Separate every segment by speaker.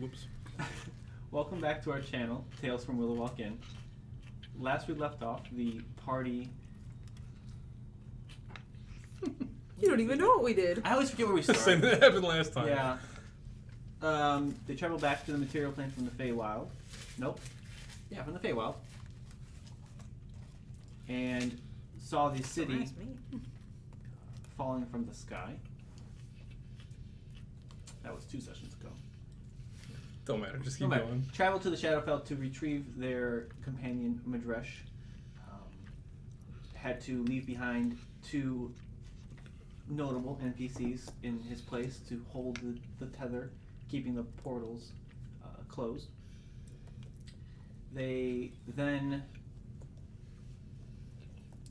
Speaker 1: Whoops.
Speaker 2: Welcome back to our channel, Tales from Willow Walk In. Last we left off, the party...
Speaker 3: You don't even know what we did.
Speaker 2: I always forget where we
Speaker 1: Same
Speaker 2: started.
Speaker 1: that happened last time.
Speaker 2: Yeah. They traveled back to the material plane from the Feywild. Nope. Yeah, from the Feywild. And saw the city
Speaker 3: Don't ask me.
Speaker 2: falling from the sky. That was 2 sessions ago.
Speaker 1: Don't matter, just keep
Speaker 2: No matter.
Speaker 1: going.
Speaker 2: Traveled to the Shadowfell to retrieve their companion Madresh. Had to leave behind 2 notable NPCs in his place to hold the tether, keeping the portals closed. They then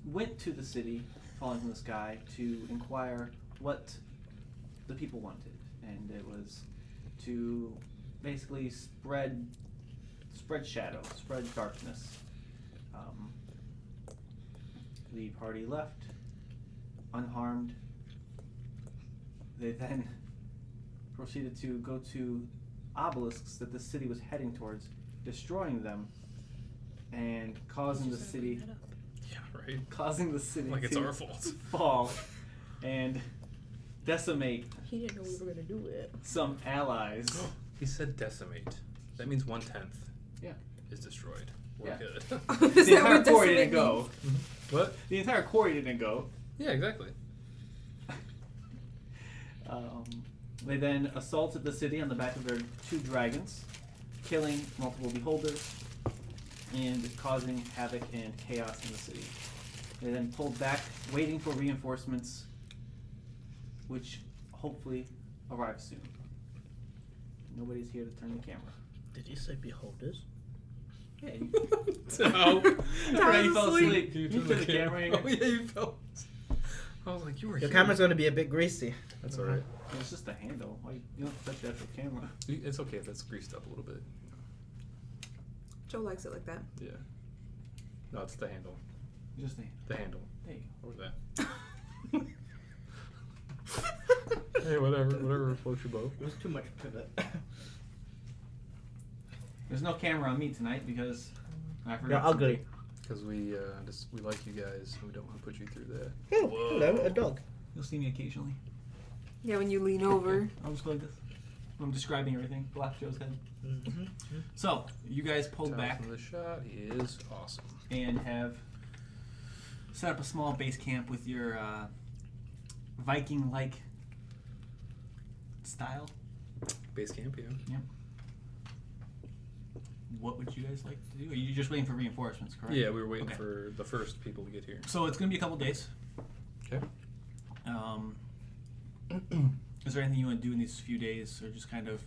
Speaker 2: went to the city falling from the sky to inquire what the people wanted, and it was to basically spread shadow, spread darkness. The party left unharmed. They then proceeded to go to obelisks that the city was heading towards, destroying them and causing the city
Speaker 1: Yeah, right. Like it's
Speaker 2: to
Speaker 1: our fault.
Speaker 2: fall and decimate
Speaker 3: He didn't know we were gonna do it.
Speaker 2: some allies.
Speaker 1: He said decimate. That means 1/10
Speaker 2: Yeah.
Speaker 1: is destroyed. We're
Speaker 2: Yeah.
Speaker 1: good.
Speaker 3: Is
Speaker 2: The
Speaker 3: that
Speaker 2: entire
Speaker 3: what
Speaker 2: quarry
Speaker 3: decimate
Speaker 2: didn't go.
Speaker 3: means?
Speaker 1: What?
Speaker 2: The entire quarry didn't go.
Speaker 1: Yeah, exactly.
Speaker 2: They then assaulted the city on the back of their 2 dragons, killing multiple beholders and causing havoc and chaos in the city. They then pulled back, waiting for reinforcements, which hopefully arrive soon. Nobody's here to turn the camera.
Speaker 4: Did he say beholders?
Speaker 2: Yeah, you,
Speaker 1: No.
Speaker 2: yeah, you fell asleep.
Speaker 1: Can
Speaker 2: You
Speaker 1: turn
Speaker 2: turned the camera.
Speaker 1: Oh, yeah, you fell. I was like, you were
Speaker 4: Your
Speaker 1: here.
Speaker 4: camera's gonna be a bit greasy.
Speaker 1: That's alright.
Speaker 2: It's just a handle. Why you don't touch the actual camera?
Speaker 1: It's okay if that's greased up a little bit.
Speaker 3: Joe likes it like that.
Speaker 1: Yeah. No, it's the handle.
Speaker 2: Just a
Speaker 1: The handle.
Speaker 2: There you
Speaker 1: Or that. Hey, whatever floats your boat.
Speaker 4: There's too much pivot.
Speaker 2: There's no camera on me tonight because I forgot.
Speaker 4: You're ugly.
Speaker 1: Because we like you guys and we don't want to put you through that.
Speaker 4: Oh,
Speaker 1: Whoa.
Speaker 4: hello, a dog.
Speaker 2: You'll see me occasionally.
Speaker 3: Yeah, when you lean over.
Speaker 2: I'll just go like this. I'm describing everything. Black Joe's head.
Speaker 4: Mm-hmm.
Speaker 2: So, you guys pulled
Speaker 1: Tell
Speaker 2: back
Speaker 1: us the shot. He is awesome.
Speaker 2: and have set up a small base camp with your Viking-like style.
Speaker 1: Base camp, yeah.
Speaker 2: What would you guys like to do? Are you just waiting for reinforcements, correct?
Speaker 1: Yeah, we were waiting
Speaker 2: Okay.
Speaker 1: for the first people to get here.
Speaker 2: So it's going to be a couple days.
Speaker 1: Okay.
Speaker 2: Is there anything you want to do in these few days, or just kind of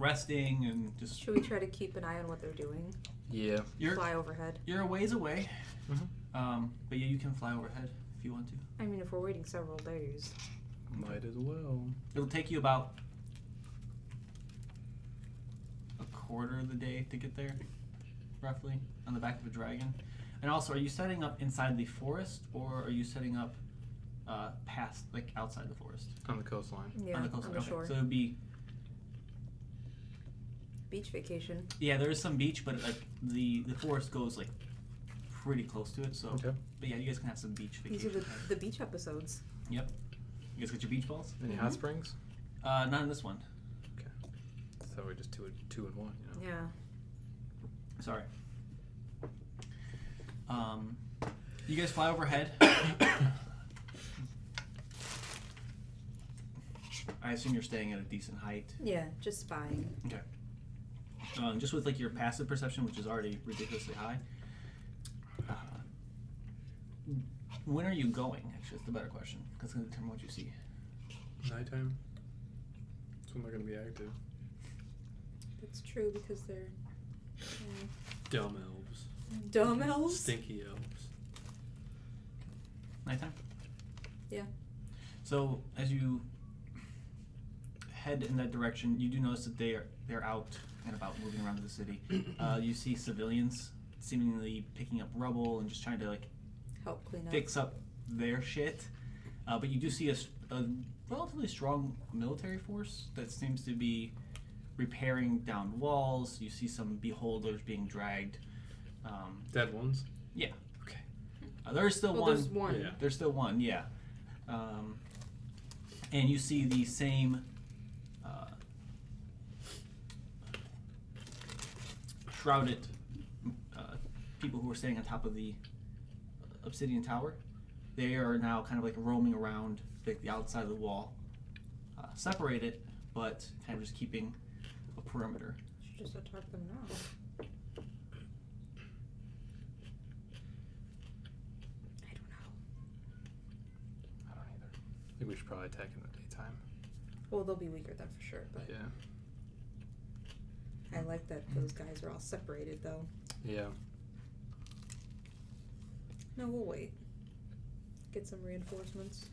Speaker 2: resting and just...
Speaker 3: Should we try to keep an eye on what they're doing?
Speaker 1: Yeah.
Speaker 3: Fly overhead.
Speaker 2: You're a ways away,
Speaker 1: Mhm.
Speaker 2: but yeah, you can fly overhead if you want to.
Speaker 3: I mean, if we're waiting several days.
Speaker 1: Might as well.
Speaker 2: It'll take you about a quarter of the day to get there, roughly, on the back of a dragon. And also, are you setting up inside the forest, or are you setting up past, like, outside the forest?
Speaker 1: On the coastline.
Speaker 3: Yeah,
Speaker 2: On the coastline. Okay.
Speaker 3: shore.
Speaker 2: So it would be,
Speaker 3: Beach vacation.
Speaker 2: yeah, there is some beach, but like the forest goes like pretty close to it. So,
Speaker 1: Okay.
Speaker 2: but yeah, you guys can have some beach
Speaker 3: These
Speaker 2: vacation.
Speaker 3: are the beach episodes.
Speaker 2: Yep. You guys got your beach balls?
Speaker 1: Any hot springs?
Speaker 2: Not in this one.
Speaker 1: Okay. So we're just two and one, you know?
Speaker 3: Yeah.
Speaker 2: Sorry. You guys fly overhead. I assume you're staying at a decent height.
Speaker 3: Yeah, just spying.
Speaker 2: Okay. Just with like your passive perception, which is already ridiculously high. When are you going? Actually, that's the better question. That's going to determine what you see.
Speaker 1: Nighttime? That's when they're going to be active.
Speaker 3: That's true because they're
Speaker 1: Dumb elves.
Speaker 3: dumb elves.
Speaker 1: Stinky elves.
Speaker 2: Nighttime?
Speaker 3: Yeah.
Speaker 2: So as you head in that direction, you do notice that they're out and about, moving around the city. You see civilians seemingly picking up rubble and just trying to like
Speaker 3: Help clean up.
Speaker 2: fix up their shit. But you do see a relatively strong military force that seems to be repairing down walls. You see some beholders being dragged.
Speaker 1: Dead ones?
Speaker 2: Yeah.
Speaker 1: Okay.
Speaker 2: There's still
Speaker 3: Well,
Speaker 2: one.
Speaker 3: there's one.
Speaker 1: Yeah.
Speaker 2: There's still one, yeah. And you see the same shrouded people who were standing on top of the obsidian tower. They are now kind of like roaming around like the outside of the wall, separated, but kind of just keeping a perimeter.
Speaker 3: Should just attack them now. I don't know.
Speaker 1: I don't either. I think we should probably attack in the daytime.
Speaker 3: Well, they'll be weaker then for sure, but
Speaker 1: Yeah.
Speaker 3: I like that those guys are all separated though.
Speaker 1: Yeah.
Speaker 3: No, we'll wait. Get some reinforcements.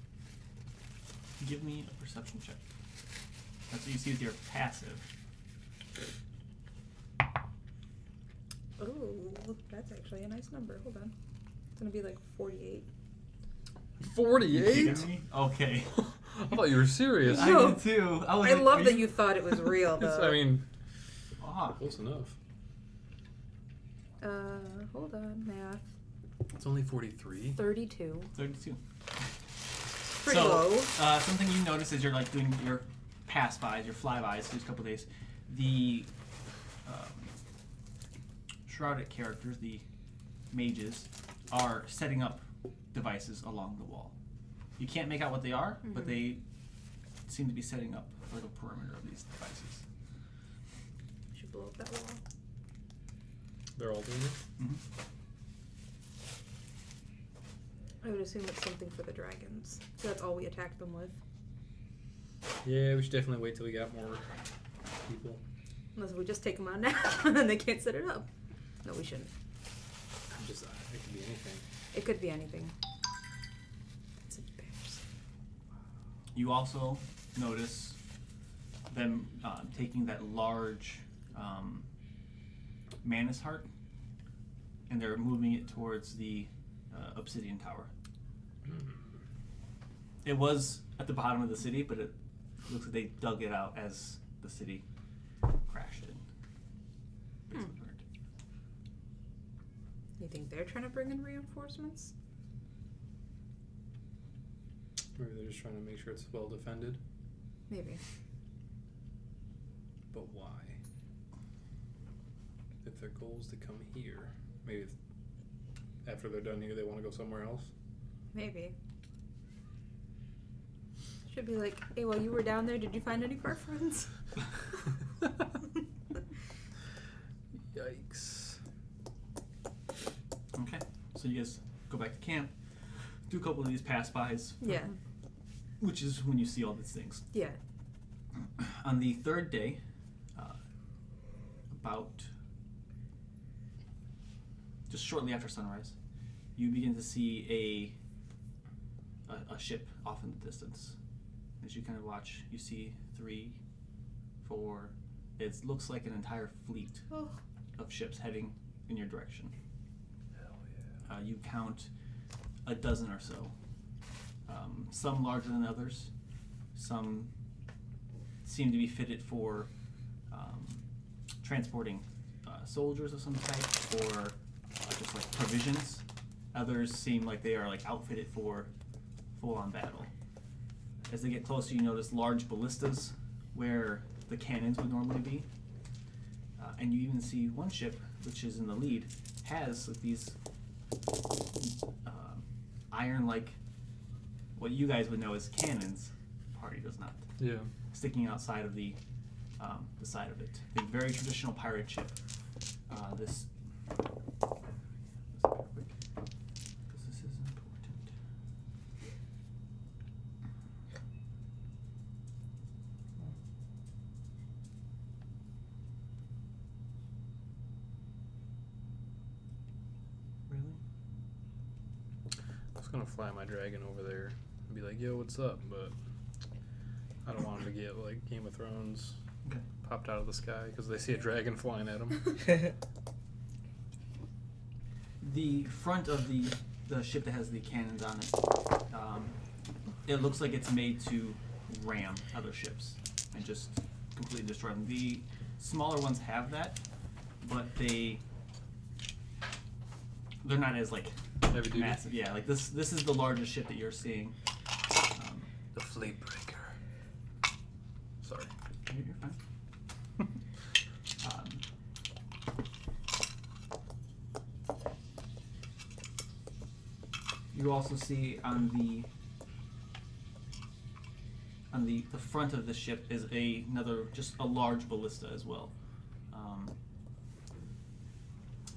Speaker 2: Give me a perception check. That's what you see with your passive.
Speaker 3: Oh, that's actually a nice number. Hold on. It's gonna be like 48.
Speaker 1: 48?
Speaker 2: Okay.
Speaker 1: I thought you were serious.
Speaker 2: I
Speaker 3: No.
Speaker 2: did too. I was
Speaker 3: I
Speaker 2: like,
Speaker 3: love
Speaker 2: are
Speaker 3: that you thought it was real though.
Speaker 1: I mean,
Speaker 2: Ah,
Speaker 1: close enough.
Speaker 3: Hold on, math.
Speaker 1: It's only 43.
Speaker 3: 32.
Speaker 2: 32.
Speaker 3: Pretty
Speaker 2: so,
Speaker 3: low.
Speaker 2: Something you notice as you're like doing your pass-bys, your flybys these couple days, the shrouded characters, the mages, are setting up devices along the wall. You can't make out what they are, but they seem to be setting up a little perimeter of these devices.
Speaker 3: Should blow up that wall.
Speaker 1: They're all doing it?
Speaker 2: Mm-hmm.
Speaker 3: I would assume it's something for the dragons. So that's all we attacked them with.
Speaker 1: Yeah, we should definitely wait till we got more people.
Speaker 3: Unless we just take them out now and then they can't set it up. No, we shouldn't.
Speaker 1: It could be anything.
Speaker 3: It could be anything. That's embarrassing.
Speaker 2: You also notice them taking that large Manus heart, and they're moving it towards the obsidian tower. It was at the bottom of the city, but it looks like they dug it out as the city crashed in. Basically burned.
Speaker 3: You think they're trying to bring in reinforcements?
Speaker 1: Maybe they're just trying to make sure it's well defended.
Speaker 3: Maybe.
Speaker 1: But why? If their goal is to come here, maybe after they're done here, they want to go somewhere else.
Speaker 3: Maybe. Should be like, hey, while you were down there, did you find any of our friends?
Speaker 1: Yikes.
Speaker 2: Okay, so you guys go back to camp, do a couple of these pass-bys,
Speaker 3: Yeah.
Speaker 2: which is when you see all these things.
Speaker 3: Yeah.
Speaker 2: On the third day, about just shortly after sunrise, you begin to see a ship off in the distance. As you kind of watch, you see 3, 4. It looks like an entire fleet
Speaker 3: Oh.
Speaker 2: of ships heading in your direction.
Speaker 1: Hell yeah.
Speaker 2: You count a dozen or so. Some larger than others. Some seem to be fitted for transporting soldiers of some type, or just like provisions. Others seem like they are like outfitted for full-on battle. As they get closer, you notice large ballistas where the cannons would normally be. And you even see one ship, which is in the lead, has like these iron-like, what you guys would know as cannons. Party does not.
Speaker 1: Yeah.
Speaker 2: Sticking outside of the side of it. A very traditional pirate ship. This. Because this is important. Really?
Speaker 1: I was gonna fly my dragon over there and be like, yo, what's up? But I don't want him to get like Game of Thrones
Speaker 2: Okay.
Speaker 1: popped out of the sky because they see a dragon flying at them.
Speaker 2: The front of the ship that has the cannons on it, it looks like it's made to ram other ships and just completely destroy them. The smaller ones have that, but they're not as like
Speaker 1: Heavy duty.
Speaker 2: massive. Yeah, like this is the largest ship that you're seeing.
Speaker 1: The fleet breaker. Sorry.
Speaker 2: You're fine. You also see on the front of the ship is another, just a large ballista as well.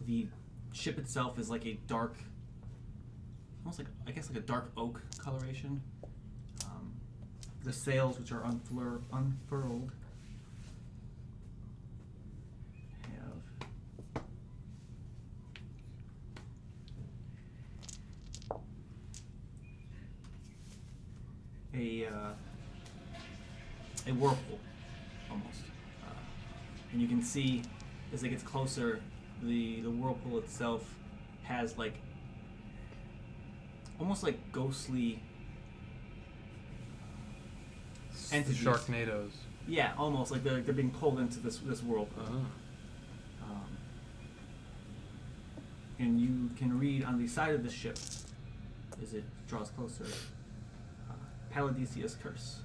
Speaker 2: The ship itself is like a dark, almost like, I guess like a dark oak coloration. The sails, which are unfurled, have a whirlpool, almost. And you can see, as it gets closer, the whirlpool itself has like, almost like ghostly entities.
Speaker 1: Sharknadoes.
Speaker 2: Yeah, almost like they're being pulled into this whirlpool. And you can read on the side of the ship, as it draws closer, Paladicia's curse.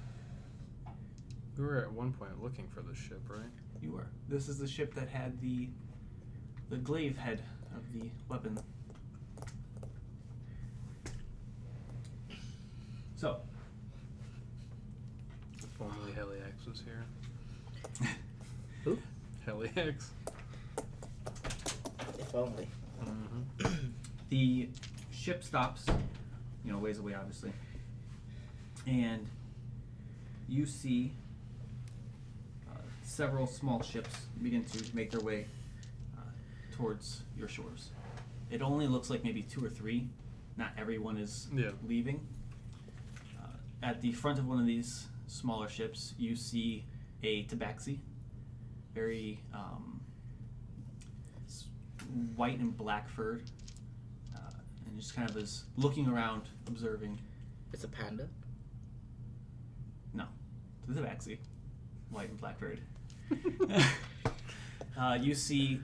Speaker 1: We were at one point looking for this ship, right?
Speaker 2: You were. This is the ship that had the glaive head of the weapon. So,
Speaker 1: If only Heliax was here.
Speaker 4: Who?
Speaker 1: Heliax.
Speaker 4: If only.
Speaker 2: the ship stops, ways away, obviously, and you see several small ships begin to make their way towards your shores. It only looks like maybe 2 or 3. Not everyone is leaving. At the front of one of these smaller ships, you see a tabaxi, very white and black furred, and just kind of is looking around, observing.
Speaker 4: It's a panda.
Speaker 2: No, it's a tabaxi, white and black furred. You see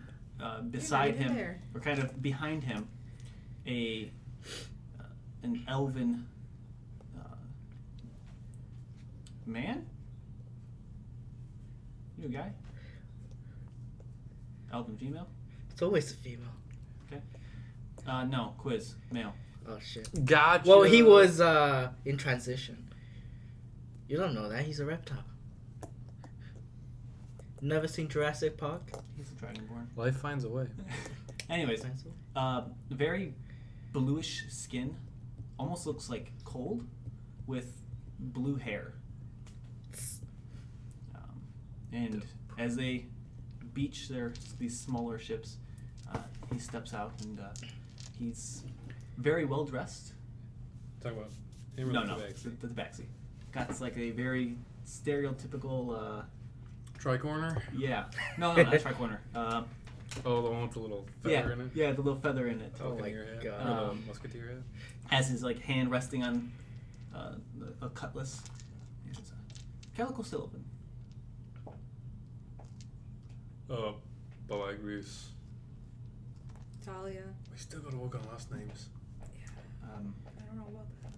Speaker 2: beside him,
Speaker 3: there.
Speaker 2: or kind of behind him, an elven man? You a guy? Elven female?
Speaker 4: It's always a female.
Speaker 2: Okay. No, quiz, male.
Speaker 4: Oh shit.
Speaker 1: Gotcha.
Speaker 4: Well, he was in transition. You don't know that. He's a reptile. Never seen Jurassic Park?
Speaker 2: He's a dragonborn.
Speaker 1: Life finds a way.
Speaker 2: Anyways, very bluish skin, almost looks like cold, with blue hair. And as they beach these smaller ships, he steps out and he's very well dressed.
Speaker 1: Talk about him.
Speaker 2: No, the tabaxi. Got like a very stereotypical.
Speaker 1: Tricorner?
Speaker 2: Yeah. No, not tricorner.
Speaker 1: Oh, the one with the little feather in it?
Speaker 2: Yeah, the little feather in it.
Speaker 4: Oh my
Speaker 1: Your head.
Speaker 4: God.
Speaker 1: Or the musketeer head.
Speaker 2: Has his like hand resting on a cutlass. He says, Calico still open.
Speaker 1: Bye-bye, Grease.
Speaker 3: Talia.
Speaker 1: We still gotta work on last names.
Speaker 3: I don't know about that.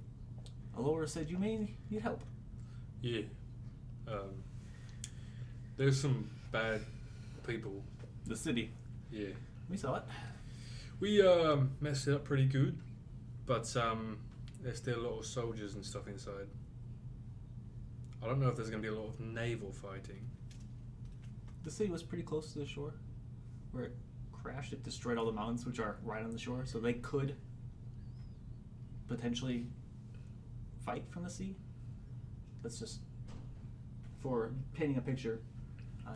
Speaker 2: Alora said you may need help.
Speaker 1: Yeah. There's some bad people.
Speaker 2: The city.
Speaker 1: Yeah.
Speaker 2: We saw it.
Speaker 1: We messed it up pretty good, but there's still a lot of soldiers and stuff inside. I don't know if there's gonna be a lot of naval fighting.
Speaker 2: The city was pretty close to the shore. Where it crashed, it destroyed all the mountains, which are right on the shore, so they could potentially fight from the sea. That's just for painting a picture.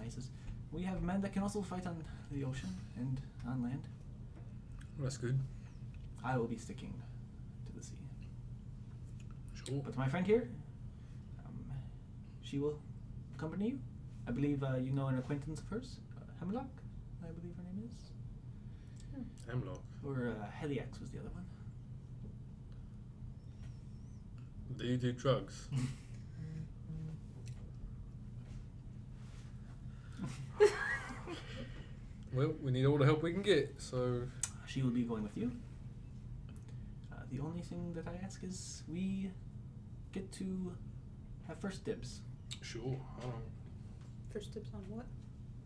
Speaker 2: He says, we have men that can also fight on the ocean and on land.
Speaker 1: Well, that's good.
Speaker 2: I will be sticking to the sea.
Speaker 1: Sure.
Speaker 2: But my friend here, she will accompany you. I believe you know an acquaintance of hers, Hemlock, I believe her name is.
Speaker 1: Hemlock.
Speaker 2: Or Heliax was the other one.
Speaker 1: Do you do drugs? Well, we need all the help we can get, so...
Speaker 2: She will be going with you. The only thing that I ask is we get to have first dibs.
Speaker 1: Sure, I don't know.
Speaker 3: First dibs on what?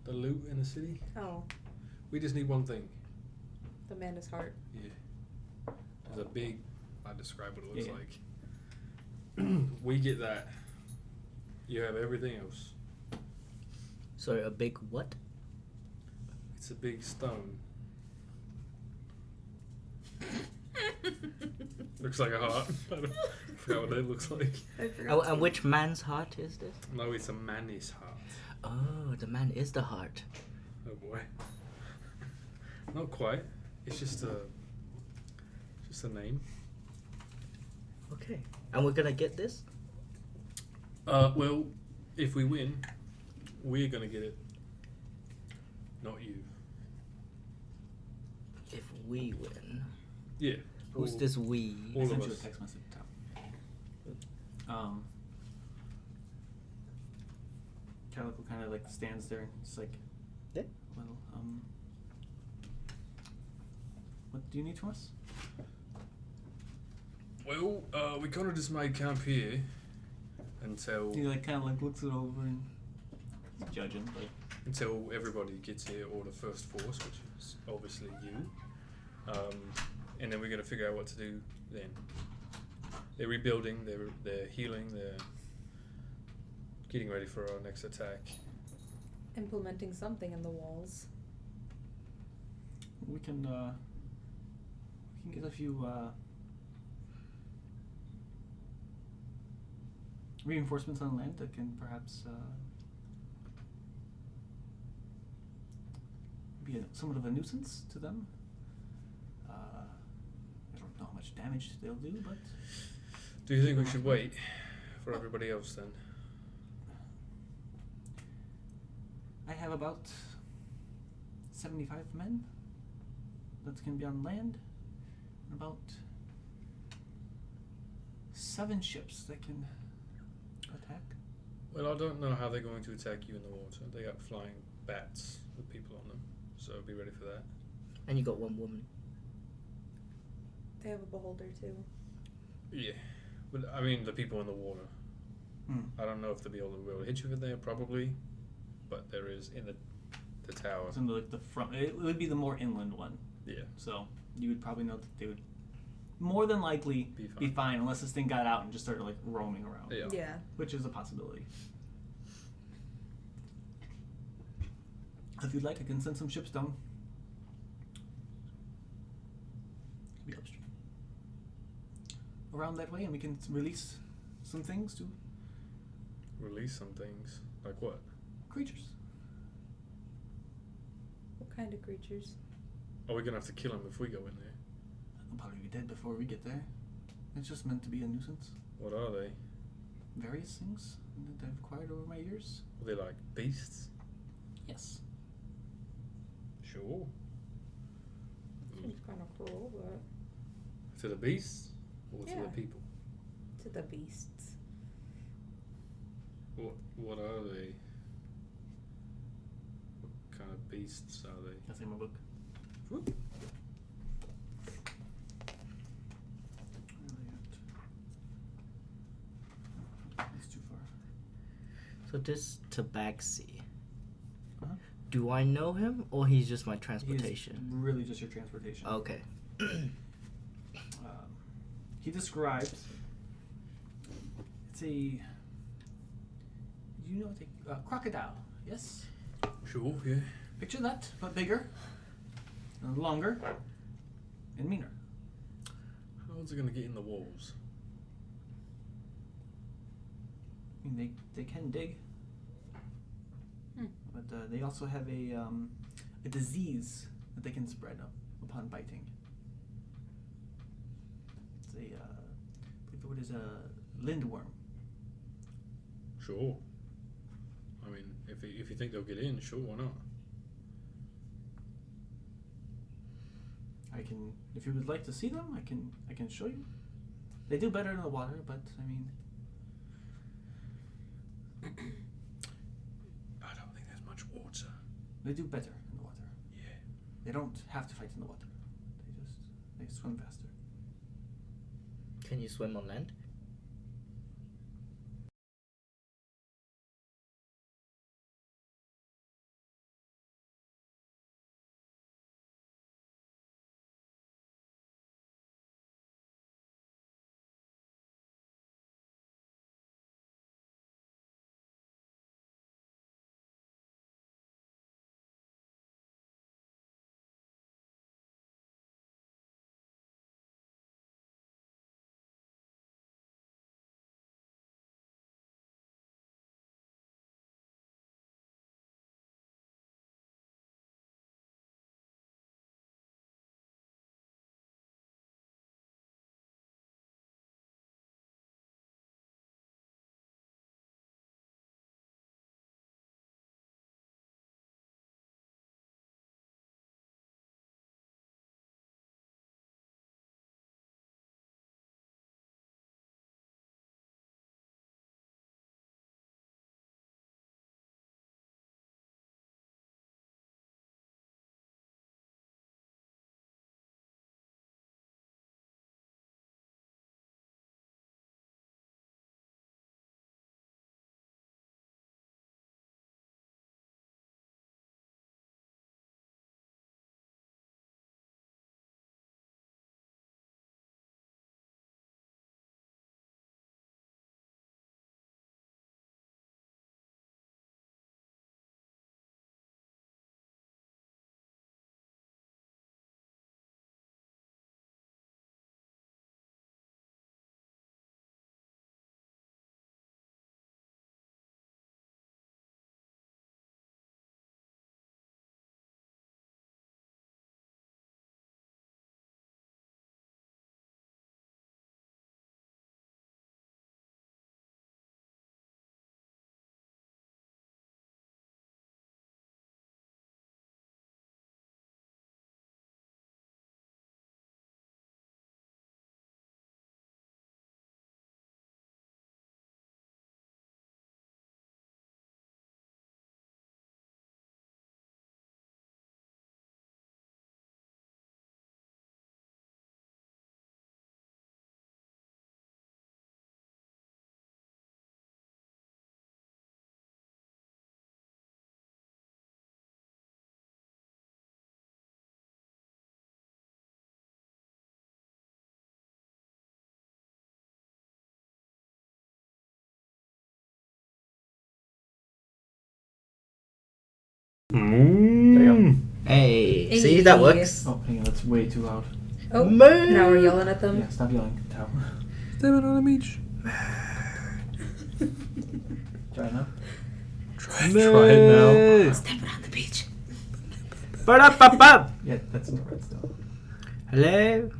Speaker 1: The loot in the city?
Speaker 3: Oh,
Speaker 1: We just need one thing.
Speaker 3: the Manus heart.
Speaker 1: Yeah. There's a big... I describe what it looks
Speaker 2: Yeah.
Speaker 1: like. We get that. You have everything else.
Speaker 4: Sorry, a big what?
Speaker 1: It's a big stone. Looks like a heart. I forgot what it looks like.
Speaker 3: I forgot.
Speaker 4: And which man's heart is this?
Speaker 1: No, it's a Manny's heart.
Speaker 4: Oh, the man is the heart.
Speaker 1: Oh boy. Not quite. It's just a name.
Speaker 4: Okay. And we're gonna get this?
Speaker 1: Well, if we win, we're gonna get it. Not you.
Speaker 4: If we win.
Speaker 1: Yeah.
Speaker 4: Who's
Speaker 1: all-
Speaker 4: this we?
Speaker 1: all
Speaker 2: I
Speaker 1: of
Speaker 2: sent you a
Speaker 1: us.
Speaker 2: text message. Tom. Calico kind of like stands there and it's like,
Speaker 4: Yeah.
Speaker 2: well, what do you need from us?
Speaker 1: Well, we kind of just made camp here until
Speaker 2: He like kind of like looks it over and he's judging, like,
Speaker 1: until everybody gets here, or the first force, which is obviously you. And then we're gonna figure out what to do then. They're rebuilding, they're healing, they're getting ready for our next attack.
Speaker 3: Implementing something in the walls.
Speaker 2: we can get a few reinforcements on land that can perhaps be somewhat of a nuisance to them. I don't know how much damage they'll do, but
Speaker 1: Do you think we should wait for everybody else then?
Speaker 2: I have about 75 men that can be on land, and about 7 ships that can attack.
Speaker 1: Well, I don't know how they're going to attack you in the water. They got flying bats with people on them, so be ready for that.
Speaker 4: And you got one woman.
Speaker 3: They have a beholder too.
Speaker 1: Yeah, but I mean the people in the water.
Speaker 2: Hmm.
Speaker 1: I don't know if they'll be able to hit you from there, probably, but there is in the tower.
Speaker 2: It's in like the front. It would be the more inland one,
Speaker 1: Yeah,
Speaker 2: so you would probably know that they would more than likely
Speaker 1: Be fine.
Speaker 2: unless this thing got out and just started like roaming around,
Speaker 1: yeah.
Speaker 2: which is a possibility. If you'd like, I can send some ships down. Be upstream. Around that way, and we can release some things to
Speaker 1: Release some things like what?
Speaker 2: creatures.
Speaker 3: What kind of creatures?
Speaker 1: Are we gonna have to kill them if we go in there?
Speaker 2: They'll probably be dead before we get there. It's just meant to be a nuisance.
Speaker 1: What are they?
Speaker 2: Various things that I've acquired over my years.
Speaker 1: Are they like beasts?
Speaker 2: Yes.
Speaker 1: Sure.
Speaker 3: Seems kind of cruel, but
Speaker 1: To the beasts or to
Speaker 3: Yeah.
Speaker 1: the people?
Speaker 3: to the beasts.
Speaker 1: What are they? What kind of beasts are they?
Speaker 2: That's in my book.
Speaker 1: Whoop.
Speaker 2: It's too far.
Speaker 4: So this Tabaxi.
Speaker 2: Uh-huh.
Speaker 4: Do I know him or he's just my
Speaker 2: He's
Speaker 4: transportation?
Speaker 2: really just your transportation.
Speaker 4: Okay.
Speaker 2: He describes. It's a. You know, a crocodile. Yes.
Speaker 1: Sure, yeah.
Speaker 2: Picture that, but bigger, and longer, and meaner.
Speaker 1: How's it gonna get in the walls?
Speaker 2: I mean, they can dig, but they also have a disease that they can spread up upon biting. It's a, I believe the word is a lindworm.
Speaker 1: Sure. I mean, if you think they'll get in, sure, why not?
Speaker 2: I can, if you would like to see them, I can show you. They do better in the water, but I mean,
Speaker 1: I don't think there's much much water.
Speaker 2: They do better in the water.
Speaker 1: Yeah.
Speaker 2: They don't have to fight in the water. They swim faster.
Speaker 4: Can you swim on land?
Speaker 2: There you
Speaker 4: Hey, see, that works.
Speaker 2: go. Oh, hang on, that's way too loud.
Speaker 3: Oh,
Speaker 4: Man.
Speaker 3: now we're yelling at them.
Speaker 2: Yeah, stop yelling, Tao.
Speaker 1: Step on the beach.
Speaker 2: Try it now.
Speaker 1: Try it now.
Speaker 3: Step it on the beach.
Speaker 4: Ba-da-ba-ba.
Speaker 2: Yeah, that's in the red still.
Speaker 4: Hello,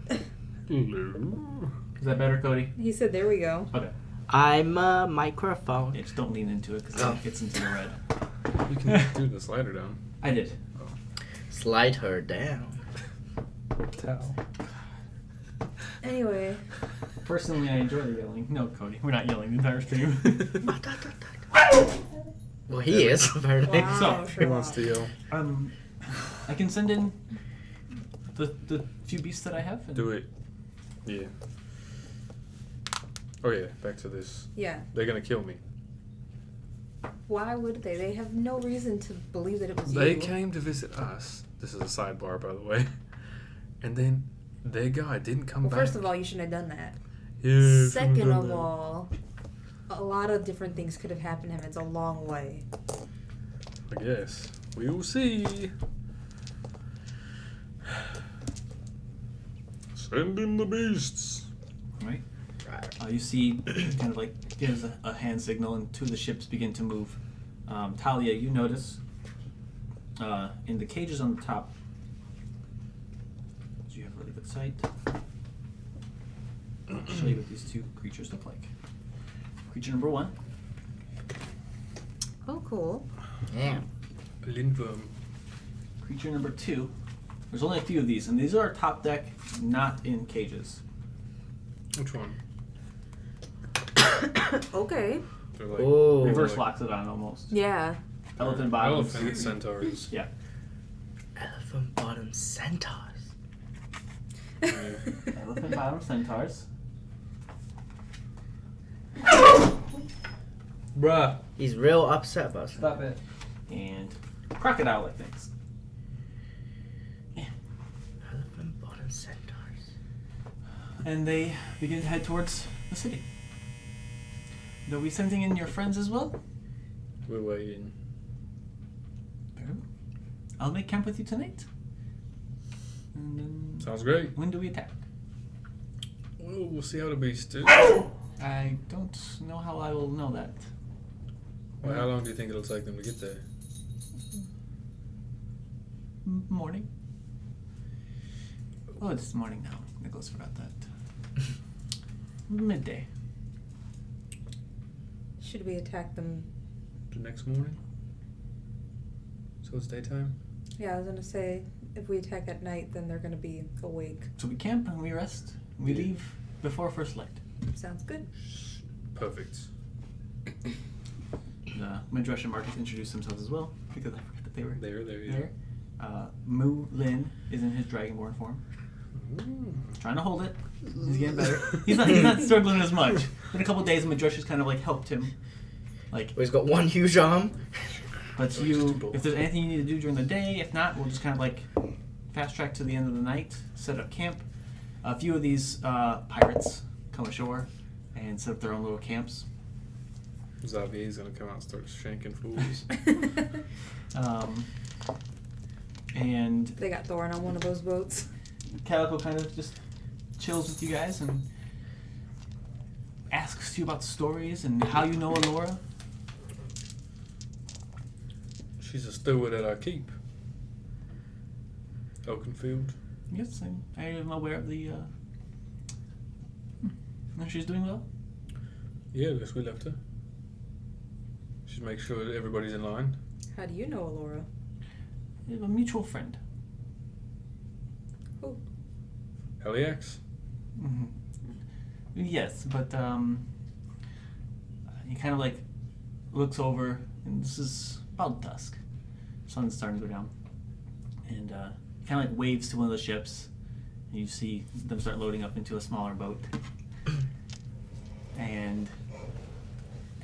Speaker 1: Hello.
Speaker 2: Is that better, Cody?
Speaker 3: He said, "There we go."
Speaker 2: Okay.
Speaker 4: I'm a microphone.
Speaker 2: Yeah, just don't lean into it because
Speaker 4: Oh.
Speaker 2: it gets into the red.
Speaker 1: You can do the slider down.
Speaker 2: I did.
Speaker 4: Slide her down.
Speaker 1: Towel.
Speaker 3: Anyway,
Speaker 2: Personally, I enjoy the yelling. No, Cody, we're not yelling the entire stream.
Speaker 4: Well, he is, apparently.
Speaker 3: wow,
Speaker 2: So,
Speaker 1: He wants to yell.
Speaker 2: I can send in the few beasts that I have. And
Speaker 1: Do it. Yeah. Oh yeah, back to this.
Speaker 3: yeah.
Speaker 1: They're gonna kill me.
Speaker 3: Why would they? They have no reason to believe that it was
Speaker 1: They
Speaker 3: you.
Speaker 1: came to visit us. This is a sidebar, by the way. And then their guy didn't come
Speaker 3: Well,
Speaker 1: back.
Speaker 3: first of all, you shouldn't have done that.
Speaker 1: Yeah,
Speaker 3: Second of all, a lot of different things could have happened to him. It's a long way.
Speaker 1: I guess. We will see. Send in the beasts.
Speaker 2: Right. You see, kind of like gives a hand signal, and two of the ships begin to move. Talia, you notice in the cages on the top. Do you have really good sight? I'll show you what these two creatures look like. Creature number 1.
Speaker 3: Oh, cool.
Speaker 4: Yeah.
Speaker 1: Lindworm.
Speaker 2: Creature number 2. There's only a few of these, and these are top deck, not in cages.
Speaker 1: Which one?
Speaker 3: Okay.
Speaker 1: They're like
Speaker 4: Oh.
Speaker 2: Reverse Loxodon almost.
Speaker 3: Yeah.
Speaker 2: Elephant bottoms.
Speaker 1: Elephant centaurs.
Speaker 2: Yeah.
Speaker 4: Elephant bottom centaurs.
Speaker 2: Elephant bottom centaurs.
Speaker 1: Bruh.
Speaker 4: He's real upset about something.
Speaker 2: Stop it. And crocodile-like things.
Speaker 4: Elephant bottom centaurs.
Speaker 2: And they begin to head towards the city. Are we sending in your friends as well?
Speaker 1: We're waiting.
Speaker 2: I'll make camp with you tonight. And then
Speaker 1: Sounds great.
Speaker 2: when do we attack?
Speaker 1: Well, we'll see how the beasts do.
Speaker 2: I don't know how I will know that.
Speaker 1: Well, how long do you think it'll take them to get there?
Speaker 2: Morning. Oh, it's morning now. Nicholas forgot that. Midday.
Speaker 3: Should we attack them?
Speaker 1: The next morning? So it's daytime?
Speaker 3: Yeah, I was gonna say, if we attack at night, then they're gonna be awake.
Speaker 2: So we camp and we rest. We leave before first light.
Speaker 3: Sounds good.
Speaker 1: Perfect.
Speaker 2: The Midrash and Marcus introduced themselves as well because I forgot that they were
Speaker 1: There, yeah.
Speaker 2: there. Mu Lin is in his dragonborn form.
Speaker 1: Ooh.
Speaker 2: Trying to hold it. He's getting better. He's not struggling as much. In a couple of days, Midrash has kind of like helped him. Like,
Speaker 4: Well, he's got one huge arm.
Speaker 2: but if there's anything you need to do during the day, if not, we'll just kind of like fast track to the end of the night, set up camp. A few of these pirates come ashore and set up their own little camps.
Speaker 1: Xavier's gonna come out and start shanking fools.
Speaker 2: And
Speaker 3: They got Thorin on one of those boats.
Speaker 2: Calico kind of just chills with you guys and asks you about stories and how you know Alora.
Speaker 1: She's a steward at our keep. Oakenfield.
Speaker 2: Yes, I am aware of the. And she's doing well.
Speaker 1: Yeah, I guess we left her. Should make sure that everybody's in line.
Speaker 3: How do you know Alora?
Speaker 2: We have a mutual friend.
Speaker 3: Who?
Speaker 1: Heliax?
Speaker 2: Mm-hmm. Yes, but he kind of like looks over, and this is about dusk. Sun's starting to go down, and kind of like waves to one of the ships, and you see them start loading up into a smaller boat. And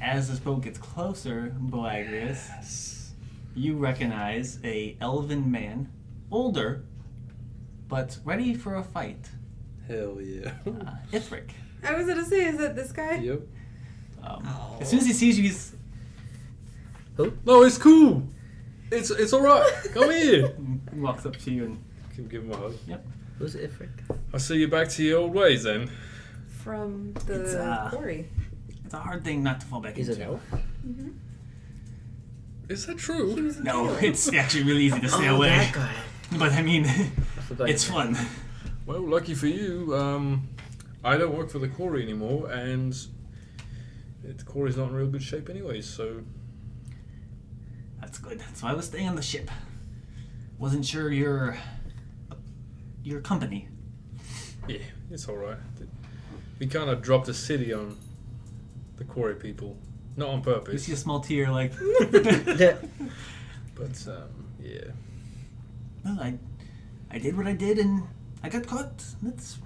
Speaker 2: as this boat gets closer, Boagrius, you recognize a elven man, older, but ready for a fight.
Speaker 1: Hell yeah.
Speaker 2: Ithric.
Speaker 3: I was gonna say, is that this guy?
Speaker 1: Yep.
Speaker 2: As soon as he sees you, he's
Speaker 1: No, it's cool. It's alright. Come here.
Speaker 2: he walks up to you and
Speaker 1: Can give him a hug.
Speaker 4: Who's Ifrit?
Speaker 1: I'll see you back to your old ways then.
Speaker 3: From the
Speaker 2: It's,
Speaker 3: quarry.
Speaker 2: it's a hard thing not to fall back
Speaker 4: He's
Speaker 2: into.
Speaker 4: an elf?
Speaker 3: Mm-hmm.
Speaker 1: Is that
Speaker 3: He
Speaker 1: true?
Speaker 3: was in
Speaker 2: No,
Speaker 3: jail.
Speaker 2: it's actually really easy to stay
Speaker 4: Oh,
Speaker 2: away.
Speaker 4: that guy.
Speaker 2: But I mean,
Speaker 4: I forgot
Speaker 2: it's
Speaker 4: his
Speaker 2: fun.
Speaker 4: name.
Speaker 1: Well, lucky for you, I don't work for the quarry anymore, and the quarry's not in real good shape anyways, so...
Speaker 2: That's good. So I was staying on the ship. Wasn't sure your company.
Speaker 1: Yeah, it's alright. We kind of dropped a city on the quarry people. Not on
Speaker 2: You
Speaker 1: purpose,
Speaker 2: see a small tear, like.
Speaker 4: The-
Speaker 1: but, yeah.
Speaker 2: Well, I did what I did, and I got caught. That's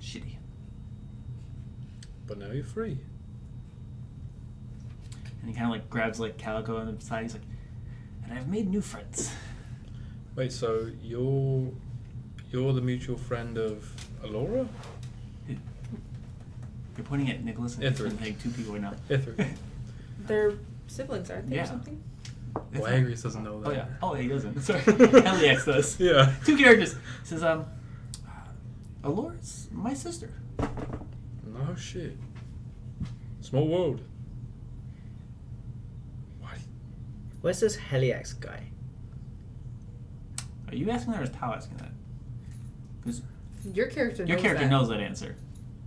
Speaker 2: shitty.
Speaker 1: But now you're free.
Speaker 2: And he kind of like grabs like Calico on the side. He's like, and I've made new friends.
Speaker 1: Wait, so you're the mutual friend of Alora?
Speaker 2: You're pointing at Nicholas and
Speaker 1: Ithric.
Speaker 2: like two people right now.
Speaker 1: Ithric.
Speaker 3: They're siblings, aren't they,
Speaker 2: Yeah.
Speaker 3: or something?
Speaker 1: Well, Agrius doesn't know that.
Speaker 2: Oh yeah. Oh, he doesn't. Sorry. Heliax does.
Speaker 1: Yeah.
Speaker 2: Two characters. He says, Alora's my sister.
Speaker 1: No shit. Small world. What?
Speaker 4: Where's this Heliax guy?
Speaker 2: Are you asking that or is Tao asking that? Because
Speaker 3: Your character knows
Speaker 2: your character
Speaker 3: that.
Speaker 2: knows that answer.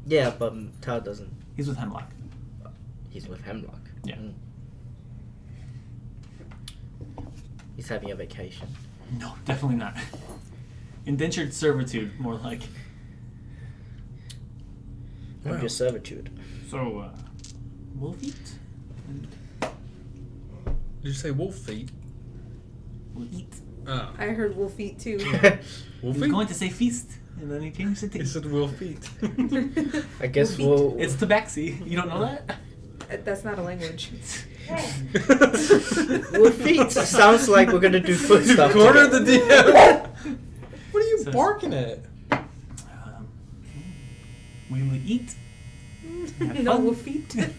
Speaker 4: Yeah, but Tao doesn't.
Speaker 2: He's with Hemlock.
Speaker 4: He's with Hemlock.
Speaker 2: Yeah.
Speaker 4: Mm. He's having a vacation.
Speaker 2: No, definitely not. Indentured servitude, more like.
Speaker 4: Of
Speaker 1: Wow.
Speaker 4: your servitude.
Speaker 2: So, Wolfeat and
Speaker 1: Did you say wolf feet?
Speaker 2: We'll eat.
Speaker 1: Oh.
Speaker 3: I heard wolf feet too.
Speaker 1: Wolf
Speaker 2: He was
Speaker 1: feet?
Speaker 2: going to say feast, and then he changed it to
Speaker 1: He said wolf feet.
Speaker 4: I guess
Speaker 3: Wolf
Speaker 4: we'll.
Speaker 2: It's tabaxi. You don't know that?
Speaker 3: That's not a language.
Speaker 4: Wolf feet sounds like we're gonna do foot
Speaker 1: You
Speaker 4: stuff.
Speaker 1: cornered the
Speaker 4: together.
Speaker 1: DM. What are you
Speaker 2: Says-
Speaker 1: barking at?
Speaker 2: We will eat, have
Speaker 3: No
Speaker 2: fun.
Speaker 3: wolf feet.
Speaker 2: and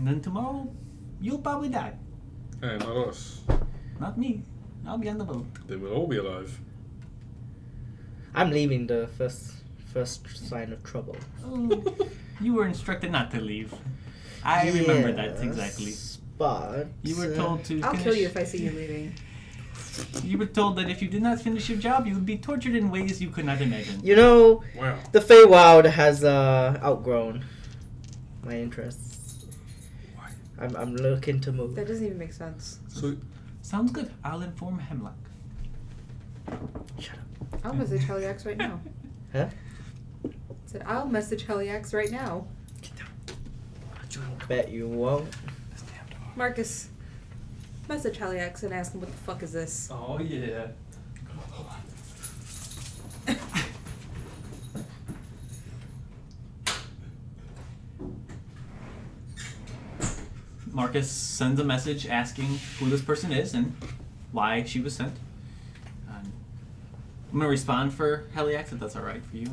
Speaker 2: then tomorrow you'll probably die.
Speaker 1: Hey, not us.
Speaker 2: Not me. I'll be on the boat.
Speaker 1: They will all be alive.
Speaker 4: I'm leaving the first sign of trouble.
Speaker 2: Oh, you were instructed not to leave. I remember that
Speaker 4: Yes,
Speaker 2: exactly.
Speaker 4: But
Speaker 2: You were told to
Speaker 3: I'll
Speaker 2: finish.
Speaker 3: kill you if I see you leaving.
Speaker 2: You were told that if you did not finish your job, you would be tortured in ways you could not imagine.
Speaker 4: You know,
Speaker 1: Wow.
Speaker 4: the Feywild has outgrown my interests.
Speaker 1: Why?
Speaker 4: I'm looking to move.
Speaker 3: That doesn't even make sense.
Speaker 1: So,
Speaker 2: Sounds good. I'll inform Hemlock.
Speaker 4: Shut up.
Speaker 3: I'll message Heliax right now.
Speaker 4: Huh?
Speaker 3: Said I'll message Heliax right now.
Speaker 4: Bet you won't.
Speaker 1: this damn dog.
Speaker 3: Marcus, message Heliax and ask him what the fuck is this.
Speaker 2: Oh yeah.
Speaker 1: Hold on.
Speaker 2: Marcus sends a message asking who this person is and why she was sent. I'm gonna respond for Heliax if that's all right for you.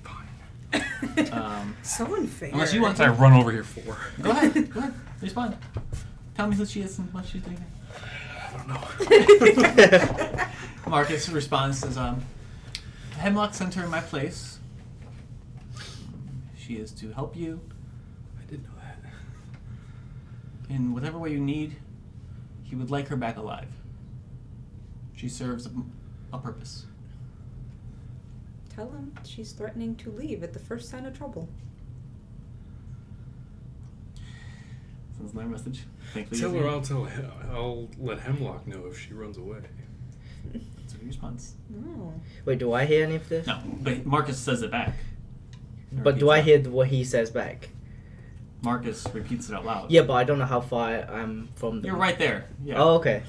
Speaker 1: Fine.
Speaker 3: So unfair.
Speaker 2: Unless you want
Speaker 1: What's I run over here for?
Speaker 2: Go ahead. Go ahead. Respond. Tell me who she is and what she's doing.
Speaker 1: I don't know.
Speaker 2: Marcus responds says, Hemlock sent her in my place. She is to help you
Speaker 1: I didn't know that.
Speaker 2: in whatever way you need. He would like her back alive. She serves a purpose.
Speaker 3: Tell him she's threatening to leave at the first sign of trouble.
Speaker 2: Sends my message. Thankfully,
Speaker 1: Tell her
Speaker 2: it's
Speaker 1: I'll let Hemlock know if she runs away.
Speaker 2: That's a response.
Speaker 3: No.
Speaker 4: Wait, do I hear any of this?
Speaker 2: No, but Marcus says it back.
Speaker 4: But do I hear what he says back?
Speaker 2: Marcus repeats it out loud.
Speaker 4: Yeah, but I don't know how far I'm from them.
Speaker 2: You're right there. Yeah.
Speaker 4: Oh, okay.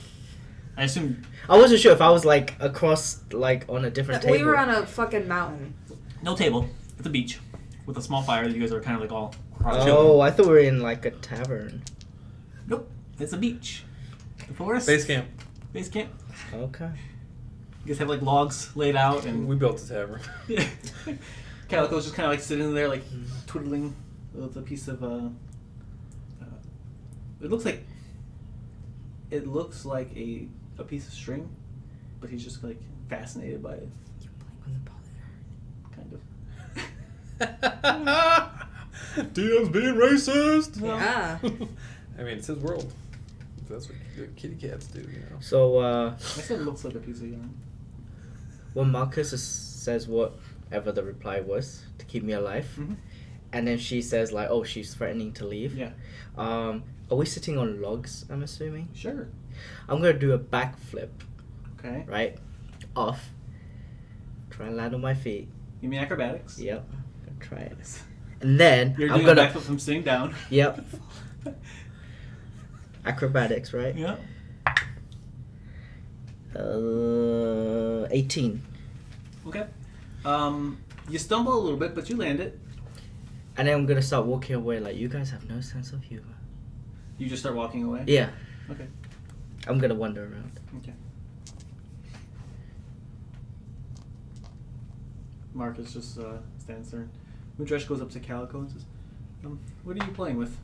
Speaker 2: I assume.
Speaker 4: I wasn't sure if I was like across, like on a different table.
Speaker 3: We were on a fucking mountain.
Speaker 2: No table. It's a beach with a small fire that you guys are kind of like all crouched
Speaker 4: Oh,
Speaker 2: over.
Speaker 4: I thought we were in like a tavern.
Speaker 2: Nope. It's a beach. The forest.
Speaker 1: Base camp.
Speaker 2: Base camp.
Speaker 4: Okay.
Speaker 2: You guys have like logs laid out and
Speaker 1: We built a tavern.
Speaker 2: yeah. Calico's just kind of like sitting there like twiddling with a piece of it looks like a piece of string, but he's just like fascinated by it. Kind of.
Speaker 1: DM's being racist.
Speaker 3: Yeah.
Speaker 1: I mean, it's his world. That's what good kitty cats do, you know.
Speaker 4: So,
Speaker 2: I said it looks like a piece of yarn.
Speaker 4: when Marcus says whatever the reply was to keep me alive,
Speaker 2: Mhm.
Speaker 4: and then she says like, "Oh, she's threatening to leave."
Speaker 2: Yeah.
Speaker 4: Are we sitting on logs? I'm assuming.
Speaker 2: Sure.
Speaker 4: I'm gonna do a backflip,
Speaker 2: Okay.
Speaker 4: right? Off. Try and land on my feet.
Speaker 2: Give me acrobatics.
Speaker 4: Yep. Gonna try it. And then
Speaker 2: You're
Speaker 4: I'm
Speaker 2: doing a
Speaker 4: gonna.
Speaker 2: backflip from sitting down.
Speaker 4: Yep. Acrobatics, right?
Speaker 2: Yeah.
Speaker 4: 18.
Speaker 2: Okay. You stumble a little bit, but you land it.
Speaker 4: And then I'm gonna start walking away like, you guys have no sense of humor.
Speaker 2: You just start walking away.
Speaker 4: Yeah.
Speaker 2: Okay.
Speaker 4: I'm gonna wander around.
Speaker 2: Okay. Marcus just stands there. Mudresh goes up to Calico and says, "What are you playing with?"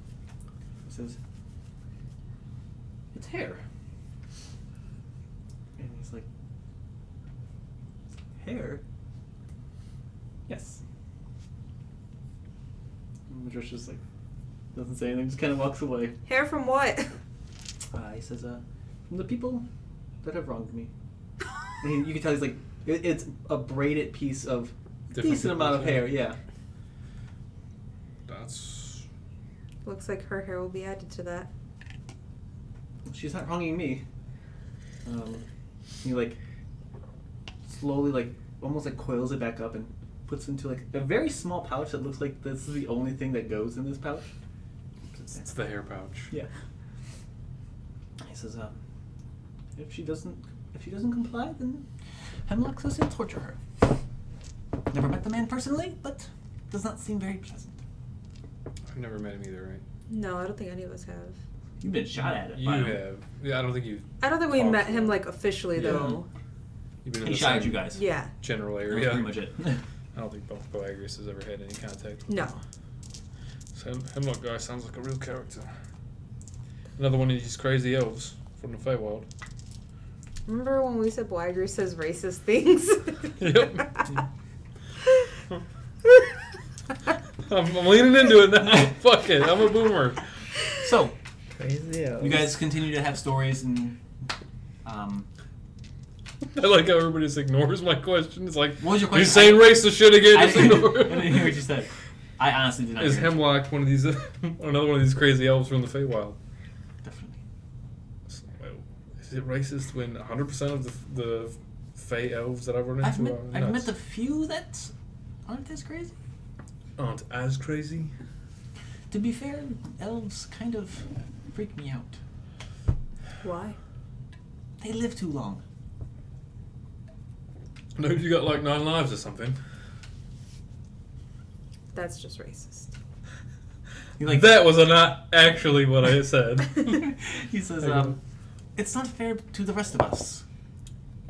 Speaker 2: He says, "It's hair." And he's like, "Hair?" "Yes." And Mudresh just like doesn't say anything, just kind of walks away.
Speaker 3: Hair from what?
Speaker 2: He says, "From the people that have wronged me." And you can tell he's like, it's a braided piece of
Speaker 1: Different
Speaker 2: decent amount of
Speaker 1: people's
Speaker 2: hair, yeah.
Speaker 1: That's
Speaker 3: Looks like her hair will be added to that.
Speaker 2: She's not wronging me. He like slowly like almost like coils it back up and puts it into like a very small pouch that looks like this is the only thing that goes in this pouch.
Speaker 1: it's the hair pouch.
Speaker 2: Yeah. says, if she doesn't comply, then Hemlock says he'll torture her. Never met the man personally, but does not seem very pleasant.
Speaker 1: I've never met him either, right?
Speaker 3: No, I don't think any of us have.
Speaker 2: You've been shot at it.
Speaker 1: You have. Yeah, I don't think you.
Speaker 3: I don't think we
Speaker 1: Oh,
Speaker 3: met him
Speaker 1: sure.
Speaker 3: like officially though.
Speaker 1: You've been in
Speaker 2: He
Speaker 1: the
Speaker 2: shot at
Speaker 1: same
Speaker 2: you guys.
Speaker 3: Yeah.
Speaker 1: general
Speaker 2: That was
Speaker 1: area.
Speaker 2: pretty much it.
Speaker 1: I don't think Boagrius has ever had any contact with
Speaker 3: No.
Speaker 1: him. So Hemlock guy sounds like a real character. Another one of these crazy elves from the Feywild.
Speaker 3: Remember when we said Boagrius says racist things?
Speaker 1: Yep. I'm leaning into it now. Fuck it. I'm a boomer.
Speaker 2: So,
Speaker 4: Crazy.
Speaker 2: you guys continue to have stories and.
Speaker 1: I like how everybody just ignores my question. It's like,
Speaker 2: What was your
Speaker 1: you're
Speaker 2: question?
Speaker 1: saying racist shit again.
Speaker 2: I
Speaker 1: Just ignore
Speaker 2: didn't
Speaker 1: it.
Speaker 2: hear what you said. I honestly did not
Speaker 1: Is
Speaker 2: hear it.
Speaker 1: Hemlock one of these, another one of these crazy elves from the Feywild?
Speaker 2: Definitely.
Speaker 1: Well, is it racist when 100% of the Fey elves that I've run into
Speaker 2: I've
Speaker 1: are
Speaker 2: met
Speaker 1: nuts?
Speaker 2: the few that aren't as crazy.
Speaker 1: Aren't as crazy?
Speaker 2: To be fair, elves kind of freak me out.
Speaker 3: Why?
Speaker 2: They live too long.
Speaker 1: No, you got like 9 lives or something.
Speaker 3: That's just racist.
Speaker 2: He like
Speaker 1: That was not actually what I said.
Speaker 2: he says,
Speaker 1: There you go.
Speaker 2: it's not fair to the rest of us.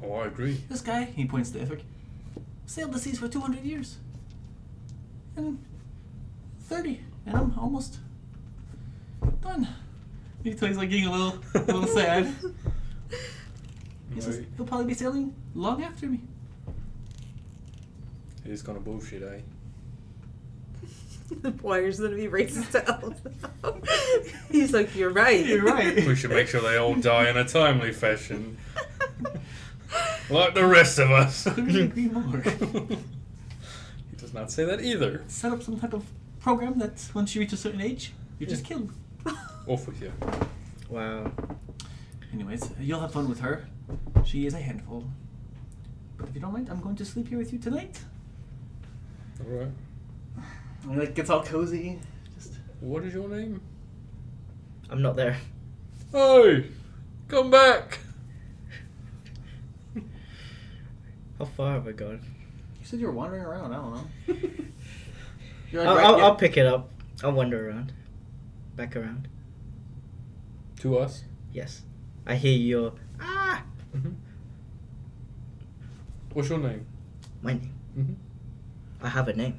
Speaker 1: Oh, I agree.
Speaker 2: This guy, he points to Ithric, sailed the seas for 200 years. And 30, and I'm almost done. He's like getting a little sad. He says,
Speaker 1: Right.
Speaker 2: he'll probably be sailing long after me.
Speaker 1: He's gonna bullshit, eh?
Speaker 3: Boagrius gonna be racist to elves. He's like, you're right.
Speaker 2: You're right.
Speaker 1: We should make sure they all die in a timely fashion. Like the rest of us.
Speaker 2: Couldn't agree more.
Speaker 1: He does not say that either.
Speaker 2: Set up some type of program that once you reach a certain age, you're just killed.
Speaker 1: Off with you.
Speaker 4: Wow.
Speaker 2: Anyways, you'll have fun with her. She is a handful. But if you don't mind, I'm going to sleep here with you tonight.
Speaker 1: Alright.
Speaker 2: And he like gets all cozy. Just
Speaker 1: What is your name?
Speaker 4: I'm not there.
Speaker 1: Hey! Come back!
Speaker 4: How far have I gone?
Speaker 2: you said you were wandering around. I don't know. You're
Speaker 4: I'll pick it up. I'll wander around. Back around.
Speaker 1: To us?
Speaker 4: Yes. I hear your
Speaker 1: Mm-hmm. What's your name?
Speaker 4: my name.
Speaker 1: Mm-hmm.
Speaker 4: I have a name,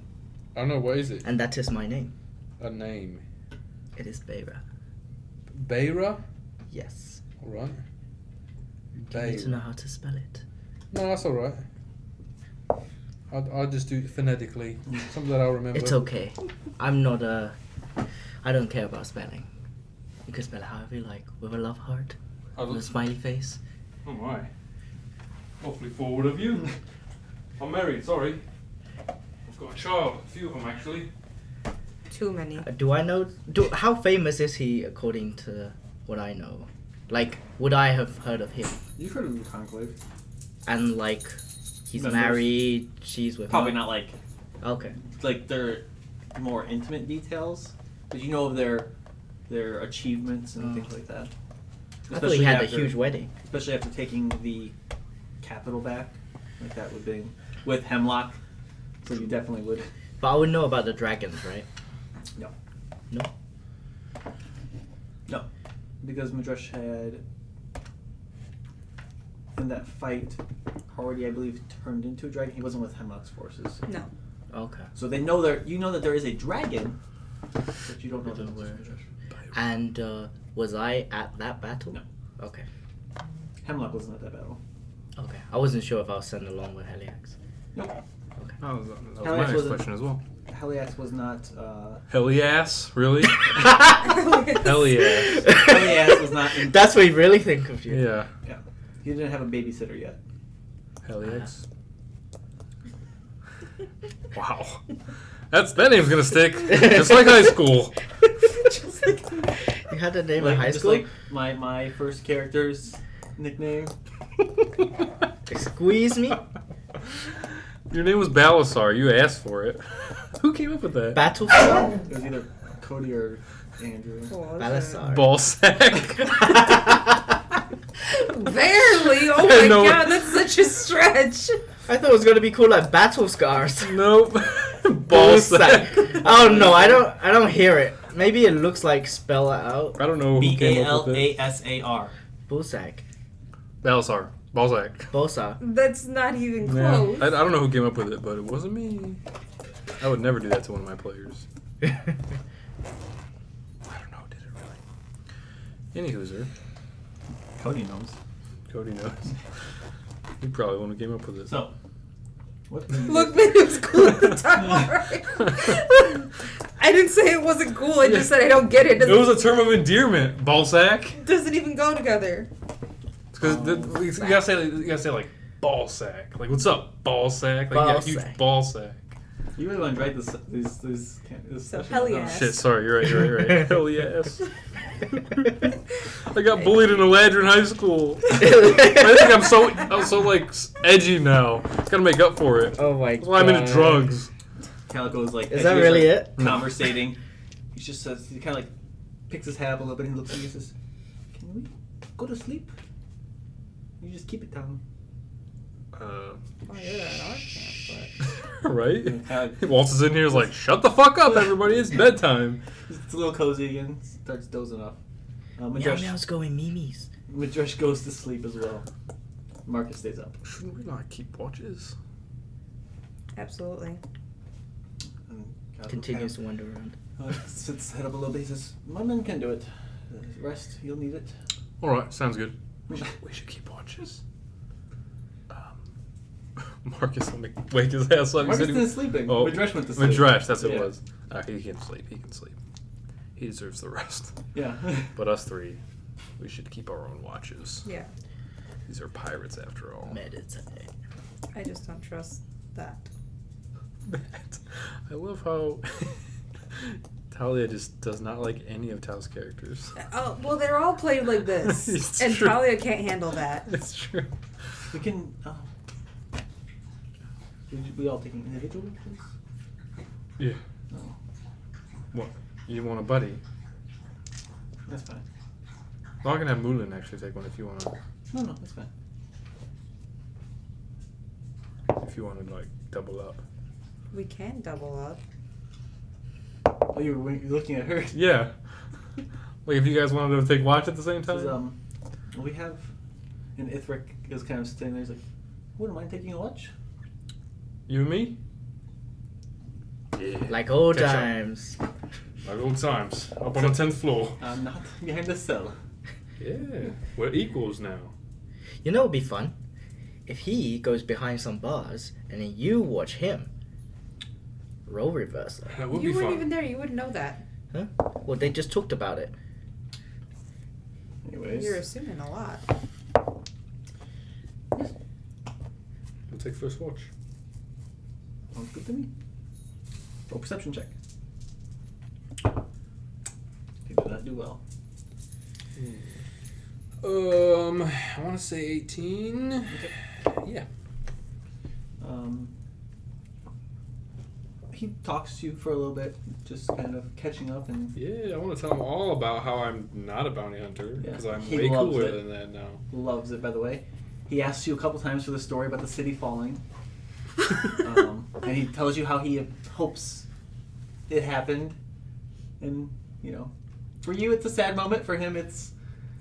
Speaker 1: I don't know, what is it?
Speaker 4: and that is my name.
Speaker 1: A name.
Speaker 4: It is Beira.
Speaker 1: Beira?
Speaker 4: Yes.
Speaker 1: Alright.
Speaker 4: You need to know how to spell it.
Speaker 1: No, that's alright. I'll just do it phonetically. Something that I'll remember.
Speaker 4: It's okay. I'm not I don't care about spelling. You can spell it however you like, with a love heart, with a smiley face.
Speaker 1: Oh my. Awfully forward of you. I'm married, sorry. I've got a child. A few of them, actually.
Speaker 3: Too many.
Speaker 4: Do I know? How famous is he according to what I know? Like, would I have heard of him?
Speaker 2: You've heard of the Conclave.
Speaker 4: And like, he's
Speaker 2: Members?
Speaker 4: married. She's with
Speaker 2: Probably
Speaker 4: him.
Speaker 2: not like
Speaker 4: Okay.
Speaker 2: their more intimate details, but you know of their achievements and things like that.
Speaker 4: I thought he had a
Speaker 2: after-
Speaker 4: huge wedding.
Speaker 2: especially after taking the capital back, like that would be with Hemlock. So you definitely would.
Speaker 4: But I would know about the dragons, right?
Speaker 2: No.
Speaker 4: No.
Speaker 2: No, because Madresh had in that fight already, I believe, turned into a dragon. He wasn't with Hemlock's forces,
Speaker 3: No.
Speaker 4: Okay.
Speaker 2: so they know there. You know that there is a dragon, but you don't know that
Speaker 4: Don't
Speaker 2: it's
Speaker 4: worry.
Speaker 2: Madresh.
Speaker 4: And was I at that battle?
Speaker 2: No.
Speaker 4: Okay.
Speaker 2: Hemlock wasn't at that battle.
Speaker 4: Okay. I wasn't sure if I was sent along with Heliax.
Speaker 2: Nope.
Speaker 1: That was
Speaker 2: Hell,
Speaker 1: my
Speaker 2: this
Speaker 1: next
Speaker 2: wasn't-
Speaker 1: question as well.
Speaker 2: Heliax was not.
Speaker 1: Heliass? Really? Heliass.
Speaker 2: Heliax was not. In,
Speaker 4: That's what you really think of you.
Speaker 1: Yeah.
Speaker 2: he didn't have a babysitter yet.
Speaker 1: Heliax. Wow. That name's gonna stick. Just like high school.
Speaker 4: You had a name
Speaker 2: Like,
Speaker 4: in high
Speaker 2: just
Speaker 4: school?
Speaker 2: like my first character's nickname.
Speaker 4: Squeeze me?
Speaker 1: Your name was Balasar. You asked for it. Who came up with that?
Speaker 4: Battlestar?
Speaker 2: It was either Cody or Andrew.
Speaker 4: Balasar.
Speaker 1: Ballsack.
Speaker 3: Barely. Oh my
Speaker 1: No.
Speaker 3: god, that's such a stretch.
Speaker 4: I thought it was gonna be cool like battle scars.
Speaker 1: Nope. Ball sack.
Speaker 4: Oh no, I don't hear it. Maybe it looks like spell it out.
Speaker 1: I don't know who came up with it.
Speaker 2: Balasar.
Speaker 4: Bullsack.
Speaker 1: Balasar. Balzac.
Speaker 4: Bosa.
Speaker 3: That's not even
Speaker 1: Yeah.
Speaker 3: close.
Speaker 1: I don't know who came up with it, but it wasn't me. I would never do that to one of my players. I don't know, did it really? Anywho's,
Speaker 2: Cody knows.
Speaker 1: Cody knows. He probably the one who came up with it.
Speaker 2: So, what?
Speaker 3: Look, man, it was cool at the time, alright? I didn't say it wasn't cool, I just said I don't get it.
Speaker 1: It was a term of endearment, Balzac.
Speaker 3: Doesn't even go together.
Speaker 1: Because you gotta say like ball sack. Like, what's up, ball sack? Like,
Speaker 4: Ball
Speaker 1: you got a huge
Speaker 4: sack.
Speaker 1: ball sack.
Speaker 2: You really want to write this
Speaker 3: So,
Speaker 2: session?
Speaker 3: hell
Speaker 2: Oh,
Speaker 3: yeah.
Speaker 1: Shit, sorry, you're right. Hell yes. I got bullied in Eladrin High School. I think I'm so like edgy now. Gotta make up for it.
Speaker 4: Oh my god.
Speaker 1: That's why I'm into drugs.
Speaker 2: Calico's like.
Speaker 4: Is that really it?
Speaker 2: Conversating. He just says he kind of like picks his hat up a little bit and he looks at you and says, "Can we go to sleep? You just keep it down."
Speaker 3: Oh, you're at our camp,
Speaker 1: Right?
Speaker 2: And kinda-
Speaker 1: He waltzes in here, is like, "Shut the fuck up, everybody! It's bedtime."
Speaker 2: It's a little cozy again. Starts dozing off.
Speaker 4: Meow
Speaker 2: Madresh
Speaker 4: meow's going memes.
Speaker 2: goes to sleep as well. Marcus stays up.
Speaker 1: Shouldn't we not keep watches?
Speaker 3: but absolutely.
Speaker 2: And Calico
Speaker 4: Continues to wander around.
Speaker 2: sits head up a little bit. He says, "My men can do it. Rest. You'll need it."
Speaker 1: All right, sounds good. We should keep watches. Marcus will wake his ass up.
Speaker 2: Marcus
Speaker 1: He said he-
Speaker 2: isn't sleeping.
Speaker 1: Oh,
Speaker 2: Madresh went to sleep.
Speaker 1: Madresh, that's what
Speaker 2: Yeah.
Speaker 1: it was. He can sleep. He can sleep. He deserves the rest.
Speaker 2: Yeah.
Speaker 1: But us three, we should keep our own watches.
Speaker 3: Yeah.
Speaker 1: These are pirates after all.
Speaker 4: Meditate.
Speaker 3: I just don't trust that.
Speaker 1: I love how Talia just does not like any of Tal's characters.
Speaker 3: Oh, well, they're all played like this.
Speaker 1: It's
Speaker 3: and
Speaker 1: true.
Speaker 3: Talia can't handle that.
Speaker 1: It's true.
Speaker 2: We can. We all taking individual pictures?
Speaker 1: Yeah.
Speaker 2: No.
Speaker 1: What? You want a buddy?
Speaker 2: That's fine.
Speaker 1: Well, I can have Moulin actually take one if you want to.
Speaker 2: No, that's fine.
Speaker 1: If you want to like double up.
Speaker 3: We can double up.
Speaker 2: Oh, you were looking at her.
Speaker 1: Yeah. Like if you guys wanted to take watch at the same time.
Speaker 2: Says, we have. And Ithric is kind of standing there. He's like, "Wouldn't mind taking a watch."
Speaker 1: You and me? Yeah.
Speaker 4: Like old
Speaker 1: Catch up.
Speaker 4: times.
Speaker 1: Like old times. Up on the 10th floor.
Speaker 2: I'm not behind the cell.
Speaker 1: Yeah. We're equals now.
Speaker 4: You know, it'd be fun if he goes behind some bars and then you watch him. Role reversal.
Speaker 1: That would
Speaker 3: You
Speaker 1: be
Speaker 3: weren't
Speaker 1: fun.
Speaker 3: even there. You wouldn't know that.
Speaker 4: Huh? Well, they just talked about it.
Speaker 2: Anyways.
Speaker 3: You're assuming a lot.
Speaker 1: We'll take first watch.
Speaker 2: Sounds good to me. Roll perception check. You did not do well.
Speaker 1: I want to say 18. Yeah.
Speaker 2: He talks to you for a little bit, just kind of catching up, and
Speaker 1: Yeah, I want to tell him all about how I'm not a bounty hunter
Speaker 2: Yeah,
Speaker 1: because I'm
Speaker 2: he
Speaker 1: way
Speaker 2: loves
Speaker 1: cooler
Speaker 2: it.
Speaker 1: than that now.
Speaker 2: loves it, by the way. He asks you a couple times for the story about the city falling. And he tells you how he hopes it happened. And, you know, for you it's a sad moment. For him it's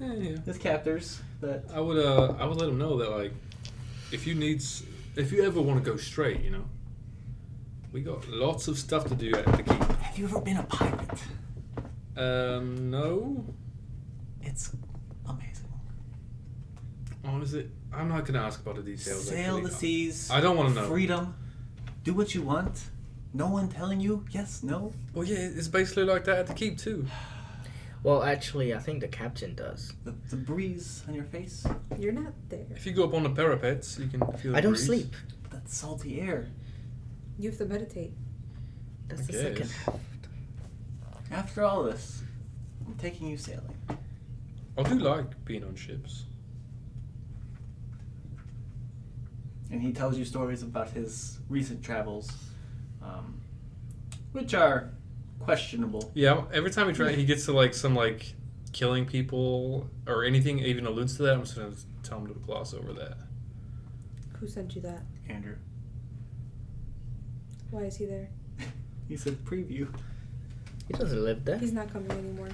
Speaker 1: Yeah.
Speaker 2: his captors. But
Speaker 1: I would let him know that like, if you ever want to go straight, you know, we got lots of stuff to do at the keep.
Speaker 2: have you ever been a pirate?
Speaker 1: No.
Speaker 2: It's amazing.
Speaker 1: Oh, is it? I'm not gonna ask about the details.
Speaker 2: Sail
Speaker 1: actually.
Speaker 2: the seas.
Speaker 1: I don't want to know.
Speaker 2: Freedom. Do what you want. No one telling you yes, no.
Speaker 1: Well, yeah, it's basically like that at the keep too.
Speaker 4: Well, actually, I think the captain does.
Speaker 2: The breeze on your face.
Speaker 3: You're not there.
Speaker 1: If you go up on the parapets, you can feel the
Speaker 4: I don't
Speaker 1: breeze.
Speaker 4: sleep.
Speaker 2: That salty air.
Speaker 3: You have to meditate.
Speaker 4: That's
Speaker 1: I
Speaker 4: the second
Speaker 1: guess.
Speaker 4: half.
Speaker 2: After all this, I'm taking you sailing.
Speaker 1: I do like being on ships.
Speaker 2: And he tells you stories about his recent travels, which are questionable.
Speaker 1: Yeah, every time he gets to like some like killing people or anything even alludes to that, I'm just going to tell him to gloss over that.
Speaker 3: Who sent you that?
Speaker 2: Andrew.
Speaker 3: Why is he there?
Speaker 2: He said preview.
Speaker 4: He doesn't live there.
Speaker 3: He's not coming anymore.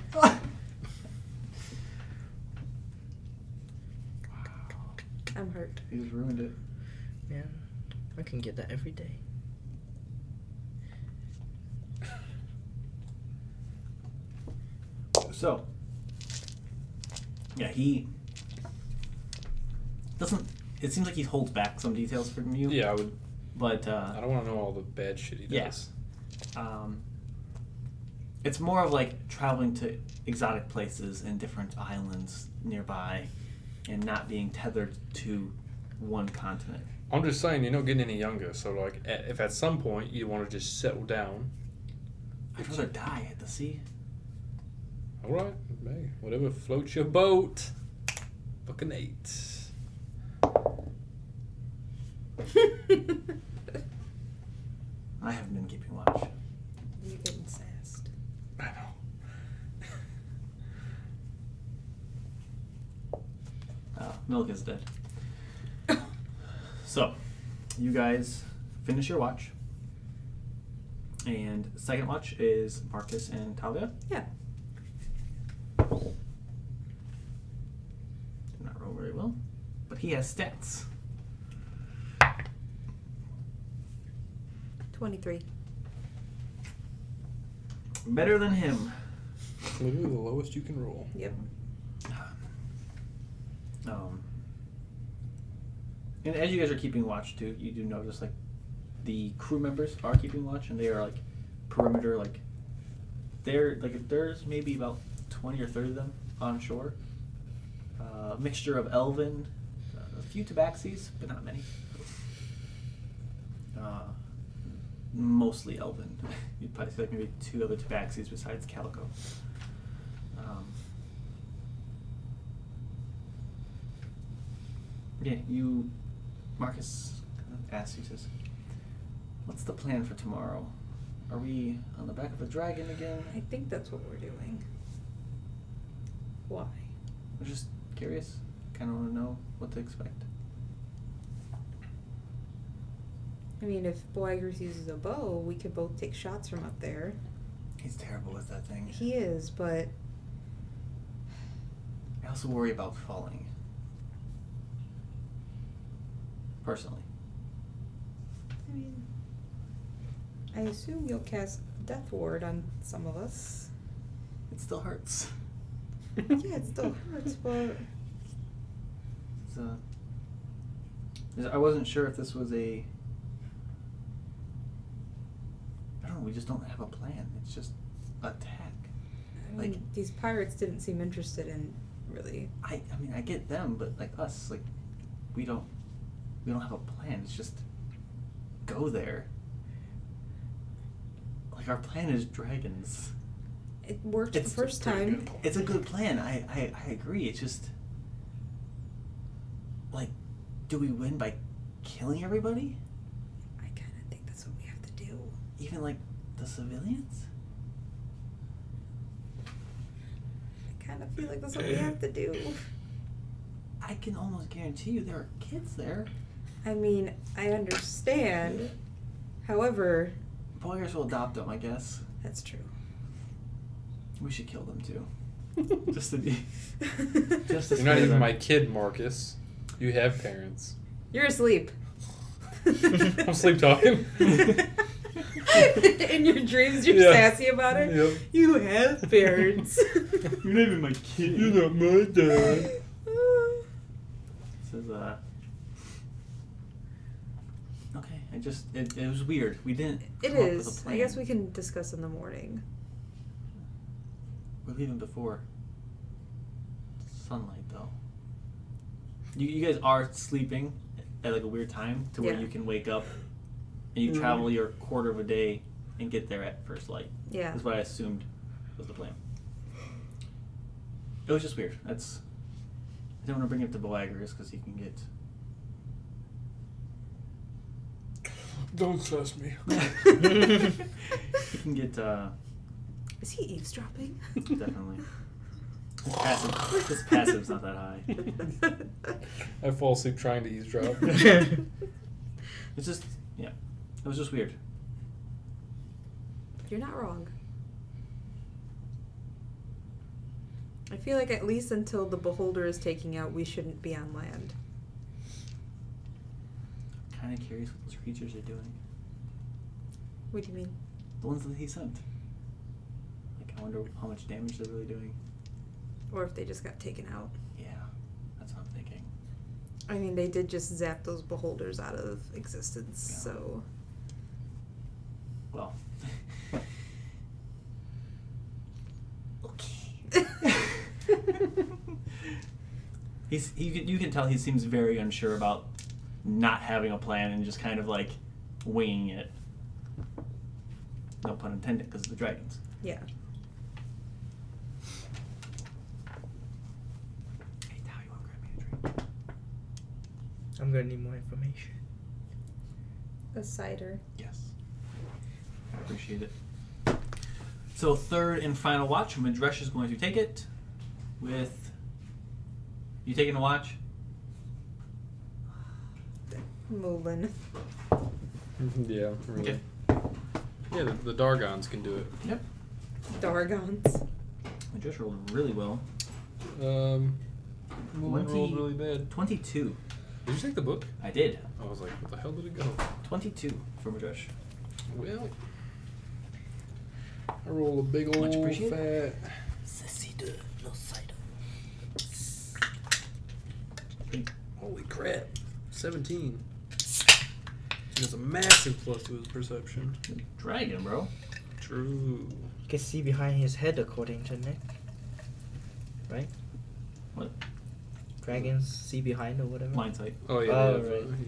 Speaker 3: I'm hurt.
Speaker 2: He just ruined it.
Speaker 4: Man, I can get that every day.
Speaker 2: So, yeah, he doesn't. It seems like he holds back some details from you.
Speaker 1: Yeah, I would.
Speaker 2: But
Speaker 1: I don't want to know all the bad shit he does.
Speaker 2: Yeah. It's more of like traveling to exotic places and different islands nearby, and not being tethered to one continent.
Speaker 1: I'm just saying, you're not getting any younger. So, like, if at some point you want to just settle down,
Speaker 2: I'd rather die at the sea.
Speaker 1: all right, hey, whatever floats your boat. Fucking 8.
Speaker 2: I haven't been keeping watch.
Speaker 3: You're getting sassed.
Speaker 1: I know.
Speaker 2: Milk is dead. So, you guys finish your watch. And second watch is Marcus and Talia.
Speaker 3: Yeah.
Speaker 2: Did not roll very well. But he has stats.
Speaker 3: 23.
Speaker 2: Better than him.
Speaker 1: Literally the lowest you can roll.
Speaker 3: Yep.
Speaker 2: And as you guys are keeping watch too, you do notice like the crew members are keeping watch, and they are like perimeter, like they're like there's maybe about 20 or 30 of them on shore. A mixture of elven, a few tabaxis, but not many. Mostly elven. You'd probably see like maybe 2 other tabaxis besides Calico. Yeah, Marcus asks, he says, "What's the plan for tomorrow? Are we on the back of a dragon again?"
Speaker 3: I think that's what we're doing. Why?
Speaker 2: I'm just curious. Kind of want to know what to expect.
Speaker 3: I mean, if Boaggers uses a bow, we could both take shots from up there.
Speaker 2: He's terrible with that thing.
Speaker 3: He is, but
Speaker 2: I also worry about falling. Personally.
Speaker 3: I mean, I assume you'll cast Death Ward on some of us.
Speaker 2: It still hurts.
Speaker 3: Yeah, it still hurts, but
Speaker 2: It's, I wasn't sure if this was a... I don't know, we just don't have a plan. It's just attack.
Speaker 3: I mean,
Speaker 2: Like-
Speaker 3: these pirates didn't seem interested in really.
Speaker 2: I mean, I get them, but like us, like, we don't have a plan. It's just go there. Like, our plan is dragons.
Speaker 3: It worked
Speaker 2: It's
Speaker 3: the first
Speaker 1: a pretty
Speaker 3: time.
Speaker 1: good plan.
Speaker 2: It's a good plan. I agree. It's just, like, do we win by killing everybody?
Speaker 3: I kind of think that's what we have to do.
Speaker 2: Even, like, the civilians?
Speaker 3: I kind of feel like that's what we have to do.
Speaker 2: I can almost guarantee you there are kids there.
Speaker 3: I mean, I understand. However,
Speaker 2: Boyers will adopt them, I guess.
Speaker 3: that's true.
Speaker 2: We should kill them, too. Just to be... Just to
Speaker 1: You're not
Speaker 2: spare
Speaker 1: even
Speaker 2: them.
Speaker 1: my kid, Marcus. You have parents.
Speaker 3: You're asleep.
Speaker 1: I'm sleep talking.
Speaker 3: In your dreams, you're
Speaker 1: Yeah.
Speaker 3: sassy about it.
Speaker 1: Yep.
Speaker 3: You have parents.
Speaker 2: You're not even my kid.
Speaker 1: You're not my dad.
Speaker 2: This is, okay, it was weird. We didn't
Speaker 3: It
Speaker 2: come up with a
Speaker 3: is.
Speaker 2: plan.
Speaker 3: I guess we can discuss in the morning.
Speaker 2: We're leaving before sunlight, though. You guys are sleeping at like a weird time to where
Speaker 3: Yeah.
Speaker 2: you can wake up and you travel your quarter of a day and get there at first light.
Speaker 3: Yeah.
Speaker 2: That's what I assumed was the plan. It was just weird. I didn't want to bring it to Boaggers because he can get...
Speaker 1: Don't stress me.
Speaker 2: He can get,
Speaker 3: Is he eavesdropping?
Speaker 2: definitely. This passive's not that high.
Speaker 1: I fall asleep trying to eavesdrop.
Speaker 2: It's just, yeah. It was just weird.
Speaker 3: You're not wrong. I feel like at least until the beholder is taking out, we shouldn't be on land.
Speaker 2: Kind of curious what those creatures are doing.
Speaker 3: What do you mean?
Speaker 2: The ones that he sent. Like, I wonder how much damage they're really doing.
Speaker 3: Or if they just got taken out.
Speaker 2: Yeah, that's what I'm thinking.
Speaker 3: I mean, they did just zap those beholders out of existence,
Speaker 2: Yeah.
Speaker 3: so...
Speaker 2: Well. You can tell he seems very unsure about not having a plan and just kind of like winging it. No pun intended, because of the dragons.
Speaker 3: Yeah.
Speaker 2: Hey, Tao, you want to grab me a drink?
Speaker 4: I'm gonna need more information.
Speaker 3: A cider.
Speaker 2: Yes. I appreciate it. So third and final watch, Madresh is going to take it with... You taking a watch?
Speaker 3: Moulin.
Speaker 1: Yeah, really.
Speaker 2: Okay.
Speaker 1: Yeah, the Dargons can do it.
Speaker 2: Yep.
Speaker 3: Dargons.
Speaker 2: Madresh rolled really well.
Speaker 1: Moulin
Speaker 2: 20
Speaker 1: rolled really bad.
Speaker 2: 22.
Speaker 1: Did you take the book?
Speaker 2: I did.
Speaker 1: I was like, what the hell did it go?
Speaker 2: 22 for Madresh.
Speaker 1: Well, I roll a big
Speaker 2: Much
Speaker 1: old
Speaker 2: appreciated.
Speaker 1: fat.
Speaker 4: No cider.
Speaker 1: Holy crap! 17. He has a massive plus to his perception.
Speaker 2: Dragon, bro.
Speaker 1: True.
Speaker 4: You can see behind his head according to Nick. Right?
Speaker 2: What?
Speaker 4: Dragons see behind or whatever.
Speaker 2: Blind sight.
Speaker 1: Oh yeah.
Speaker 4: Oh,
Speaker 1: they have,
Speaker 4: right.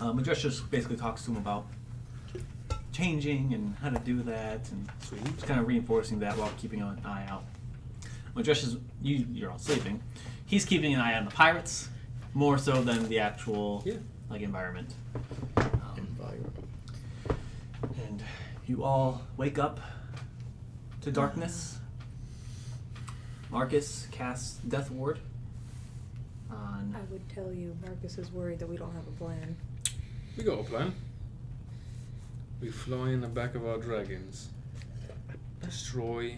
Speaker 1: yeah.
Speaker 2: Madresh just basically talks to him about changing and how to do that, and
Speaker 1: Sweet.
Speaker 2: just kind of reinforcing that while keeping an eye out. Madresh is you're all sleeping. He's keeping an eye on the pirates more so than the actual like environment. And you all wake up to darkness. Marcus casts Death Ward on.
Speaker 3: I would tell you, Marcus is worried that we don't have a plan.
Speaker 1: We got a plan. We fly in the back of our dragons. Destroy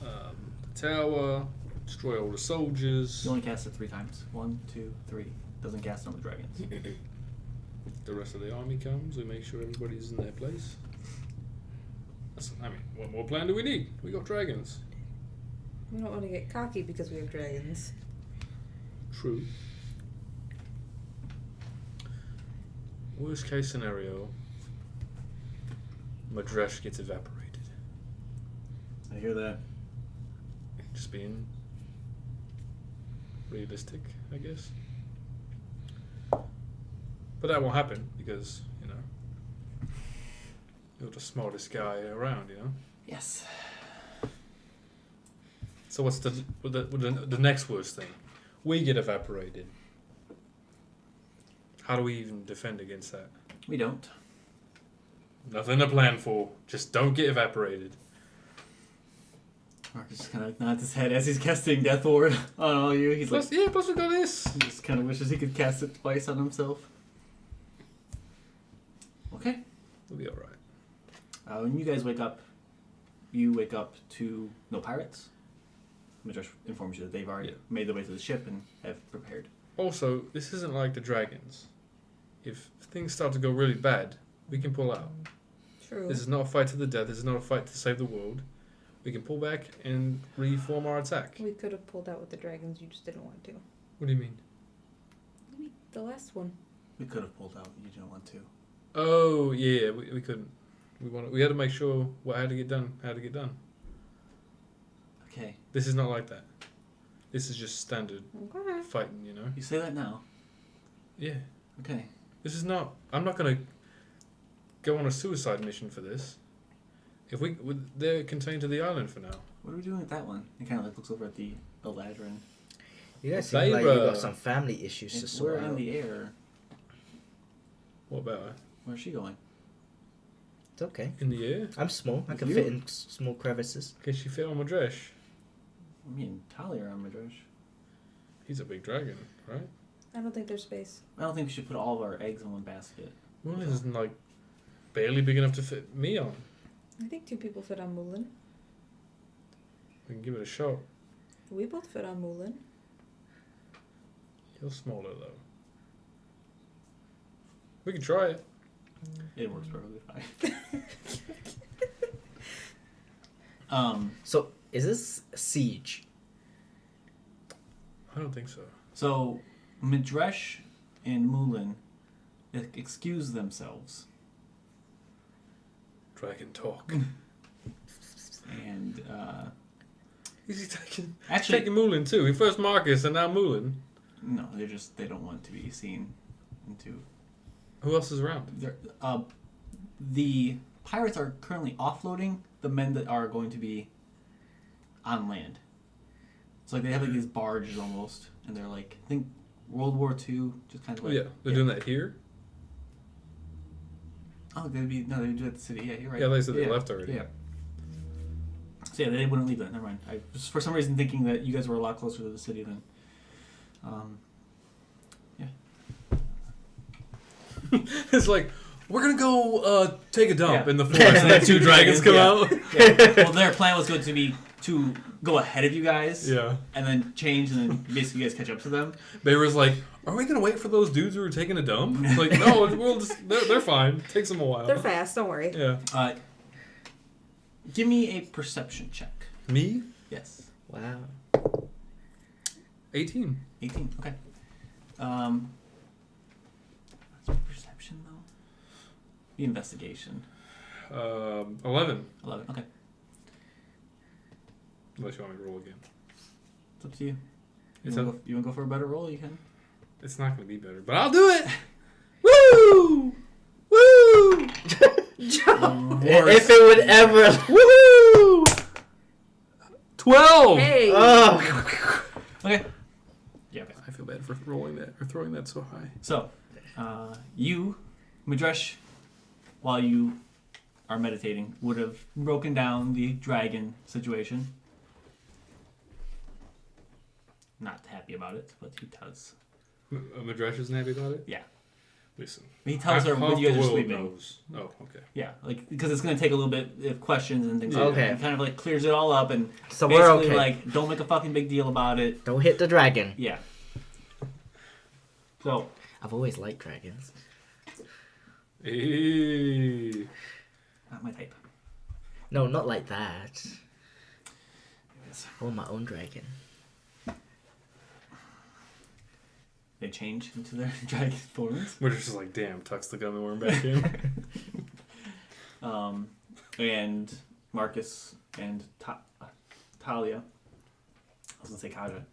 Speaker 1: the tower. Destroy all the soldiers.
Speaker 2: You only cast it 3 times. 1, 2, 3. Doesn't cast on the dragons.
Speaker 1: The rest of the army comes. We make sure everybody's in their place. What more plan do we need? We got dragons.
Speaker 3: We don't want to get cocky because we have dragons.
Speaker 1: True. Worst case scenario, Madresh gets evaporated.
Speaker 2: I hear that.
Speaker 1: Just being realistic, I guess. But that won't happen because, you're the smartest guy around,
Speaker 2: Yes.
Speaker 1: So what's the next worst thing? We get evaporated. How do we even defend against that?
Speaker 2: We don't.
Speaker 1: Nothing to plan for. Just don't get evaporated.
Speaker 2: Marcus just kind of nods his head as he's casting Death Ward on all you. He's
Speaker 1: Plus we got this.
Speaker 2: he just kind of wishes he could cast it twice on himself. Okay.
Speaker 1: We'll be alright.
Speaker 2: When you guys wake up, to no pirates. Madresh informs you that they've already made their way to the ship and have prepared.
Speaker 1: Also, this isn't like the dragons. If things start to go really bad, we can pull out.
Speaker 3: True.
Speaker 1: This is not a fight to the death. This is not a fight to save the world. We can pull back and reform our attack.
Speaker 3: We could have pulled out with the dragons, you just didn't want to.
Speaker 1: What do you mean?
Speaker 3: The last one.
Speaker 2: We could have pulled out. You didn't want to.
Speaker 1: Oh, yeah, we couldn't. We had to make sure what had to get done.
Speaker 2: Okay.
Speaker 1: This is not like that. This is just standard
Speaker 3: Okay.
Speaker 1: fighting,
Speaker 2: You say that now.
Speaker 1: Yeah.
Speaker 2: Okay.
Speaker 1: This is not... I'm not going to go on a suicide mission for this. They're contained to the island for now.
Speaker 2: What are we doing with that one? He kind of looks over at the Eladrin.
Speaker 4: You guys seem like you got some family issues to
Speaker 2: If
Speaker 4: sort
Speaker 2: we're
Speaker 4: out.
Speaker 2: in the air,
Speaker 1: What about her?
Speaker 2: where's she going?
Speaker 4: It's okay.
Speaker 1: in the air.
Speaker 4: I'm small. I can
Speaker 2: You?
Speaker 4: fit in small crevices.
Speaker 1: Can she fit on my dress?
Speaker 2: Me and Talia are on Madrish.
Speaker 1: He's a big dragon, right?
Speaker 3: I don't think there's space.
Speaker 2: I don't think we should put all of our eggs in one basket.
Speaker 1: Mulan isn't like barely big enough to fit me on.
Speaker 3: I think 2 people fit on Mulan.
Speaker 1: We can give it a shot.
Speaker 3: We both fit on Mulan.
Speaker 1: You're smaller though. We can try it.
Speaker 2: It works perfectly fine.
Speaker 4: So, is this siege?
Speaker 1: I don't think so.
Speaker 2: So, Madresh and Mulan excuse themselves,
Speaker 1: Dragon talk.
Speaker 2: and
Speaker 1: Is he taking
Speaker 2: actually,
Speaker 1: Mulan too? He first Marcus and now Mulan.
Speaker 2: no, they don't want to be seen into.
Speaker 1: Who else is around?
Speaker 2: The pirates are currently offloading the men that are going to be on land. So like they have like these barges almost, and they're like I think World War II, just kind of like
Speaker 1: Yeah, they're doing that here.
Speaker 2: Oh, they would do it at the city. Yeah, you're right.
Speaker 1: Yeah, they said they
Speaker 2: Yeah,
Speaker 1: left already.
Speaker 2: Yeah. So yeah, they wouldn't leave that. Never mind. I was for some reason thinking that you guys were a lot closer to the city than. Yeah.
Speaker 1: It's like we're gonna go take a dump
Speaker 2: Yeah.
Speaker 1: in the forest, and then 2 dragons come
Speaker 2: Yeah.
Speaker 1: out.
Speaker 2: Yeah. Well, their plan was going to be to go ahead of you guys.
Speaker 1: Yeah.
Speaker 2: And then change, and then basically you guys catch up to them.
Speaker 1: Bayra's like, are we gonna wait for those dudes who are taking a dump? It's like, no, we'll just they're fine. Takes them a while.
Speaker 3: They're fast, don't worry.
Speaker 1: Yeah.
Speaker 2: Give me a perception check.
Speaker 1: Me?
Speaker 2: Yes.
Speaker 4: Wow.
Speaker 1: 18.
Speaker 2: 18. Okay. Perception though. The investigation.
Speaker 1: 11.
Speaker 2: 11. Okay.
Speaker 1: Unless you want me to roll again.
Speaker 2: It's up to you.
Speaker 1: It's
Speaker 2: You want to go for a better roll? You can.
Speaker 1: It's not gonna be better, but I'll do it. Woo! Woo!
Speaker 4: If it would ever.
Speaker 1: Woohoo! 12.
Speaker 3: Hey!
Speaker 4: Oh.
Speaker 2: Okay. Yeah. Okay.
Speaker 1: I feel bad for rolling that or throwing that so high.
Speaker 2: So, you, Madresh, while you are meditating, would have broken down the dragon situation. Not happy about it, but he does.
Speaker 1: Madresh isn't happy about it?
Speaker 2: Yeah.
Speaker 1: Listen.
Speaker 2: He tells her when
Speaker 1: half
Speaker 2: you guys
Speaker 1: the
Speaker 2: are
Speaker 1: world
Speaker 2: sleeping.
Speaker 1: knows. Oh, okay.
Speaker 2: Yeah, like because it's gonna take a little bit of questions and things.
Speaker 1: Yeah.
Speaker 2: Like that.
Speaker 4: Okay.
Speaker 2: He kind of like clears it all up and
Speaker 4: So
Speaker 2: basically
Speaker 4: we're okay.
Speaker 2: like don't make a fucking big deal about it.
Speaker 4: Don't hit the dragon.
Speaker 2: Yeah. So
Speaker 4: I've always liked dragons.
Speaker 1: Hey.
Speaker 2: not my type.
Speaker 4: No, not like that. I want my own dragon.
Speaker 2: They change into their dragon forms.
Speaker 1: We're just like, damn, tucks the gun and we're back in.
Speaker 2: And Marcus and Talia. I was gonna say Kaja.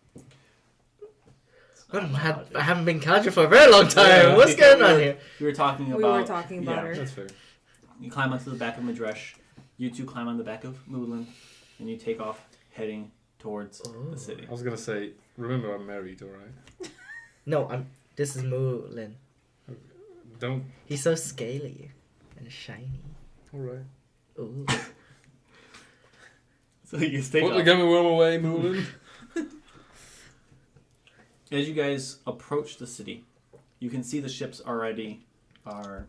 Speaker 4: I haven't been Kaja for a very long time. What's going on here?
Speaker 2: We were talking
Speaker 3: We
Speaker 2: about.
Speaker 3: were talking about her.
Speaker 1: That's fair.
Speaker 2: You climb onto the back of Madresh. You two climb on the back of Mulan, and you take off heading towards
Speaker 4: Oh.
Speaker 2: the city.
Speaker 1: I was gonna say, remember I'm married, alright?
Speaker 4: No, this is Mulan.
Speaker 1: Don't.
Speaker 4: He's so scaly and shiny.
Speaker 1: Alright.
Speaker 4: Ooh.
Speaker 2: So you take
Speaker 1: Put the
Speaker 2: off.
Speaker 1: gun and worm away, Mulan.
Speaker 2: As you guys approach the city, you can see the ships already are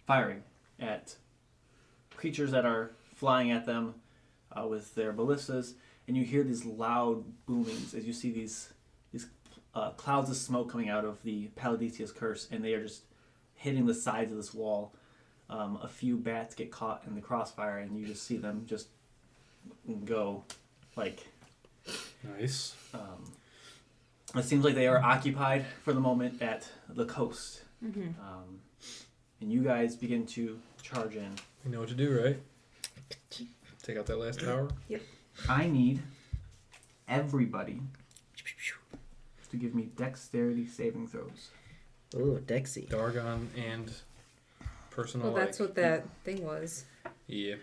Speaker 2: firing at creatures that are flying at them with their ballistas, and you hear these loud boomings as you see these clouds of smoke coming out of the Paladicia's curse, and they are just hitting the sides of this wall. A few bats get caught in the crossfire, and you just see them just go like
Speaker 1: Nice.
Speaker 2: it seems like they are occupied for the moment at the coast.
Speaker 3: Mm-hmm.
Speaker 2: And you guys begin to charge in.
Speaker 1: You know what to do, right? Take out that last tower.
Speaker 2: I need everybody to give me dexterity saving throws.
Speaker 4: Ooh, Dexy.
Speaker 1: Dargon and personal.
Speaker 3: Well, that's what that thing was.
Speaker 1: Yep.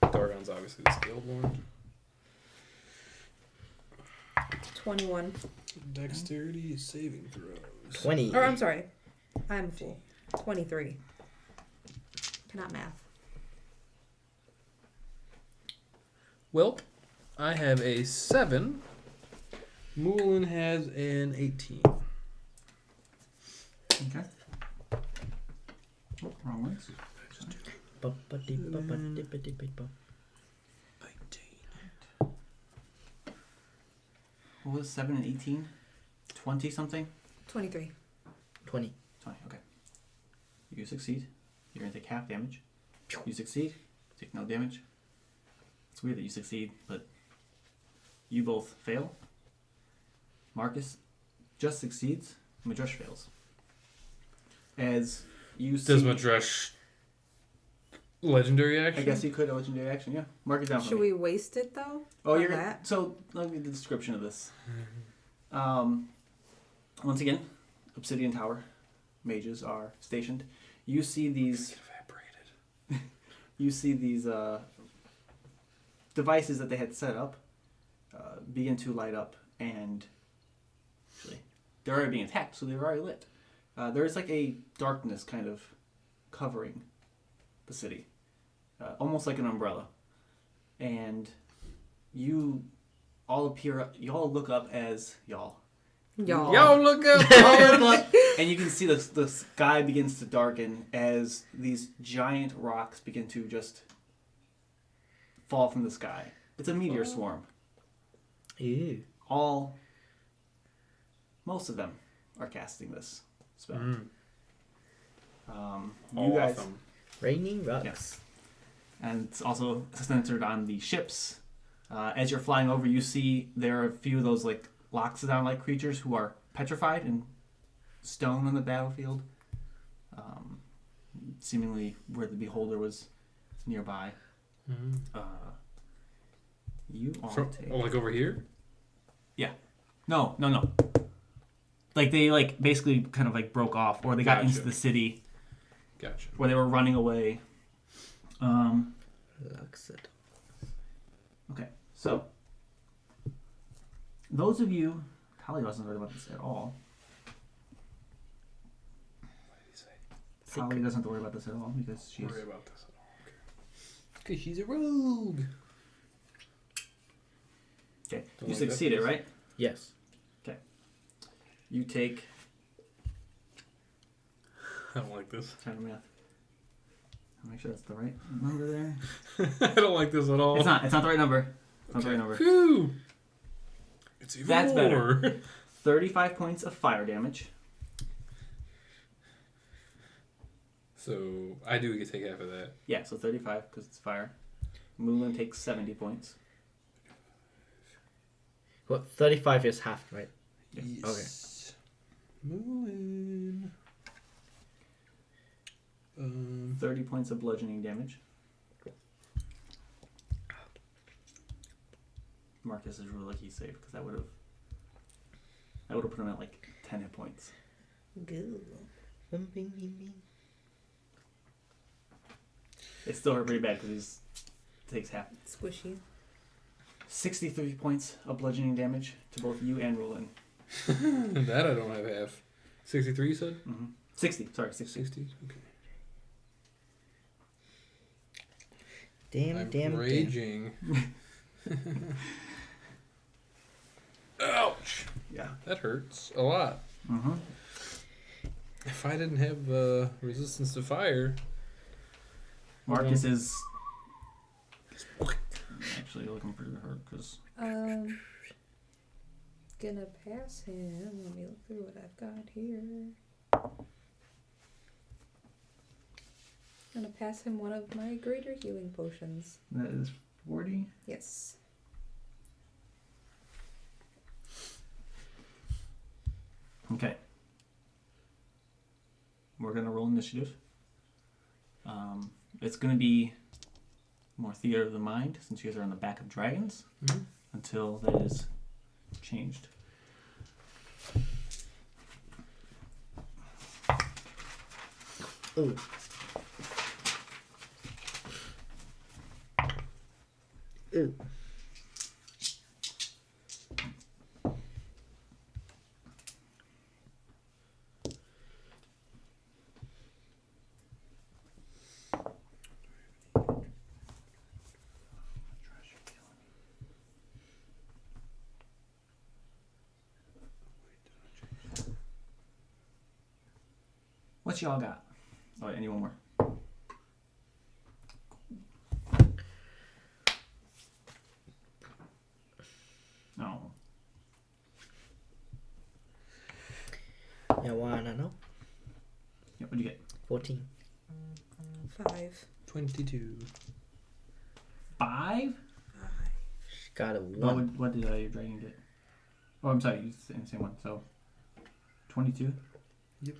Speaker 1: Dargon's obviously the scaled one.
Speaker 3: 21.
Speaker 1: Dexterity saving throws.
Speaker 4: 20.
Speaker 3: Or I'm sorry, I'm a fool. 23. Not math.
Speaker 1: Well, I have a 7. Moulin has an 18.
Speaker 2: Okay. Oh, wrong ones.
Speaker 4: Ba-ba-dee-ba-ba-dee-ba-dee-ba-ba.
Speaker 1: 19.
Speaker 2: What was 7 and 18? 20 something?
Speaker 3: 23.
Speaker 4: 20.
Speaker 2: 20, okay. You succeed. You're going to take half damage. You succeed. Take no damage. It's weird that you succeed, but you both fail. Marcus just succeeds. Madresh fails. As you see...
Speaker 1: Does Madresh legendary action?
Speaker 2: I guess he could have legendary action, yeah. Mark it down for
Speaker 3: Should
Speaker 2: me.
Speaker 3: we waste it though?
Speaker 2: Oh,
Speaker 3: on
Speaker 2: you're
Speaker 3: that?
Speaker 2: So let me read the description of this. Once again, Obsidian Tower mages are stationed. You see these.
Speaker 1: Get evaporated.
Speaker 2: You see these devices that they had set up begin to light up, and actually, they're already being attacked, so they're already lit. There's like a darkness kind of covering the city, almost like an umbrella, and you all appear. You all look up as y'all.
Speaker 3: Y'all.
Speaker 1: Yo, look up!
Speaker 2: Y'all look up, and you can see the sky begins to darken as these giant rocks begin to just fall from the sky. It's a meteor swarm.
Speaker 4: Ew.
Speaker 2: Most of them are casting this spell.
Speaker 1: All
Speaker 2: You guys,
Speaker 1: of them.
Speaker 4: Raining rocks.
Speaker 2: yes, and it's also centered on the ships. As you're flying over, you see there are a few of those like Loxodon-like creatures who are petrified and stone on the battlefield, seemingly where the beholder was nearby. You all take...
Speaker 1: like over here?
Speaker 2: Yeah. No. Like they basically kind of like broke off, or they got into
Speaker 1: Gotcha.
Speaker 2: the city
Speaker 1: Gotcha.
Speaker 2: where they were running away.
Speaker 4: Loxodon.
Speaker 2: Okay, so those of you, Tali doesn't worry about this at all.
Speaker 1: What did he say?
Speaker 2: Tali doesn't have to worry about this at all because she's...
Speaker 1: Worry about this at all. Okay. Okay, she's a rogue.
Speaker 2: Okay,
Speaker 1: Don't
Speaker 2: you
Speaker 1: like that.
Speaker 2: succeeded, right?
Speaker 4: Yes.
Speaker 2: You take...
Speaker 1: I don't like this.
Speaker 2: Trying to math. I'll make sure that's the right number there.
Speaker 1: I don't like this at all.
Speaker 2: It's not the right number. It's not the right number.
Speaker 1: Phew. It's even
Speaker 2: That's
Speaker 1: more.
Speaker 2: better. 35 points of fire damage.
Speaker 1: So I do get to take half of that.
Speaker 2: Yeah, so 35 because it's fire. Moulin takes 70 points.
Speaker 4: What? 35 is half, right?
Speaker 1: Yes. Moulin.
Speaker 2: 30 points of bludgeoning damage. Marcus is really lucky he saved because that would have put him at like 10 hit points.
Speaker 3: Goo.
Speaker 2: It still hurt pretty bad because he takes half.
Speaker 3: Squishy.
Speaker 2: 63 points of bludgeoning damage to both you and Roland.
Speaker 1: That I don't have half. 63 you said?
Speaker 2: 60, sorry, 60.
Speaker 1: 60? Okay.
Speaker 4: Damn.
Speaker 1: I'm raging. Ouch!
Speaker 2: Yeah.
Speaker 1: That hurts a lot. If I didn't have resistance to fire...
Speaker 2: Marcus is actually looking pretty hurt because...
Speaker 3: Gonna pass him. Let me look through what I've got here. Gonna pass him one of my greater healing potions.
Speaker 2: That is 40.
Speaker 3: Yes.
Speaker 2: Okay. We're going to roll initiative. It's going to be more theater of the mind since you guys are on the back of dragons until that is changed.
Speaker 4: Ooh. Ooh.
Speaker 2: What y'all got? Oh, anyone more? No.
Speaker 4: Yeah, why not know?
Speaker 2: Yeah, what'd you get?
Speaker 4: 14.
Speaker 3: 5.
Speaker 1: 22.
Speaker 2: 5?
Speaker 4: She got a 1.
Speaker 2: What did your dragon get? Oh, I'm sorry, you said the same one. So, 22?
Speaker 1: Yep.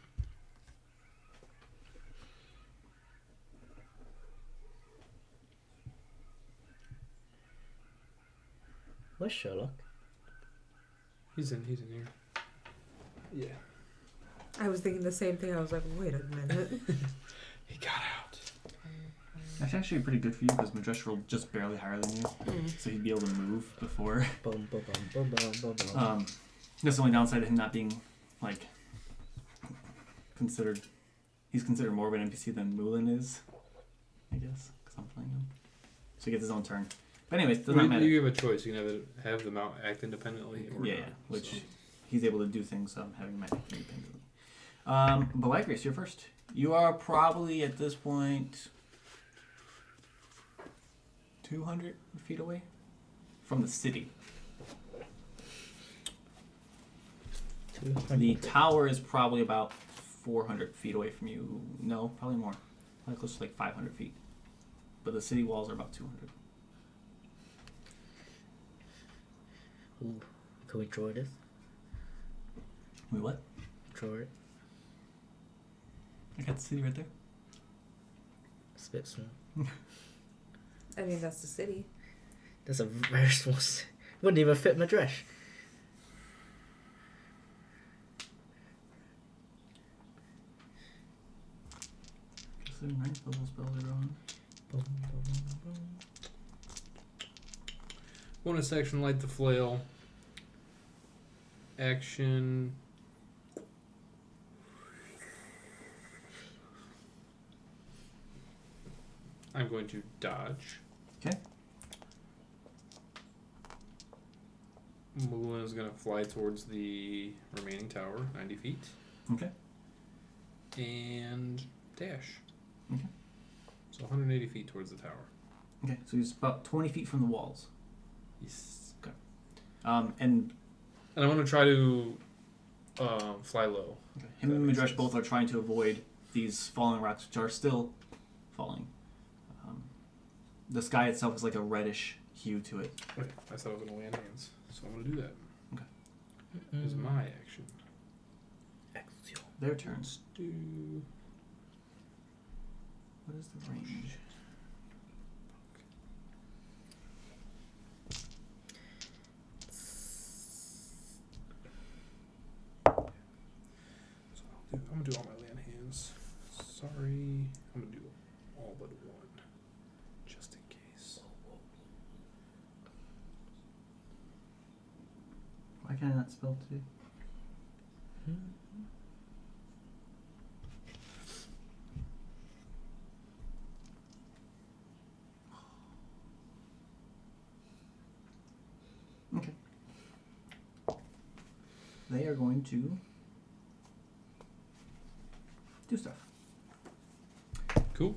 Speaker 4: Where's Sherlock?
Speaker 1: He's in here. Yeah.
Speaker 3: I was thinking the same thing. I was like, wait a minute.
Speaker 1: He got out.
Speaker 2: That's actually pretty good for you because Madresh rolled just barely higher than you. So he'd be able to move before.
Speaker 4: Boom, boom, boom, boom, boom, boom, boom.
Speaker 2: That's the only downside of him not being, like, considered... He's considered more of an NPC than Mulan is, I guess, because I'm playing him. So he gets his own turn. But anyways, doesn't
Speaker 1: Well,
Speaker 2: matter.
Speaker 1: you have a choice. You can either have them out act independently or
Speaker 2: Yeah,
Speaker 1: not.
Speaker 2: which
Speaker 1: So.
Speaker 2: he's able to do things, so I'm having him act independently. But White Grace, you're first. You are probably, at this point, 200 feet away from the city. The tower is probably about 400 feet away from you. No, probably more. Probably close to like 500 feet. But the city walls are about 200.
Speaker 4: Ooh, can we draw this?
Speaker 2: Wait, what?
Speaker 4: Draw it.
Speaker 2: I got the city right there.
Speaker 4: It's a bit small.
Speaker 3: I mean, that's the city.
Speaker 4: That's a very small. Wouldn't even fit my dress.
Speaker 2: Guess the ninth level spells are on.
Speaker 4: Boom, boom, boom, boom.
Speaker 1: Bonus action, light the flail. Action. I'm going to dodge.
Speaker 2: Okay.
Speaker 1: Mulan is going to fly towards the remaining tower, 90 feet.
Speaker 2: Okay.
Speaker 1: And dash.
Speaker 2: Okay.
Speaker 1: So 180 feet towards the tower.
Speaker 2: Okay, so he's about 20 feet from the walls.
Speaker 1: Yes.
Speaker 2: And
Speaker 1: I want to try to fly low.
Speaker 2: okay. Him and Madresh both are trying to avoid these falling rocks, which are still falling. The sky itself is like a reddish hue to it.
Speaker 1: Okay, I said I was going to land hands, so I'm going to do that.
Speaker 2: Okay.
Speaker 1: This is my action.
Speaker 4: Action.
Speaker 2: Their turns.
Speaker 1: Let's do...
Speaker 2: What is the range?
Speaker 1: So I'm going to do all my land hands. Sorry. I'm going to do all but one. Just in case.
Speaker 2: Why can I not spell today? Okay. They are going to do stuff.
Speaker 1: Cool.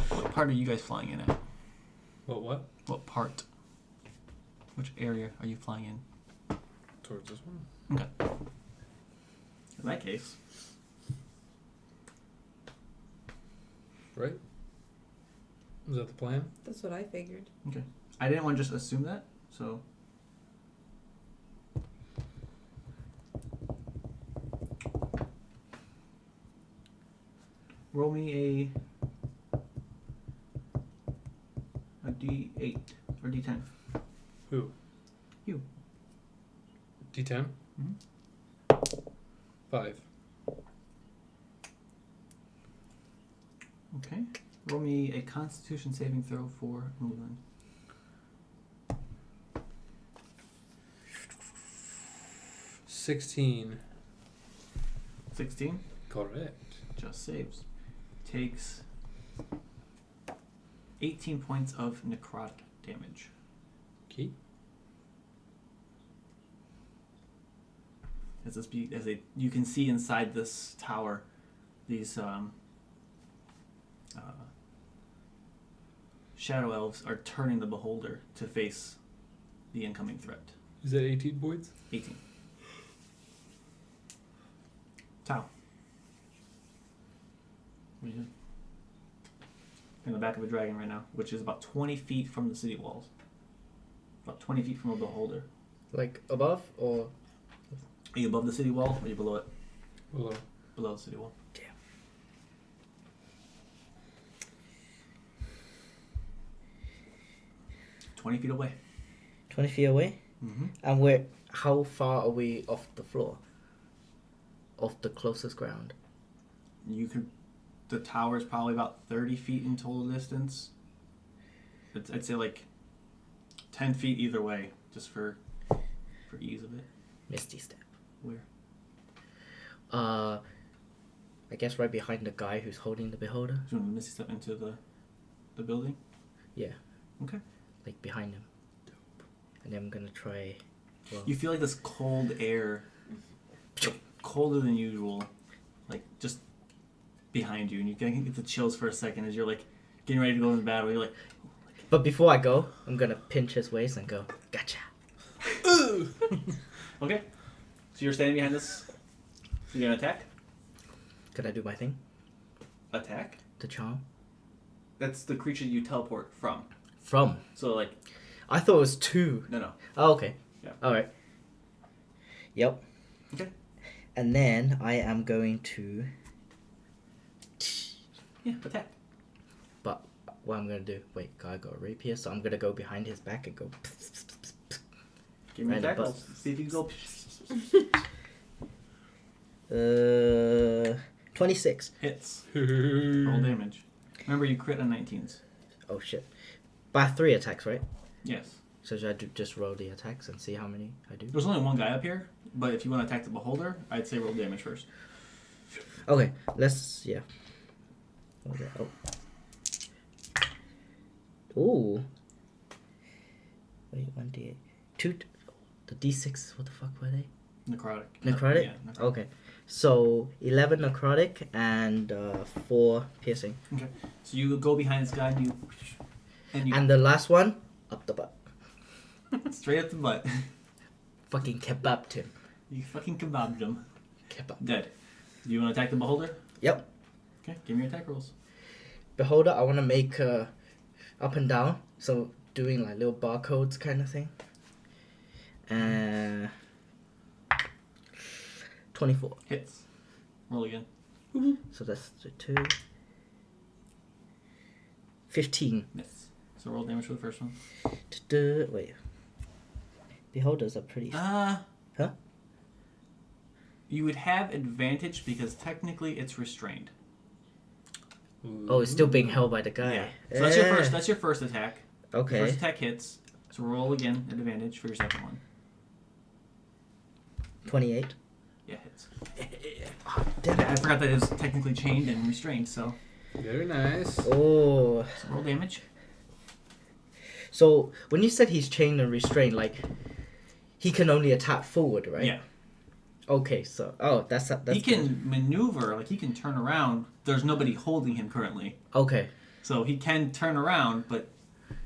Speaker 2: What part are you guys flying in at?
Speaker 1: What?
Speaker 2: What part? Which area are you flying in?
Speaker 1: Towards this one.
Speaker 2: Okay. In that case,
Speaker 1: Right? Is that the plan?
Speaker 3: That's what I figured.
Speaker 2: okay. I didn't want to just assume that, so. Roll me a D8 or D10.
Speaker 1: Who?
Speaker 2: You.
Speaker 1: D10?
Speaker 2: Mhm.
Speaker 1: 5.
Speaker 2: Okay. Roll me a Constitution saving throw for Mulan.
Speaker 1: 16.
Speaker 2: 16.
Speaker 1: Correct.
Speaker 2: Just saves. Takes 18 points of necrotic damage.
Speaker 1: Okay.
Speaker 2: you can see inside this tower, these shadow elves are turning the beholder to face the incoming threat.
Speaker 1: Is that 18 points?
Speaker 2: 18. Tau. What are you doing? In the back of a dragon right now, which is about 20 feet from the city walls. About 20 feet from a beholder.
Speaker 4: Like above or?
Speaker 2: Are you above the city wall or are you below it?
Speaker 1: Below.
Speaker 2: Below the city wall.
Speaker 4: Damn.
Speaker 2: 20 feet away.
Speaker 4: 20 feet away?
Speaker 2: Mm-hmm.
Speaker 4: And how far are we off the floor? Off the closest ground?
Speaker 2: The tower is probably about 30 feet in total distance. I'd say like 10 feet either way, just for ease of it.
Speaker 4: Misty step.
Speaker 2: Where?
Speaker 4: I guess right behind the guy who's holding the beholder.
Speaker 2: Do you want to misty step into the building?
Speaker 4: Yeah.
Speaker 2: Okay.
Speaker 4: Like behind him. And then I'm gonna try. Well,
Speaker 2: You feel like this cold air, like colder than usual, like just behind you, and you get the chills for a second as you're like getting ready to go into battle. You're like,
Speaker 4: but before I go, I'm gonna pinch his waist and go, gotcha.
Speaker 2: okay. So you're standing behind this. You're gonna attack.
Speaker 4: Could I do my thing?
Speaker 2: Attack.
Speaker 4: The charm?
Speaker 2: That's the creature you teleport from.
Speaker 4: From?
Speaker 2: So like,
Speaker 4: I thought it was 2.
Speaker 2: no.
Speaker 4: Oh, okay.
Speaker 2: Yeah.
Speaker 4: Alright. Yep.
Speaker 2: Okay.
Speaker 4: And then I am going to...
Speaker 2: Yeah, attack.
Speaker 4: But what I'm gonna do... Wait, I got a rapier, so I'm gonna go behind his back and go...
Speaker 2: Give me
Speaker 4: Right,
Speaker 2: attack
Speaker 4: but-
Speaker 2: rolls. See if you can go.
Speaker 4: 26.
Speaker 2: Hits. Roll damage. Remember, you crit on 19s.
Speaker 4: Oh shit. But I have 3 attacks, right?
Speaker 2: Yes.
Speaker 4: So should I just roll the attacks and see how many I do?
Speaker 2: There's only one guy up here, but if you want to attack the beholder, I'd say roll damage first.
Speaker 4: Okay, yeah. What was that? Oh. Ooh. Wait, 1d8. 2... The d6, what the fuck were they?
Speaker 2: Necrotic.
Speaker 4: Necrotic?
Speaker 2: Yeah, necrotic.
Speaker 4: Okay. So, 11 necrotic and 4 piercing.
Speaker 2: Okay. So you go behind this guy and you
Speaker 4: And the last one, up the butt.
Speaker 2: straight up the butt.
Speaker 4: Fucking kebabbed him.
Speaker 2: You fucking kebabbed him.
Speaker 4: Kebab.
Speaker 2: Dead. Do you want to attack the beholder?
Speaker 4: Yep.
Speaker 2: Okay, give me your attack rolls.
Speaker 4: Beholder, I want to make up and down. So, doing like little barcodes kind of thing. 24.
Speaker 2: Hits. Roll again.
Speaker 4: So that's the 2. 15.
Speaker 2: Miss. So roll damage for the first one.
Speaker 4: Wait. Beholders are pretty...
Speaker 2: Huh?
Speaker 1: Ooh.
Speaker 2: You would have advantage because technically it's restrained.
Speaker 4: Oh, it's still being held by the guy.
Speaker 2: Yeah. So that's your first. That's your first attack.
Speaker 4: Okay.
Speaker 2: First attack hits. So roll again at advantage for your second one.
Speaker 4: 28.
Speaker 2: Yeah, hits.
Speaker 4: Oh, damn
Speaker 2: I
Speaker 4: it.
Speaker 2: forgot that it was technically chained and restrained. So
Speaker 1: Very nice.
Speaker 4: Oh.
Speaker 2: roll damage.
Speaker 4: So, when you said he's chained and restrained, like, he can only attack forward, right?
Speaker 2: Yeah.
Speaker 4: Okay, so... Oh, that's
Speaker 2: He can maneuver, like he can turn around. There's nobody holding him currently.
Speaker 4: Okay.
Speaker 2: So he can turn around, but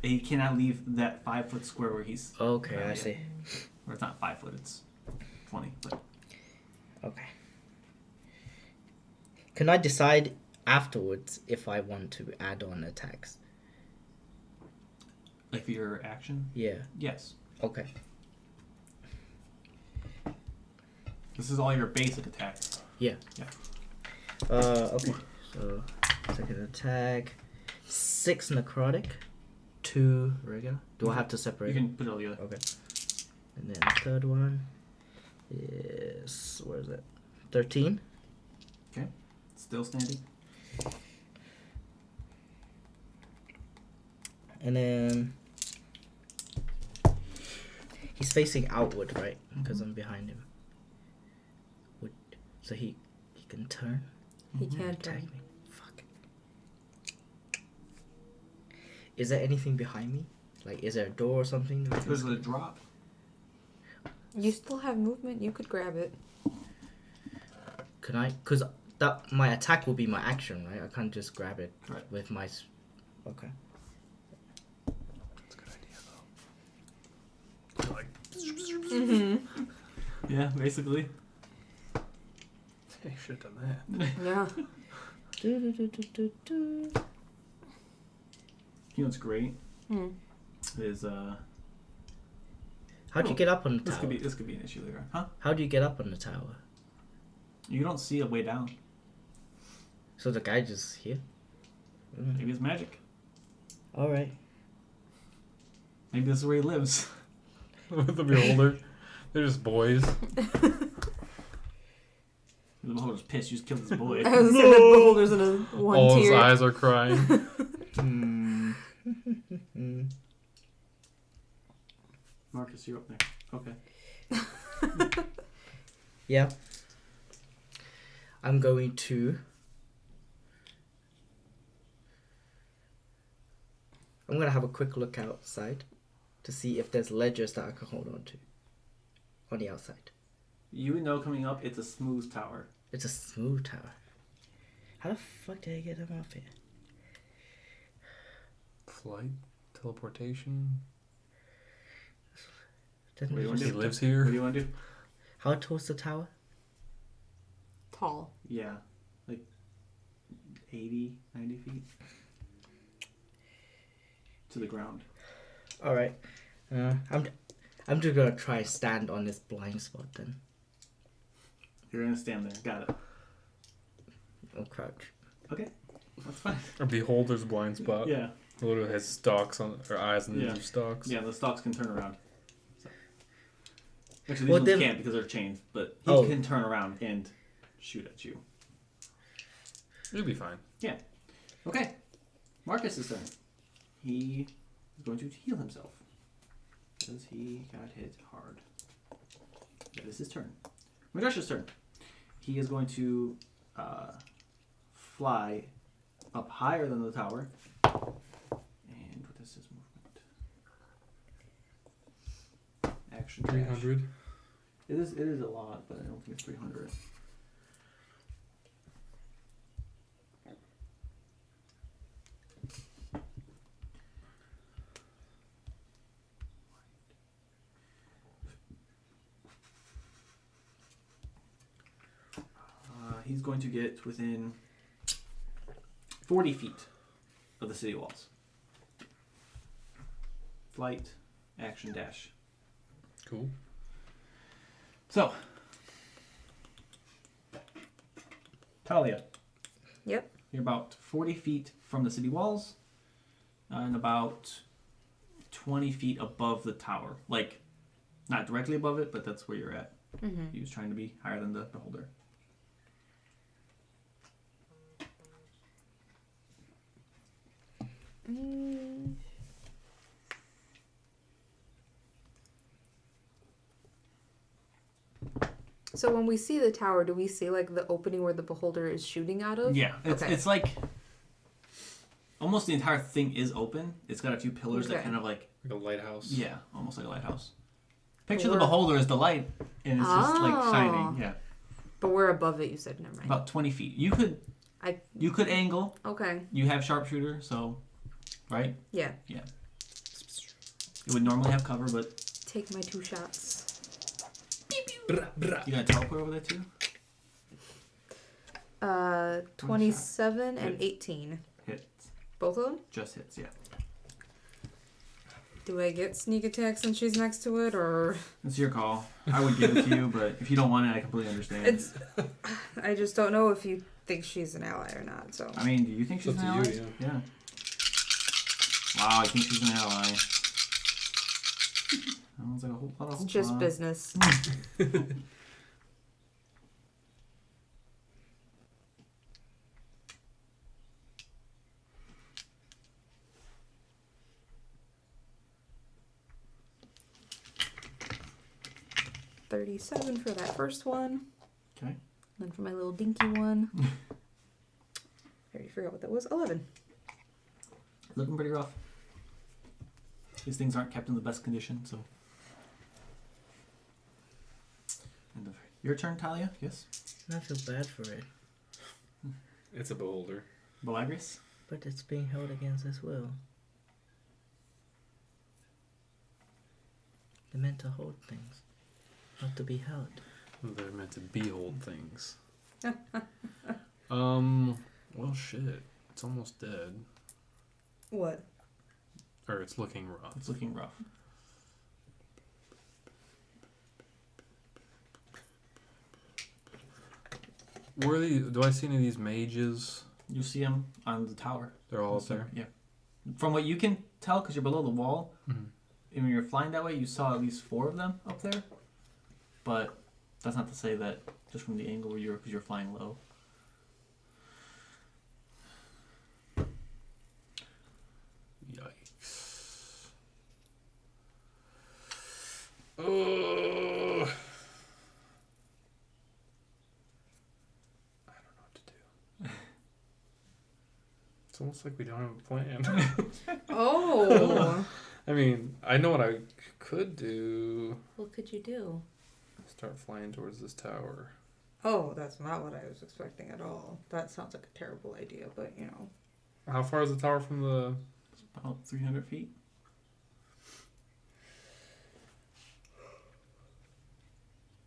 Speaker 2: he cannot leave that 5 foot square where he's...
Speaker 4: Okay, I
Speaker 2: yeah.
Speaker 4: see.
Speaker 2: Or it's not 5 foot, it's 20. But
Speaker 4: Okay. Can I decide afterwards if I want to add on attacks?
Speaker 2: like for your action?
Speaker 4: Yeah.
Speaker 2: Yes.
Speaker 4: Okay.
Speaker 2: This is all your basic attacks.
Speaker 4: Yeah.
Speaker 2: Yeah.
Speaker 4: Okay. So, second attack. 6 necrotic. 2 regular. Do I have to separate?
Speaker 2: You can put it all together.
Speaker 4: Okay. And then third one is... Where is it? 13.
Speaker 2: Okay. Still standing.
Speaker 4: And then... He's facing outward, right? Because I'm behind him. So he can turn?
Speaker 3: He can
Speaker 4: Attack
Speaker 3: turn.
Speaker 4: me. Fuck. Is there anything behind me? Like, is there a door or something?
Speaker 2: There's a drop.
Speaker 3: You still have movement. You could grab it.
Speaker 4: can I? Because that my attack will be my action, right? I can't just grab it
Speaker 2: Right.
Speaker 4: with my. Okay.
Speaker 1: That's a good idea, though. Like,
Speaker 3: Mm-hmm.
Speaker 2: Yeah, basically.
Speaker 1: hey, should have done that.
Speaker 3: Yeah.
Speaker 4: Do.
Speaker 2: You know what's great
Speaker 3: Hmm.
Speaker 2: is
Speaker 4: How'd you get up on the
Speaker 2: this
Speaker 4: tower?
Speaker 2: could be an issue later, huh?
Speaker 4: How do you get up on the tower?
Speaker 2: You don't see a way down.
Speaker 4: So the guy just here.
Speaker 2: Maybe it's magic.
Speaker 4: All right.
Speaker 2: Maybe this is where he lives.
Speaker 1: The beholder. They're just boys.
Speaker 2: The beholder's pissed. You just killed this boy.
Speaker 3: I was saying that beholder's in a one
Speaker 1: All his
Speaker 3: tier.
Speaker 1: eyes are crying.
Speaker 4: Hmm.
Speaker 2: Marcus, you're up next. Okay.
Speaker 4: Yeah. I'm going to. I'm gonna have a quick look outside to see if there's ledges that I can hold on to on the outside.
Speaker 2: You would know coming up, it's a smooth tower.
Speaker 4: It's a smooth tower. How the fuck did I get him up here?
Speaker 1: Flight, teleportation.
Speaker 4: Didn't
Speaker 2: Wait,
Speaker 4: he
Speaker 2: what
Speaker 1: He
Speaker 4: just-
Speaker 1: lives
Speaker 2: What do
Speaker 1: here.
Speaker 2: you want to do?
Speaker 4: How tall's the tower?
Speaker 3: Tall.
Speaker 2: Yeah. Like 80, 90 feet. To the ground.
Speaker 4: All right. I'm just gonna try stand on this blind spot then.
Speaker 2: You're going to stand there. Got it.
Speaker 4: I'll crouch.
Speaker 2: Okay. That's fine.
Speaker 1: A beholder's blind spot.
Speaker 2: Yeah.
Speaker 1: Literally has stalks on or eyes on the
Speaker 2: Yeah.
Speaker 1: edge of stalks.
Speaker 2: Yeah, the stalks can turn around. So. Actually, these
Speaker 4: Well,
Speaker 2: ones
Speaker 4: then-
Speaker 2: can't because they're chained, but he
Speaker 4: Oh.
Speaker 2: can turn around and shoot at you.
Speaker 1: You'll be fine.
Speaker 2: Okay. Marcus's turn. He is going to heal himself. Because he got hit hard. That is his turn. Madash's turn. He is going to fly up higher than the tower. And what is his movement? Action dash.
Speaker 1: 300.
Speaker 2: It is a lot, but I don't think it's 300. He's going to get within 40 feet of the city walls. Flight, action, dash.
Speaker 1: Cool.
Speaker 2: So, Talia,
Speaker 3: Yep.
Speaker 2: you're about 40 feet from the city walls and about 20 feet above the tower. Like, not directly above it, but that's where you're at.
Speaker 3: Mm-hmm.
Speaker 2: He was trying to be higher than the beholder.
Speaker 3: Mm. So when we see the tower, do we see like the opening where the beholder is shooting out of?
Speaker 2: Yeah,
Speaker 3: Okay.
Speaker 2: it's like almost the entire thing is open. It's got a few pillars that
Speaker 3: Okay.
Speaker 2: kind of like,
Speaker 1: Like a lighthouse.
Speaker 2: yeah, almost like a lighthouse. Picture the
Speaker 3: Or-
Speaker 2: beholder as the light, and it's just like
Speaker 3: Oh.
Speaker 2: shining. Yeah,
Speaker 3: But we're above it, you said. Never mind.
Speaker 2: about 20 feet. You could angle.
Speaker 3: Okay.
Speaker 2: You have sharpshooter, so right.
Speaker 3: Yeah.
Speaker 2: It would normally have cover, but
Speaker 3: Take my 2 shots.
Speaker 2: you got to teleport over there too.
Speaker 3: 27 and
Speaker 2: Hit.
Speaker 3: 18.
Speaker 2: Hits,
Speaker 3: Both of them?
Speaker 2: just hits. Yeah,
Speaker 3: Do I get sneak attack since she's next to it, or
Speaker 2: it's your call. I would give it to you, but if you don't want it, I completely understand.
Speaker 3: it's? I just don't know if you think she's an ally or not. So
Speaker 2: I mean, do you think
Speaker 1: It's
Speaker 2: she's
Speaker 1: up
Speaker 2: an
Speaker 1: to
Speaker 2: ally?
Speaker 1: you,
Speaker 2: Yeah. Wow, I think she's an ally. Sounds like a whole lot of
Speaker 3: it's just
Speaker 2: hoopla.
Speaker 3: business. $37 for that first one.
Speaker 2: Okay.
Speaker 3: Then for my little dinky one. I already forgot what that was. 11.
Speaker 2: Looking pretty rough. These things aren't kept in the best condition, so. And the very Your turn, Talia. Yes.
Speaker 4: I feel bad for it,
Speaker 1: It's a beholder.
Speaker 2: Belagris.
Speaker 4: but it's being held against its will. They're meant to hold things, not to be held.
Speaker 1: They're meant to behold things. Well, shit. It's almost dead.
Speaker 3: What?
Speaker 1: Or it's looking rough.
Speaker 2: It's looking rough.
Speaker 1: Where are these? Do I see any of these mages?
Speaker 2: You see them on the tower.
Speaker 1: They're all up there.
Speaker 2: Yeah. From what you can tell, because you're below the wall,
Speaker 1: Mhm.
Speaker 2: and when you're flying that way, you saw at least 4 of them up there. But that's not to say that just from the angle where because you're flying low.
Speaker 1: Yikes. Oh. I don't know what to do. It's almost like we don't have a plan.
Speaker 3: Oh.
Speaker 1: I mean, I know what I could do.
Speaker 3: What could you do?
Speaker 1: Start flying towards this tower.
Speaker 3: Oh, that's not what I was expecting at all. That sounds like a terrible idea, but you know.
Speaker 1: How far is the tower from the...
Speaker 2: It's about 300 feet.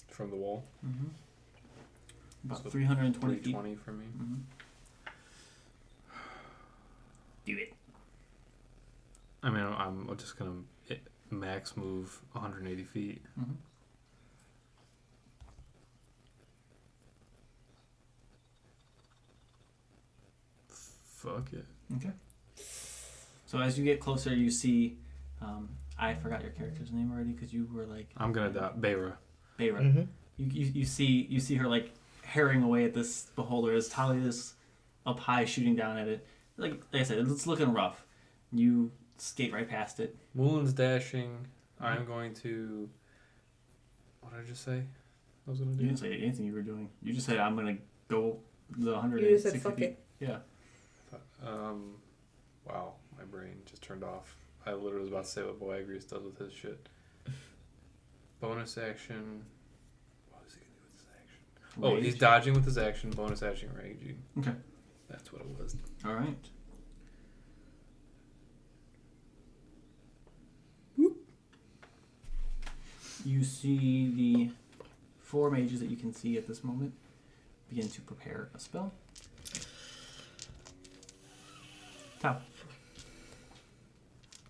Speaker 1: From the wall?
Speaker 2: Mm-hmm. About
Speaker 1: So
Speaker 2: 320 feet.
Speaker 1: 320 for me.
Speaker 2: Mm-hmm. Do it.
Speaker 1: I mean, I'm just gonna max move 180 feet.
Speaker 2: Mm-hmm.
Speaker 1: Fuck it.
Speaker 2: Okay. So as you get closer, you see, I forgot your character's name already because you were like.
Speaker 1: I'm gonna die. Beira.
Speaker 2: Beira.
Speaker 4: Mm-hmm.
Speaker 2: You see her like herring away at this beholder as Talia is up high shooting down at it. Like I said, it's looking rough. You skate right past it.
Speaker 1: Woolen's dashing. I'm going to... What did I just say I was gonna do?
Speaker 2: You didn't say anything you were doing. You just said I'm gonna go the 160
Speaker 3: You just said fuck
Speaker 2: feet.
Speaker 3: it.
Speaker 2: Yeah.
Speaker 1: Wow, my brain just turned off. I literally was about to say what Boagrius does with his shit. Bonus action. What is he gonna do with his action? Oh, he's
Speaker 2: Rage.
Speaker 1: dodging with his action. Bonus action raging.
Speaker 2: Okay.
Speaker 1: That's what it was.
Speaker 2: All right. You see the 4 mages that you can see at this moment begin to prepare a spell. Tau.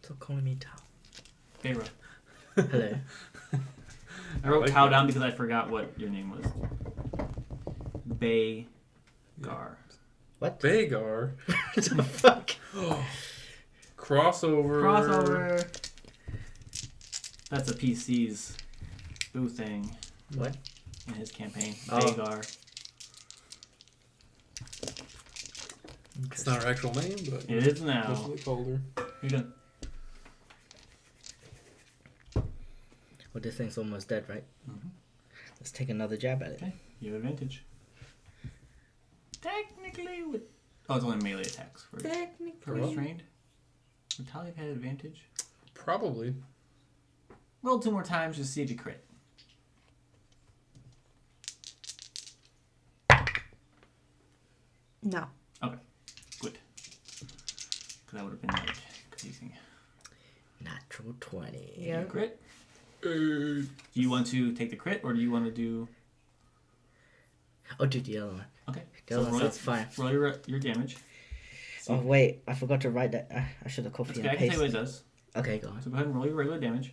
Speaker 4: Stop calling me Tao.
Speaker 2: Beira.
Speaker 4: Hello.
Speaker 2: I wrote
Speaker 1: like
Speaker 2: Tau
Speaker 1: that.
Speaker 2: down because I forgot what your name was. Bagar.
Speaker 4: What?
Speaker 1: Vagar.
Speaker 4: What the fuck?
Speaker 1: Crossover.
Speaker 2: Crossover. That's a PC's boo thing
Speaker 4: What?
Speaker 2: in his campaign.
Speaker 4: Oh.
Speaker 2: Vagar.
Speaker 1: It's not her actual name, but
Speaker 2: It is now.
Speaker 1: that's what they called her.
Speaker 2: You're done.
Speaker 4: Well, this thing's almost dead, right?
Speaker 2: Mm-hmm.
Speaker 4: Let's take another jab at it.
Speaker 2: Okay, you have advantage. Technically, with it's only melee attacks for
Speaker 3: Technically.
Speaker 2: restrained. Would Talia have had advantage?
Speaker 1: Probably.
Speaker 2: Roll 2 more times, just see if you crit.
Speaker 3: No.
Speaker 2: Okay, good. Because that would have been like confusing.
Speaker 4: Natural 20.
Speaker 3: Yeah.
Speaker 2: You crit. Do you want to take the crit, or do you want to do?
Speaker 4: Oh, dude, the other one.
Speaker 2: Okay.
Speaker 4: The other one
Speaker 2: roll,
Speaker 4: sounds fine.
Speaker 2: roll your damage.
Speaker 4: Oh, wait. I forgot to write that. I should have copied
Speaker 2: Okay, I
Speaker 4: and
Speaker 2: can tell you
Speaker 4: pasted.
Speaker 2: what it does.
Speaker 4: Okay, go on.
Speaker 2: So go ahead and roll your regular damage.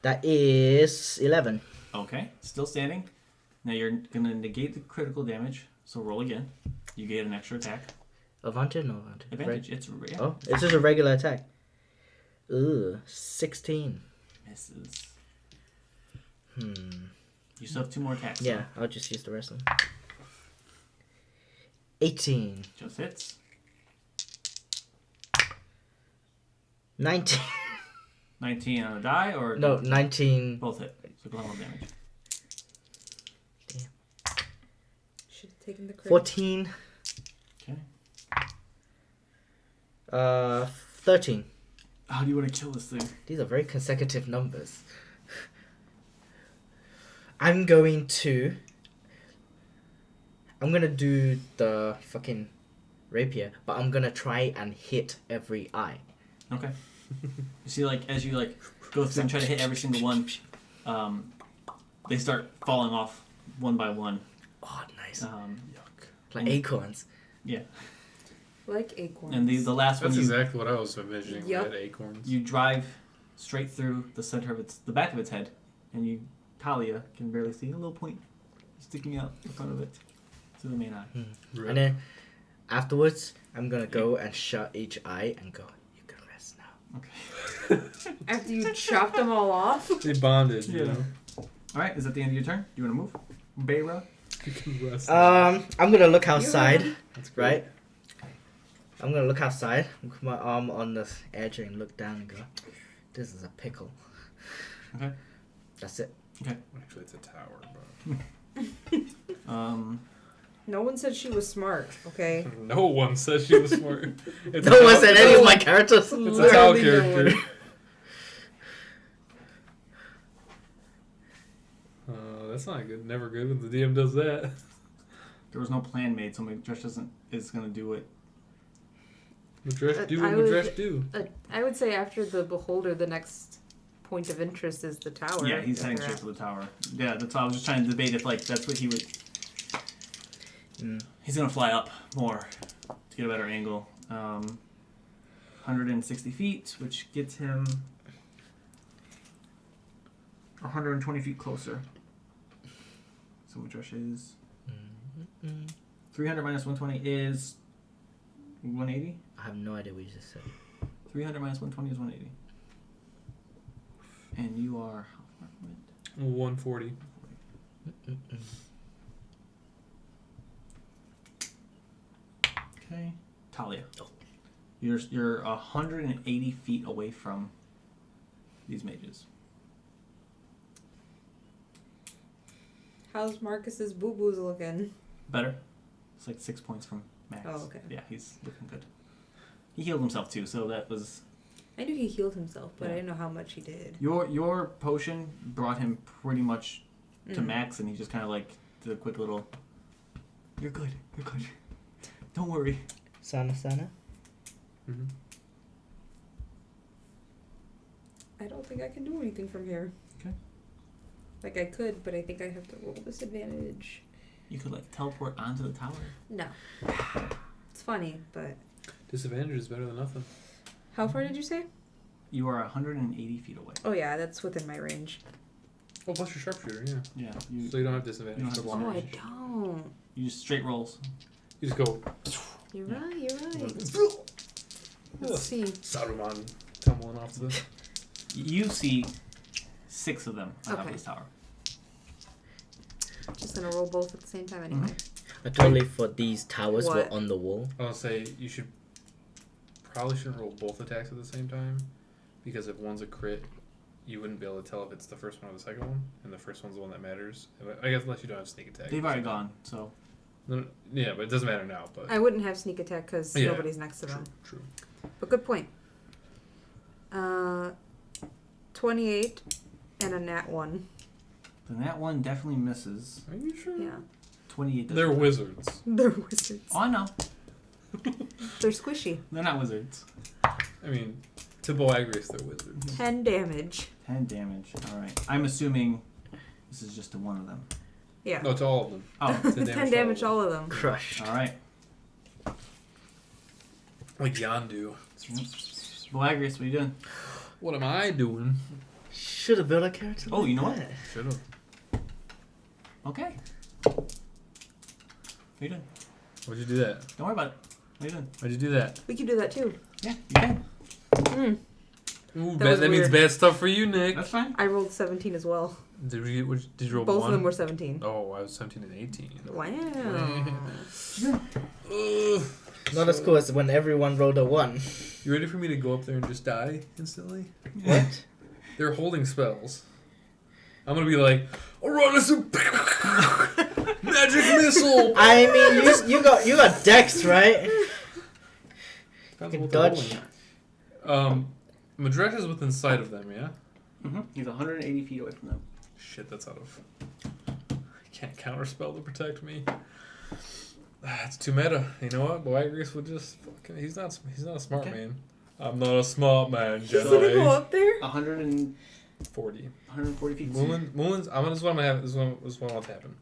Speaker 4: That is 11.
Speaker 2: Okay, still standing. Now you're gonna negate the critical damage. So roll again. You get an extra attack.
Speaker 4: Advantage? No advantage.
Speaker 2: Advantage. It's yeah.
Speaker 4: Oh, it's just a regular attack. Ooh, 16.
Speaker 2: Misses.
Speaker 4: Hmm.
Speaker 2: You still have 2 more attacks.
Speaker 4: Yeah, I'll just use the rest of them. 18.
Speaker 2: Just hits.
Speaker 4: 19.
Speaker 2: 19 on the die, or
Speaker 4: No, 19.
Speaker 2: both hit. So go ahead and roll damage.
Speaker 3: Should have taken the crit.
Speaker 4: 14.
Speaker 2: Okay.
Speaker 4: 13.
Speaker 2: How do you want to kill this thing?
Speaker 4: These are very consecutive numbers. I'm gonna do the fucking rapier, but I'm gonna try and hit every eye.
Speaker 2: Okay. You see, like, as you, like, go through and try to hit every single one, they start falling off one by one.
Speaker 4: Oh, nice.
Speaker 1: Yuck.
Speaker 4: Like acorns.
Speaker 2: Yeah.
Speaker 3: Like acorns.
Speaker 2: And the last
Speaker 1: That's
Speaker 2: one,
Speaker 1: exactly what I was envisioning.
Speaker 3: Yep.
Speaker 1: We had acorns.
Speaker 2: you drive straight through the center of the back of its head, and Talia can barely see a little point sticking out in front of it to the main eye.
Speaker 1: Rip.
Speaker 4: And then afterwards, I'm gonna go and shut each eye and go, you can rest now.
Speaker 2: Okay.
Speaker 3: After you chop them all off?
Speaker 1: They bonded, you
Speaker 2: Yeah.
Speaker 1: know.
Speaker 2: All right, is that the end of your turn? Do you want to move? Bayra?
Speaker 1: You can rest.
Speaker 4: I'm gonna look outside,
Speaker 1: That's great.
Speaker 4: right? I'm gonna look outside, put my arm on the edge and look down and go, this is a pickle.
Speaker 2: Okay.
Speaker 4: That's it.
Speaker 1: Actually, it's a tower, but
Speaker 3: No one said she was smart, okay?
Speaker 1: no one says she was smart. It's
Speaker 4: No
Speaker 1: a
Speaker 4: one
Speaker 1: Tao-
Speaker 4: said any of my characters.
Speaker 1: It's a Tao
Speaker 3: Literally no
Speaker 1: character.
Speaker 3: one.
Speaker 1: That's not good. Never good when the DM does that.
Speaker 2: There was no plan made, so Josh is going to do it.
Speaker 1: Madresh do what
Speaker 3: I would-
Speaker 1: Madresh do.
Speaker 3: I would say after the beholder, the next point of interest is the tower.
Speaker 2: Yeah, he's
Speaker 3: that
Speaker 2: heading
Speaker 3: they're
Speaker 2: straight
Speaker 3: at.
Speaker 2: for the tower. Yeah, that's why I was just trying to debate if, like, that's what he would... He's going to fly up more to get a better angle. 160 feet, which gets him 120 feet closer. So Josh is 300 minus 120 is 180.
Speaker 4: I have no idea what you just said.
Speaker 2: 300 minus 120 is 180. And you are how far from it?
Speaker 1: 140.
Speaker 2: Okay, Talia. You're 180 feet away from these mages.
Speaker 3: How's Marcus's boo boos looking?
Speaker 2: Better. It's like 6 points from max.
Speaker 3: Oh, okay.
Speaker 2: Yeah, he's looking good. He healed himself too, so that was
Speaker 3: I knew he healed himself, but
Speaker 2: Yeah.
Speaker 3: I didn't know how much he did.
Speaker 2: your potion brought him pretty much to
Speaker 3: Mm.
Speaker 2: max, and he just kind of like did a quick little. You're good. You're good. Don't worry.
Speaker 4: Sana.
Speaker 1: Mm-hmm.
Speaker 3: I don't think I can do anything from here.
Speaker 2: Okay.
Speaker 3: Like I could, but I think I have to roll disadvantage.
Speaker 2: You could like teleport onto the tower.
Speaker 3: No. It's funny, but
Speaker 1: Disadvantage is better than nothing.
Speaker 3: how far did you say?
Speaker 2: You are 180 feet away.
Speaker 3: Oh yeah, that's within my range.
Speaker 1: Oh, plus your sharpshooter, yeah.
Speaker 2: Yeah.
Speaker 1: So you don't have disadvantage.
Speaker 2: you don't have
Speaker 1: for long
Speaker 3: Oh, I
Speaker 1: range.
Speaker 3: don't.
Speaker 2: You just straight rolls.
Speaker 1: You just go.
Speaker 3: You're right. You're right.
Speaker 1: Ugh.
Speaker 3: Let's see.
Speaker 1: Saruman tumbling off the.
Speaker 2: You see 6 of them on top of
Speaker 3: Okay.
Speaker 2: this tower.
Speaker 3: Just gonna roll both at the same time anyway.
Speaker 4: But totally for these towers were
Speaker 3: What?
Speaker 4: on the wall.
Speaker 1: I'll say you probably shouldn't roll both attacks at the same time, because if one's a crit, you wouldn't be able to tell if it's the first one or the second one, and the first one's the one that matters. I guess unless you don't have sneak attack.
Speaker 2: They've already gone, so
Speaker 1: No, yeah, but it doesn't matter now. But
Speaker 3: I wouldn't have sneak attack because
Speaker 1: Yeah.
Speaker 3: nobody's next to them.
Speaker 1: True.
Speaker 3: But good point. 28 and a nat 1.
Speaker 2: then that one definitely misses.
Speaker 1: Are you sure?
Speaker 3: Yeah.
Speaker 2: 28 doesn't.
Speaker 1: They're wizards.
Speaker 3: They're wizards.
Speaker 2: Oh, I know.
Speaker 3: They're squishy.
Speaker 2: They're not wizards.
Speaker 1: I mean, to Boagrius, they're wizards.
Speaker 3: 10 damage.
Speaker 2: 10 damage. All right. I'm assuming this is just to one of them.
Speaker 3: Yeah.
Speaker 1: No, to all of them.
Speaker 2: Oh,
Speaker 3: 10 damage all of them.
Speaker 4: Crushed.
Speaker 2: all right.
Speaker 1: Like Yandu.
Speaker 2: Boagrius, what are you doing?
Speaker 1: What am I doing?
Speaker 4: Should have built a character.
Speaker 2: Oh,
Speaker 4: like
Speaker 2: you know what?
Speaker 4: that.
Speaker 1: Should have.
Speaker 2: Okay. What are you doing?
Speaker 1: Why'd you do that?
Speaker 2: Don't worry about it. What are you doing?
Speaker 1: Why'd you do that?
Speaker 3: We can do that too.
Speaker 2: Yeah, you can.
Speaker 3: Mm.
Speaker 1: Ooh,
Speaker 3: That was
Speaker 1: that means
Speaker 3: weird.
Speaker 1: bad stuff for you, Nick.
Speaker 2: That's fine.
Speaker 3: I rolled 17 as well.
Speaker 1: Did you roll
Speaker 3: Both
Speaker 1: one?
Speaker 3: of them were 17.
Speaker 1: Oh, I was 17 and 18.
Speaker 3: Wow.
Speaker 1: Ugh.
Speaker 4: Not as cool as when everyone rolled a 1.
Speaker 1: You ready for me to go up there and just die instantly?
Speaker 4: What?
Speaker 1: They're holding spells. I'm gonna be like, Uranus, magic missile.
Speaker 4: I mean, you got Dex, right?
Speaker 1: Depends
Speaker 4: You
Speaker 1: on what
Speaker 4: dodge.
Speaker 1: they're holding. Madresh is within sight of them, yeah.
Speaker 2: Mm-hmm. He's 180 feet away from them.
Speaker 1: Shit, that's out of. I can't counterspell to protect me. It's too meta. You know what? Boagrius would just fucking. He's not a smart
Speaker 2: Okay.
Speaker 1: man. I'm not a smart man,
Speaker 3: He's gonna go
Speaker 1: Jedi.
Speaker 3: up there.
Speaker 1: 40.
Speaker 2: 140 feet.
Speaker 1: Mulin's. I'm gonna. This is what I'm gonna have. This is what wants to happen.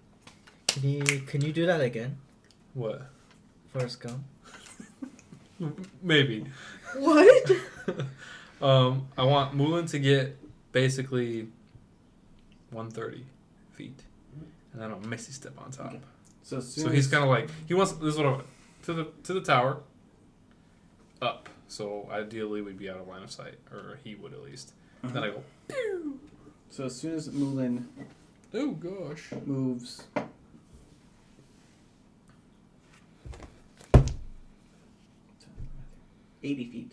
Speaker 4: Can you do that again?
Speaker 1: What?
Speaker 4: Forrest Gump.
Speaker 1: Maybe.
Speaker 3: What?
Speaker 1: I want Mulin to get basically 130 feet, and then I'll Misty Step on top.
Speaker 2: Okay. So as soon
Speaker 1: So he's kind of like he wants. This is what I want. To the tower. Up. So ideally we'd be out of line of sight, or he would at least. Then I go. Pew!
Speaker 2: So as soon as Mulin
Speaker 1: Oh gosh.
Speaker 2: moves 80 feet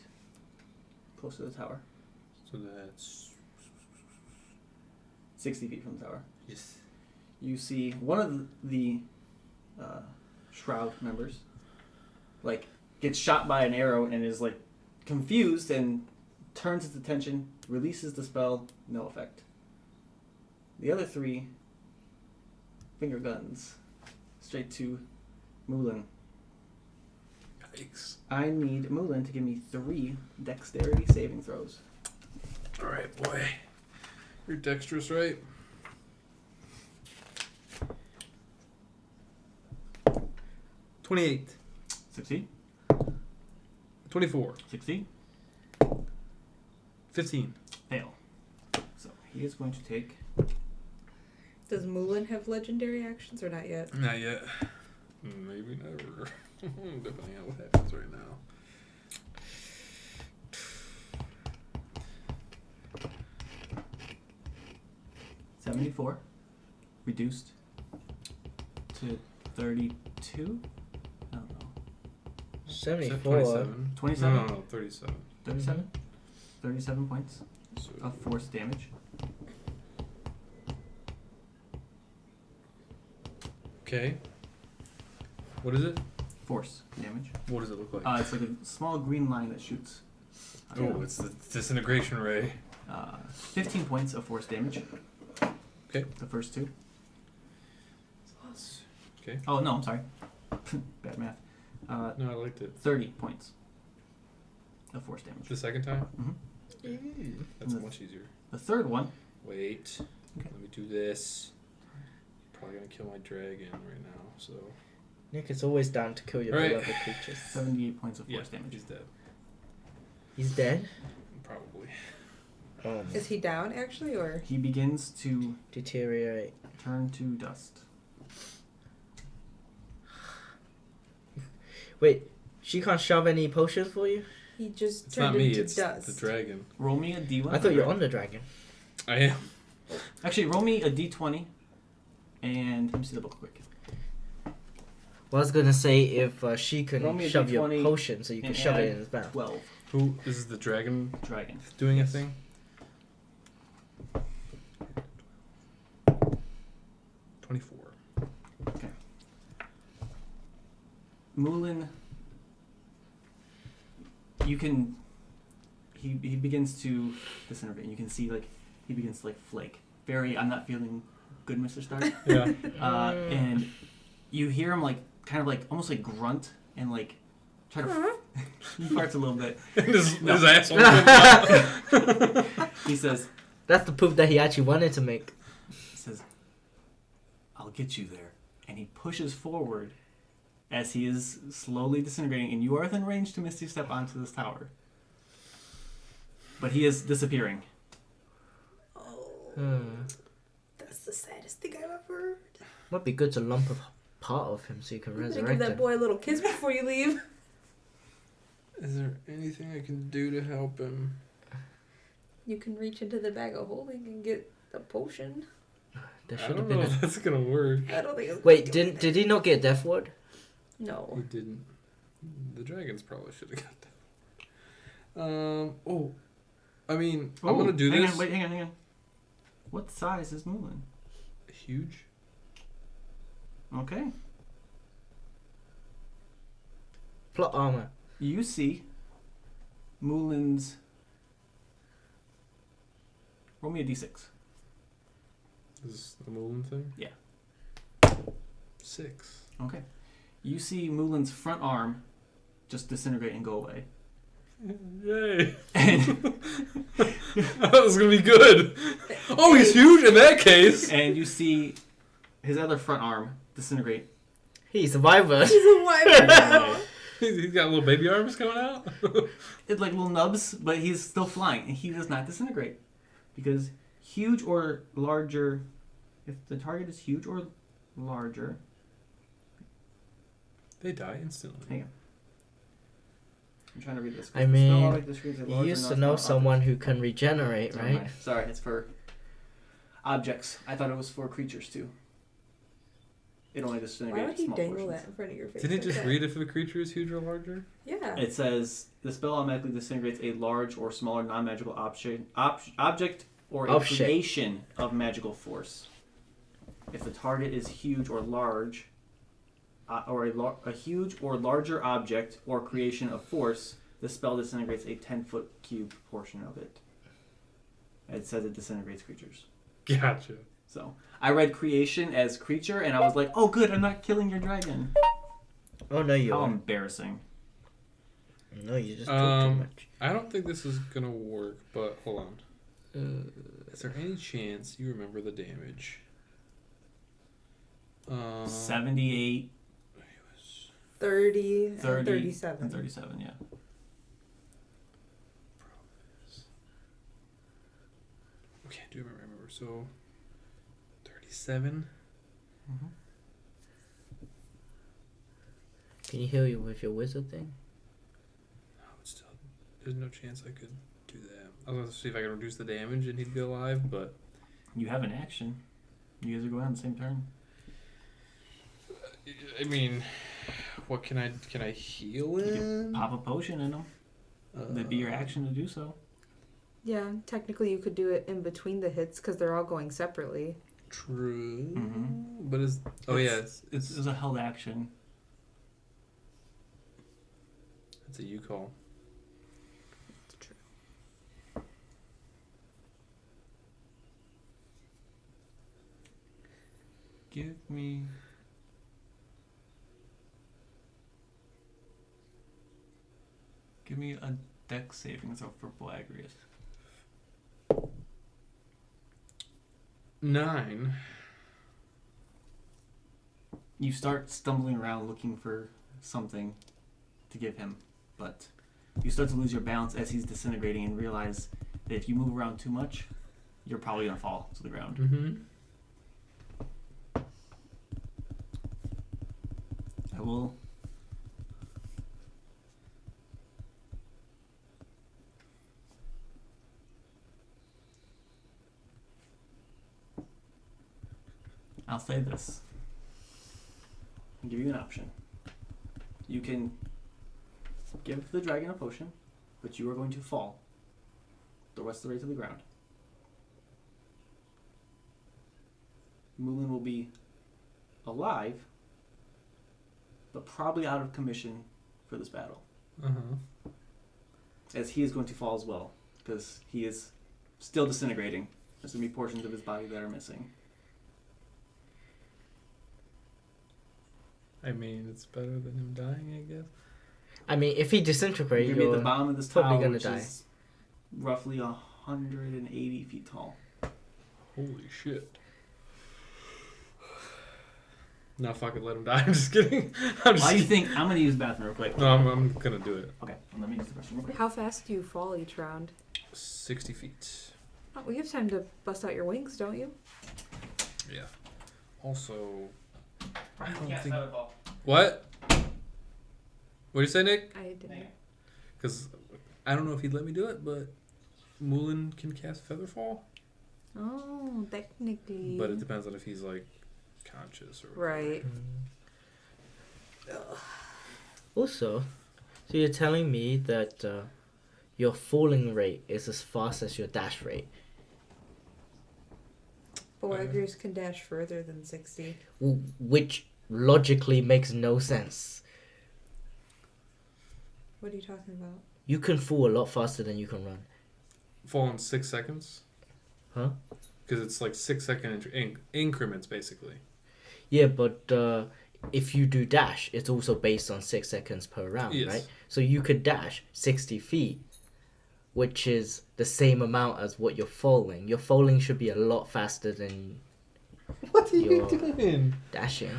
Speaker 2: close to the tower,
Speaker 1: So that's
Speaker 2: 60 feet from the tower,
Speaker 1: yes.
Speaker 2: you see one of the Shroud members like gets shot by an arrow and is like confused and turns its attention, releases the spell, no effect. The other 3 finger guns straight to Mulin.
Speaker 1: Yikes.
Speaker 2: I need Mulin to give me 3 dexterity saving throws.
Speaker 1: All right, boy. You're dexterous, right? 28.
Speaker 2: Succeed.
Speaker 1: 24.
Speaker 2: Succeed.
Speaker 1: 15.
Speaker 2: Fail. So he is going to take.
Speaker 3: Does Mulan have legendary actions or not yet?
Speaker 1: Not yet. Maybe never. Depending on what happens right now.
Speaker 2: $74 reduced to 32. I don't know.
Speaker 4: 74.
Speaker 1: 27.
Speaker 2: 27?
Speaker 1: No, 37.
Speaker 2: 37. 37 points
Speaker 1: So,
Speaker 2: of force damage.
Speaker 1: okay. What is it?
Speaker 2: Force damage.
Speaker 1: What does it look like?
Speaker 2: It's like a small green line that shoots.
Speaker 1: Oh, it's the disintegration ray.
Speaker 2: 15 points of force damage.
Speaker 1: Okay.
Speaker 2: The first 2.
Speaker 1: Okay.
Speaker 2: Oh, no, I'm sorry. Bad math.
Speaker 1: No, I liked it.
Speaker 2: 30 points of force damage.
Speaker 1: The second time?
Speaker 2: Mhm.
Speaker 1: That's
Speaker 2: Mm.
Speaker 1: much easier.
Speaker 2: The third one.
Speaker 1: Wait.
Speaker 2: Okay.
Speaker 1: Let me do this. Probably gonna kill my dragon right now, so.
Speaker 4: Nick is always down to kill your
Speaker 1: Alright.
Speaker 4: beloved creatures.
Speaker 2: 78 points of
Speaker 1: Yeah,
Speaker 2: force damage.
Speaker 1: he's dead.
Speaker 4: He's dead?
Speaker 1: Probably.
Speaker 3: Is he down actually, or
Speaker 2: He begins to
Speaker 4: Deteriorate.
Speaker 2: turn to dust.
Speaker 4: Wait, she can't shove any potions for you?
Speaker 3: he just
Speaker 1: It's
Speaker 3: turned
Speaker 1: not me,
Speaker 3: into
Speaker 1: it's
Speaker 3: dust?
Speaker 1: the dragon.
Speaker 2: Roll me a D1.
Speaker 4: I thought you were on the dragon.
Speaker 1: I am.
Speaker 2: Actually, roll me a D20 and let me see the book quick.
Speaker 4: Well, I was gonna say if she
Speaker 2: Roll me
Speaker 4: can
Speaker 2: a
Speaker 4: shove your
Speaker 2: D20
Speaker 4: potion so you can
Speaker 2: and
Speaker 4: shove it
Speaker 2: add
Speaker 4: in his mouth.
Speaker 2: 12.
Speaker 1: Who is the dragon
Speaker 2: Dragon.
Speaker 1: doing
Speaker 2: Yes.
Speaker 1: a thing? 24.
Speaker 2: Mulin, you can. He begins to disintegrate. You can see like he begins to like flake. Very, I'm not feeling good, Mr. Stark.
Speaker 1: Yeah.
Speaker 2: And you hear him like kind of like almost like grunt and like try to. He farts a little bit.
Speaker 1: his
Speaker 2: No.
Speaker 1: asshole comes out.
Speaker 2: He says,
Speaker 4: That's the proof that he actually wanted to make.
Speaker 2: "I'll get you there," and he pushes forward as he is slowly disintegrating, and you are within range to Misty Step onto this tower. But he is disappearing.
Speaker 3: Oh, that's the saddest thing I've ever heard.
Speaker 4: Might be good to lump a part of him so you can
Speaker 3: You better give
Speaker 4: resurrect
Speaker 3: that
Speaker 4: him.
Speaker 3: boy a little kiss before you leave.
Speaker 1: Is there anything I can do to help him?
Speaker 3: You can reach into the bag of holding and get a potion.
Speaker 4: There
Speaker 1: I
Speaker 4: should have
Speaker 1: don't
Speaker 4: been
Speaker 1: know
Speaker 4: a...
Speaker 1: if that's gonna work.
Speaker 3: I don't think it's
Speaker 4: Wait,
Speaker 3: gonna
Speaker 4: did he not get Death Ward?
Speaker 3: No.
Speaker 1: He didn't. The dragons probably should have got that. Oh. I mean, I'm gonna do
Speaker 2: hang
Speaker 1: this.
Speaker 2: On, hang on. What size is Mulin?
Speaker 1: Huge.
Speaker 2: Okay.
Speaker 4: Plot armor.
Speaker 2: You see Mulin's. Roll me a d6.
Speaker 1: Is this the Mullen thing?
Speaker 2: Yeah.
Speaker 1: 6.
Speaker 2: Okay. You see Mulin's front arm just disintegrate and go away.
Speaker 1: Yay!
Speaker 2: And,
Speaker 1: That was gonna be good. Oh, he's huge in that case.
Speaker 2: and you see his other front arm disintegrate.
Speaker 4: He's a wyvern.
Speaker 3: He's a wyvern now.
Speaker 1: He's got little baby arms coming out.
Speaker 2: It's like little nubs, but he's still flying, and he does not disintegrate. Because huge or larger, if the target is huge or larger,
Speaker 1: They die instantly.
Speaker 2: hang on. I'm trying to read this.
Speaker 4: I mean, you used to know someone who can regenerate, right?
Speaker 2: Sorry, it's for objects. I thought it was for creatures too. It only
Speaker 3: Why
Speaker 2: disintegrates
Speaker 3: would he
Speaker 2: small
Speaker 3: dangle
Speaker 2: portions.
Speaker 3: that in front of your face?
Speaker 1: Didn't it
Speaker 3: like
Speaker 1: just
Speaker 3: that?
Speaker 1: read if the creature is huge or larger?
Speaker 3: Yeah.
Speaker 2: It says the spell automatically disintegrates a large or smaller non-magical object or a
Speaker 4: Object.
Speaker 2: creation of magical force. If the target is huge or large, or a huge or larger object or creation of force, the spell disintegrates a 10-foot cube portion of it. It says it disintegrates creatures.
Speaker 1: Gotcha.
Speaker 2: So I read creation as creature, and I was like, "Oh, good! I'm not killing your dragon."
Speaker 4: Oh no, you
Speaker 2: How
Speaker 4: are.
Speaker 2: embarrassing!
Speaker 4: No, you just talk too much.
Speaker 1: I don't think this is gonna work, but hold on. Is there any chance you remember the damage?
Speaker 2: 78,
Speaker 3: 30,
Speaker 2: 30,
Speaker 3: and 37.
Speaker 2: and 37. Yeah.
Speaker 1: Okay, I do remember. So, 37.
Speaker 2: Mm-hmm.
Speaker 4: Can you heal you with your wizard thing?
Speaker 1: No, it's still. There's no chance I could do that. I was gonna see if I could reduce the damage and he'd be alive, but
Speaker 2: You have an action. You guys are going on the same turn.
Speaker 1: I mean, what can I heal
Speaker 2: You can
Speaker 1: him?
Speaker 2: pop a potion in them. That'd be your action to do so.
Speaker 3: Yeah, technically you could do it in between the hits because they're all going separately.
Speaker 1: True,
Speaker 2: Mhm.
Speaker 1: but is
Speaker 2: It's a held action.
Speaker 1: it's a you call.
Speaker 3: It's true.
Speaker 2: Give me. Give me a dex saving throw for Blagrius.
Speaker 1: 9.
Speaker 2: You start stumbling around looking for something to give him, but you start to lose your balance as he's disintegrating and realize that if you move around too much, you're probably going to fall to the ground.
Speaker 1: Mm-hmm.
Speaker 2: I will. I'll say this. I'll give you an option. You can give the dragon a potion, but you are going to fall the rest of the way to the ground. Mulin will be alive, but probably out of commission for this battle,
Speaker 1: Uh-huh.
Speaker 2: as he is going to fall as well, because he is still disintegrating. There's going to be portions of his body that are missing.
Speaker 1: I mean, it's better than him dying, I guess.
Speaker 4: I mean, if he disintegrates,
Speaker 2: You're going to be at
Speaker 4: you're
Speaker 2: the bottom of this
Speaker 4: probably
Speaker 2: tower,
Speaker 4: gonna
Speaker 2: which
Speaker 4: die.
Speaker 2: is roughly 180 feet tall.
Speaker 1: Holy shit. No, fuck it, let him die. I'm just kidding. I'm just
Speaker 2: Why do you think... I'm going to use the bathroom real quick.
Speaker 1: No, I'm gonna do it.
Speaker 2: Okay, let me use the restroom real quick.
Speaker 3: How fast do you fall each round?
Speaker 1: 60 feet.
Speaker 3: Oh, we have time to bust out your wings, don't you?
Speaker 1: Yeah. Also, I don't
Speaker 2: Yes,
Speaker 1: think...
Speaker 2: I would fall.
Speaker 1: What? What do you say, Nick?
Speaker 3: I didn't.
Speaker 1: Because I don't know if he'd let me do it, but Mulin can cast Featherfall.
Speaker 3: Oh, technically.
Speaker 1: But it depends on if he's, like, conscious or whatever.
Speaker 3: Right.
Speaker 4: Also, so you're telling me that your falling rate is as fast as your dash rate,
Speaker 3: Boagers can dash further than 60.
Speaker 4: which logically makes no sense.
Speaker 3: What are you talking about?
Speaker 4: You can fall a lot faster than you can run.
Speaker 1: Fall in 6 seconds?
Speaker 4: Huh?
Speaker 1: Because it's like 6-second increments, basically.
Speaker 4: Yeah, but if you do dash, it's also based on 6 seconds per round,
Speaker 1: Yes.
Speaker 4: right? So you could dash 60 feet, which is the same amount as what you're falling. Your falling should be a lot faster than
Speaker 1: What are
Speaker 4: You're-
Speaker 1: doing?
Speaker 4: dashing.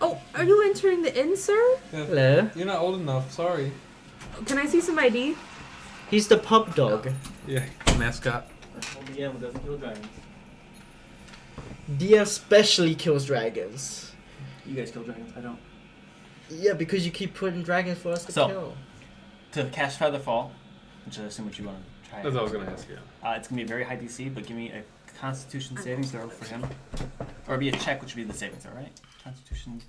Speaker 3: Oh, are you entering the inn, sir?
Speaker 4: Hello?
Speaker 1: You're not old enough. Sorry.
Speaker 3: Can I see some ID?
Speaker 4: He's the pub dog.
Speaker 1: Yeah, mascot.
Speaker 2: DM doesn't kill dragons.
Speaker 4: DM specially kills dragons.
Speaker 2: You guys kill dragons. I don't.
Speaker 4: Yeah, because you keep putting dragons for us to
Speaker 2: So-
Speaker 4: kill.
Speaker 2: To cast Featherfall, which I assume what you want to try.
Speaker 1: That's what I was gonna ask you.
Speaker 2: It's gonna be a very high DC, but give me a Constitution saving throw for him, or it'd be a check, which would be the saving throw, right? Constitution,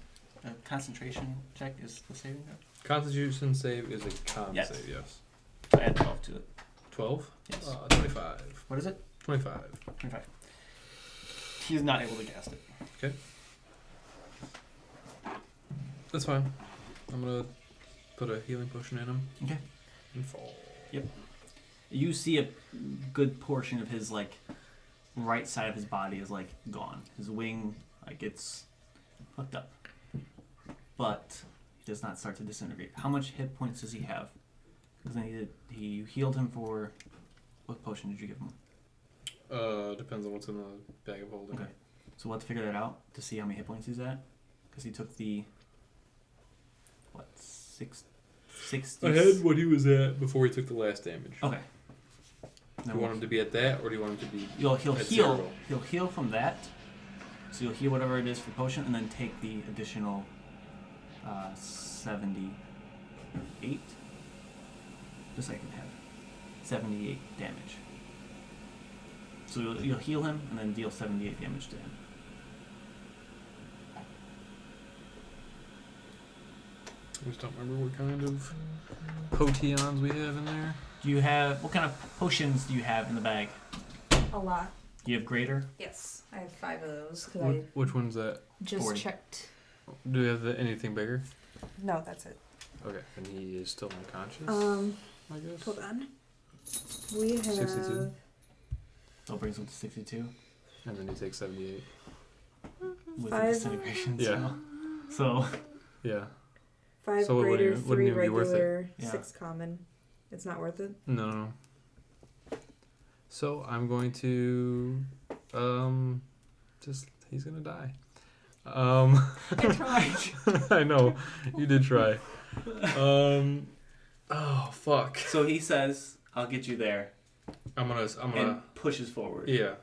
Speaker 2: concentration check is the saving throw.
Speaker 1: Constitution save is a con
Speaker 2: Yes.
Speaker 1: save. Yes.
Speaker 2: So add 12 to it.
Speaker 1: 12.
Speaker 2: Yes.
Speaker 1: 25.
Speaker 2: What is it?
Speaker 1: 25.
Speaker 2: 25. He is not able to cast it.
Speaker 1: That's fine. I'm gonna put a healing potion in him.
Speaker 2: Okay.
Speaker 1: And fall.
Speaker 2: You see a good portion of his like right side of his body is like gone. His wing like it's hooked up, but he does not start to disintegrate. How much hit points does he have? Because he healed him for what potion did you give him?
Speaker 1: Depends on what's in the bag of holding.
Speaker 2: Okay. So we'll have to figure that out to see how many hit points he's at. Because he took the what 60.
Speaker 1: I had what he was at before he took the last damage.
Speaker 2: Okay.
Speaker 1: Do you want him to be at that, or do you want him to be?
Speaker 2: He'll
Speaker 1: at
Speaker 2: heal.
Speaker 1: zero?
Speaker 2: He'll heal from that. So you'll heal whatever it is for the potion, and then take the additional 78. Just so I can have 78 damage. So you'll heal him, and then deal 78 damage to him.
Speaker 1: I just don't remember what kind of potions we have in there.
Speaker 2: Do you have what kind of potions do you have in the bag?
Speaker 3: A lot.
Speaker 2: Do you have greater?
Speaker 3: Yes, I have 5 of those because I
Speaker 1: Which one's that?
Speaker 3: just
Speaker 2: 40.
Speaker 3: checked.
Speaker 1: Do we have anything bigger?
Speaker 3: No, that's it.
Speaker 1: Okay, and he is still unconscious. I guess.
Speaker 3: Hold on. We have
Speaker 1: 62.
Speaker 2: So it brings him to 62
Speaker 1: And then he takes 78.
Speaker 2: with the
Speaker 3: 5.
Speaker 2: disintegration.
Speaker 1: Yeah.
Speaker 2: So
Speaker 1: Yeah.
Speaker 3: 5
Speaker 1: So what would
Speaker 3: greater,
Speaker 1: it-
Speaker 3: 3
Speaker 1: wouldn't even be worth it?
Speaker 3: regular,
Speaker 2: Yeah.
Speaker 3: 6 common. It's not worth it.
Speaker 1: No. So I'm going to just he's gonna die.
Speaker 2: I tried.
Speaker 1: I know. You did try. Oh fuck.
Speaker 2: So he says, "I'll get you there,"
Speaker 1: I'm gonna
Speaker 2: and pushes forward.
Speaker 1: yeah.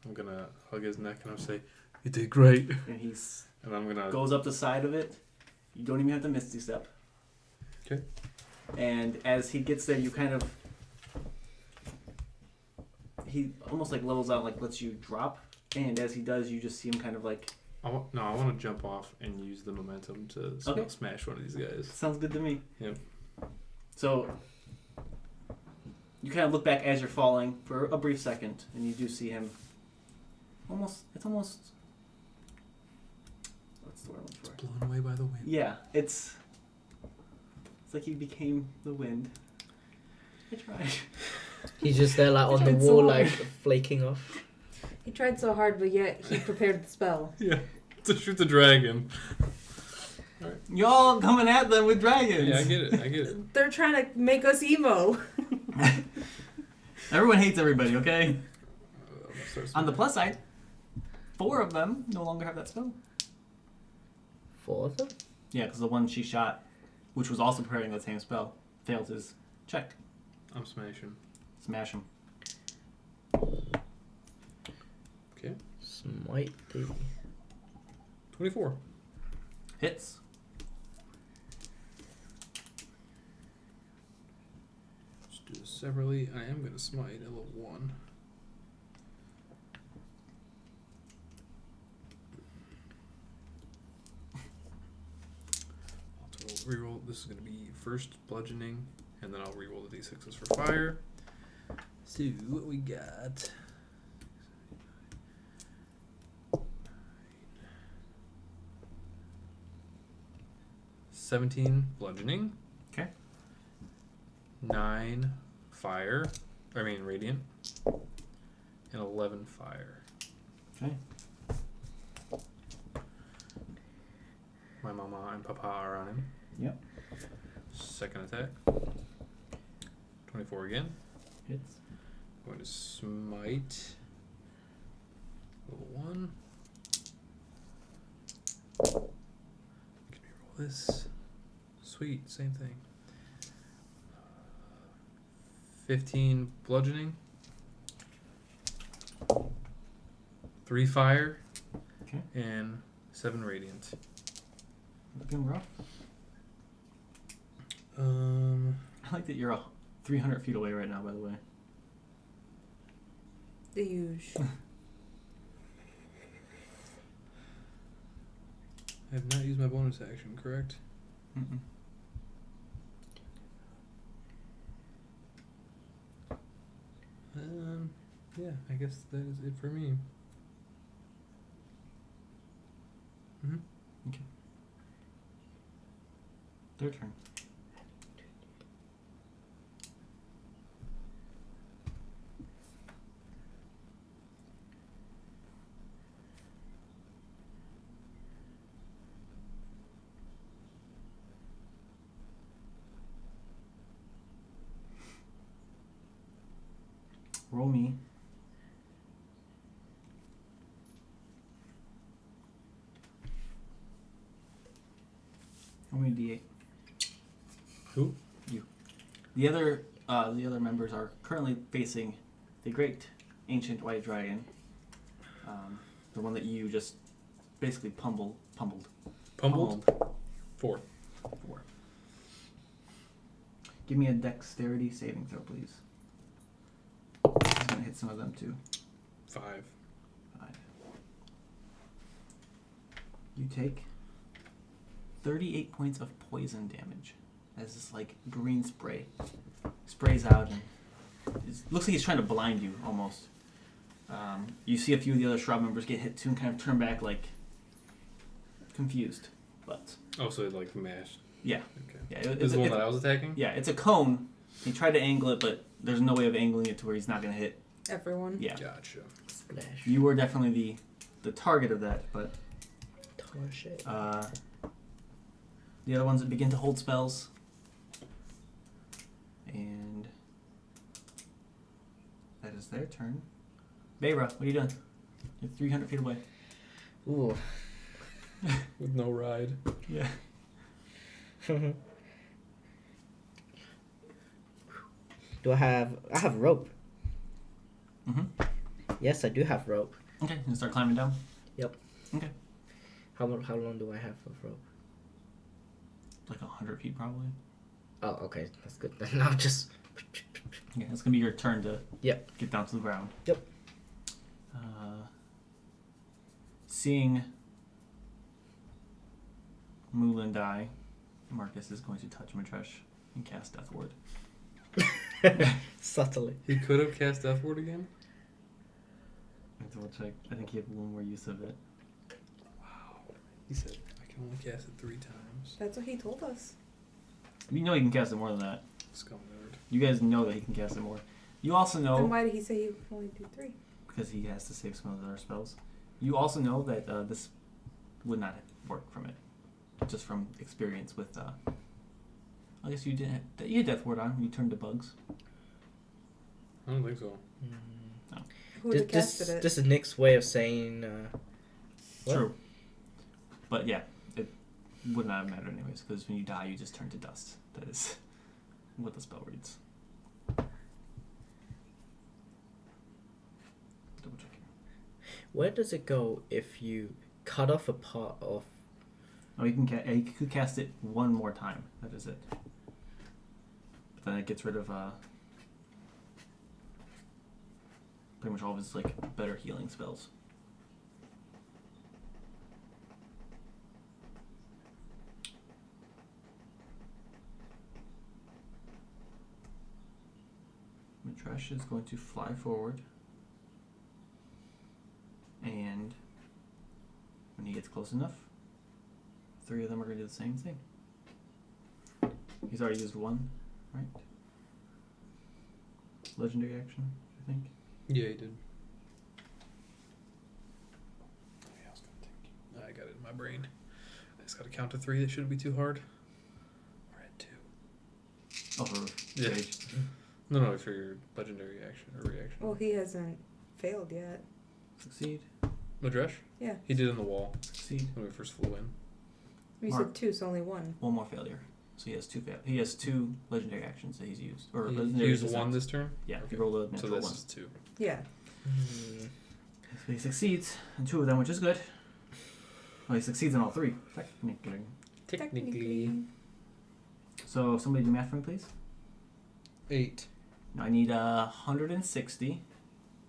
Speaker 1: I'm gonna hug his neck and I'll say, "You did great."
Speaker 2: And he's
Speaker 1: And I'm gonna
Speaker 2: goes up the side of it. You don't even have to misty step.
Speaker 1: Okay.
Speaker 2: And as he gets there, you kind of he almost like levels out, like lets you drop. And as he does, you just see him kind of like
Speaker 1: I want to jump off and use the momentum to
Speaker 2: Okay.
Speaker 1: smash one of these guys.
Speaker 2: sounds good to me.
Speaker 1: Yep.
Speaker 2: So you kind of look back as you're falling for a brief second, and you do see him. It's almost. What's the word I'm looking for?
Speaker 1: Blown away by the wind.
Speaker 2: Yeah, it's like he became the wind. I tried.
Speaker 4: He's just there like on the
Speaker 3: It's
Speaker 4: wall,
Speaker 3: so
Speaker 4: like
Speaker 3: hard.
Speaker 4: flaking off.
Speaker 3: He tried so hard, but yet he prepared the spell.
Speaker 1: Yeah. To shoot the dragon.
Speaker 2: Y'all coming at them with dragons.
Speaker 1: Yeah, I get it.
Speaker 3: They're trying to make us emo.
Speaker 2: Everyone hates everybody, okay?
Speaker 1: I'm gonna start
Speaker 2: On the
Speaker 1: smashing.
Speaker 2: plus side, 4 of them no longer have that spell.
Speaker 4: 4 of them?
Speaker 2: Yeah, because the one she shot, which was also preparing that same spell, failed his check.
Speaker 1: I'm smashing.
Speaker 2: Smash him.
Speaker 1: Okay.
Speaker 4: Smite the...
Speaker 1: 24.
Speaker 2: Hits.
Speaker 1: Just do this separately. I am gonna smite a level 1. Also reroll. This is gonna be first bludgeoning, and then I'll reroll the d6s for fire. So what we got? 17 bludgeoning.
Speaker 2: Okay.
Speaker 1: 9 fire. I mean radiant. and 11 fire.
Speaker 2: Okay.
Speaker 1: My mama and papa are on him.
Speaker 2: Yep.
Speaker 1: Second attack. 24 again.
Speaker 2: Hits.
Speaker 1: Going to smite. Level 1. Can we roll this? Sweet, same thing. 15 bludgeoning. 3 fire.
Speaker 2: Okay.
Speaker 1: And 7 radiant.
Speaker 2: Looking rough. I like that you're 300 feet away right now, by the way.
Speaker 3: The huge.
Speaker 1: I have not used my bonus action, correct?
Speaker 2: Mm-mm.
Speaker 1: Yeah, I guess that is it for me. Mm-hmm.
Speaker 2: Okay. Their turn. Roll me. Roll me a d8.
Speaker 1: Who?
Speaker 2: You. The other members are currently facing the great ancient white dragon. The one that you just basically pummeled.
Speaker 1: Pummeled? 4.
Speaker 2: Give me a dexterity saving throw, please. He's gonna hit some of them too.
Speaker 1: 5.
Speaker 2: 5. You take 38 points of poison damage as this like green spray sprays out and looks like he's trying to blind you almost. You see a few of the other shrub members get hit too and kind of turn back like confused, but
Speaker 1: Oh, so it like mashed.
Speaker 2: yeah,
Speaker 1: Okay.
Speaker 2: yeah.
Speaker 1: This is the one that I was attacking?
Speaker 2: Yeah, it's a cone. He tried to angle it, but there's no way of angling it to where he's not going to hit.
Speaker 3: Everyone.
Speaker 2: Yeah.
Speaker 1: Gotcha.
Speaker 4: Splash.
Speaker 2: You were definitely the target of that, but
Speaker 4: Torch it.
Speaker 2: the other ones that begin to hold spells. And that is their turn. Beira, what are you doing? You're 300 feet away.
Speaker 4: Ooh.
Speaker 1: With no ride.
Speaker 2: Yeah.
Speaker 4: Do I have rope?
Speaker 2: Mm-hmm.
Speaker 4: Yes, I do have rope.
Speaker 2: Okay, you start climbing down?
Speaker 4: Yep.
Speaker 2: Okay.
Speaker 4: How long do I have of rope?
Speaker 2: Like 100 feet probably.
Speaker 4: Oh, okay, that's good. Then I'll just.
Speaker 2: Yeah, it's going to be your turn to
Speaker 4: Yep.
Speaker 2: get down to the ground.
Speaker 4: Yep.
Speaker 2: Seeing Moulin die, Marcus is going to touch Matresh and cast Death Ward.
Speaker 4: Subtly.
Speaker 1: He could have cast Death Ward again?
Speaker 2: I have to double check. I think he had one more use of it.
Speaker 1: Wow. He said, I can only cast it 3 times.
Speaker 3: That's what he told us.
Speaker 2: You know he can cast it more than that.
Speaker 1: Scum nerd.
Speaker 2: You guys know that he can cast it more. You also know,
Speaker 3: Then why did he say he could only do 3?
Speaker 2: because he has to save some of the other spells, you also know that this would not work from it. Just from experience with, I guess you didn't. You had Death Ward on when you turned to bugs.
Speaker 1: I don't think so.
Speaker 3: Who would have casted it?
Speaker 4: This is Nick's way of saying. What?
Speaker 2: True. But yeah, it would not have mattered anyways, because when you die, you just turn to dust. That is what the spell reads. Double check here.
Speaker 4: Where does it go if you cut off a part of?
Speaker 2: Oh, you could cast it one more time. That is it. But then it gets rid of pretty much all of his like better healing spells. Matresh is going to fly forward, and when he gets close enough, 3 of them are going to do the same thing. He's already used 1, right? Legendary action, I think.
Speaker 1: Yeah, he did. brain. I just got to count to 3. That shouldn't be too hard. We're at 2.
Speaker 2: Oh, for
Speaker 1: Yeah.
Speaker 2: rage.
Speaker 1: No, for your legendary action or reaction.
Speaker 3: Well, he hasn't failed yet.
Speaker 2: Succeed.
Speaker 1: Madresh?
Speaker 3: Yeah.
Speaker 1: He did in the wall
Speaker 2: Succeed.
Speaker 1: when we first flew in.
Speaker 3: You
Speaker 2: Mark.
Speaker 3: said 2, so only 1.
Speaker 2: One more failure. So he has 2 He has 2 legendary actions that he's used. Or
Speaker 1: He
Speaker 2: legendary
Speaker 1: used
Speaker 2: success.
Speaker 1: 1 this turn?
Speaker 2: Yeah,
Speaker 1: Okay.
Speaker 2: he rolled a
Speaker 1: So
Speaker 2: natural
Speaker 1: this
Speaker 2: 1.
Speaker 1: is 2.
Speaker 3: Yeah.
Speaker 4: Hmm.
Speaker 2: So he succeeds in 2 of them, which is good. Well, he succeeds in all 3, technically. So somebody do math for me, please.
Speaker 1: 8.
Speaker 2: Now I need 160.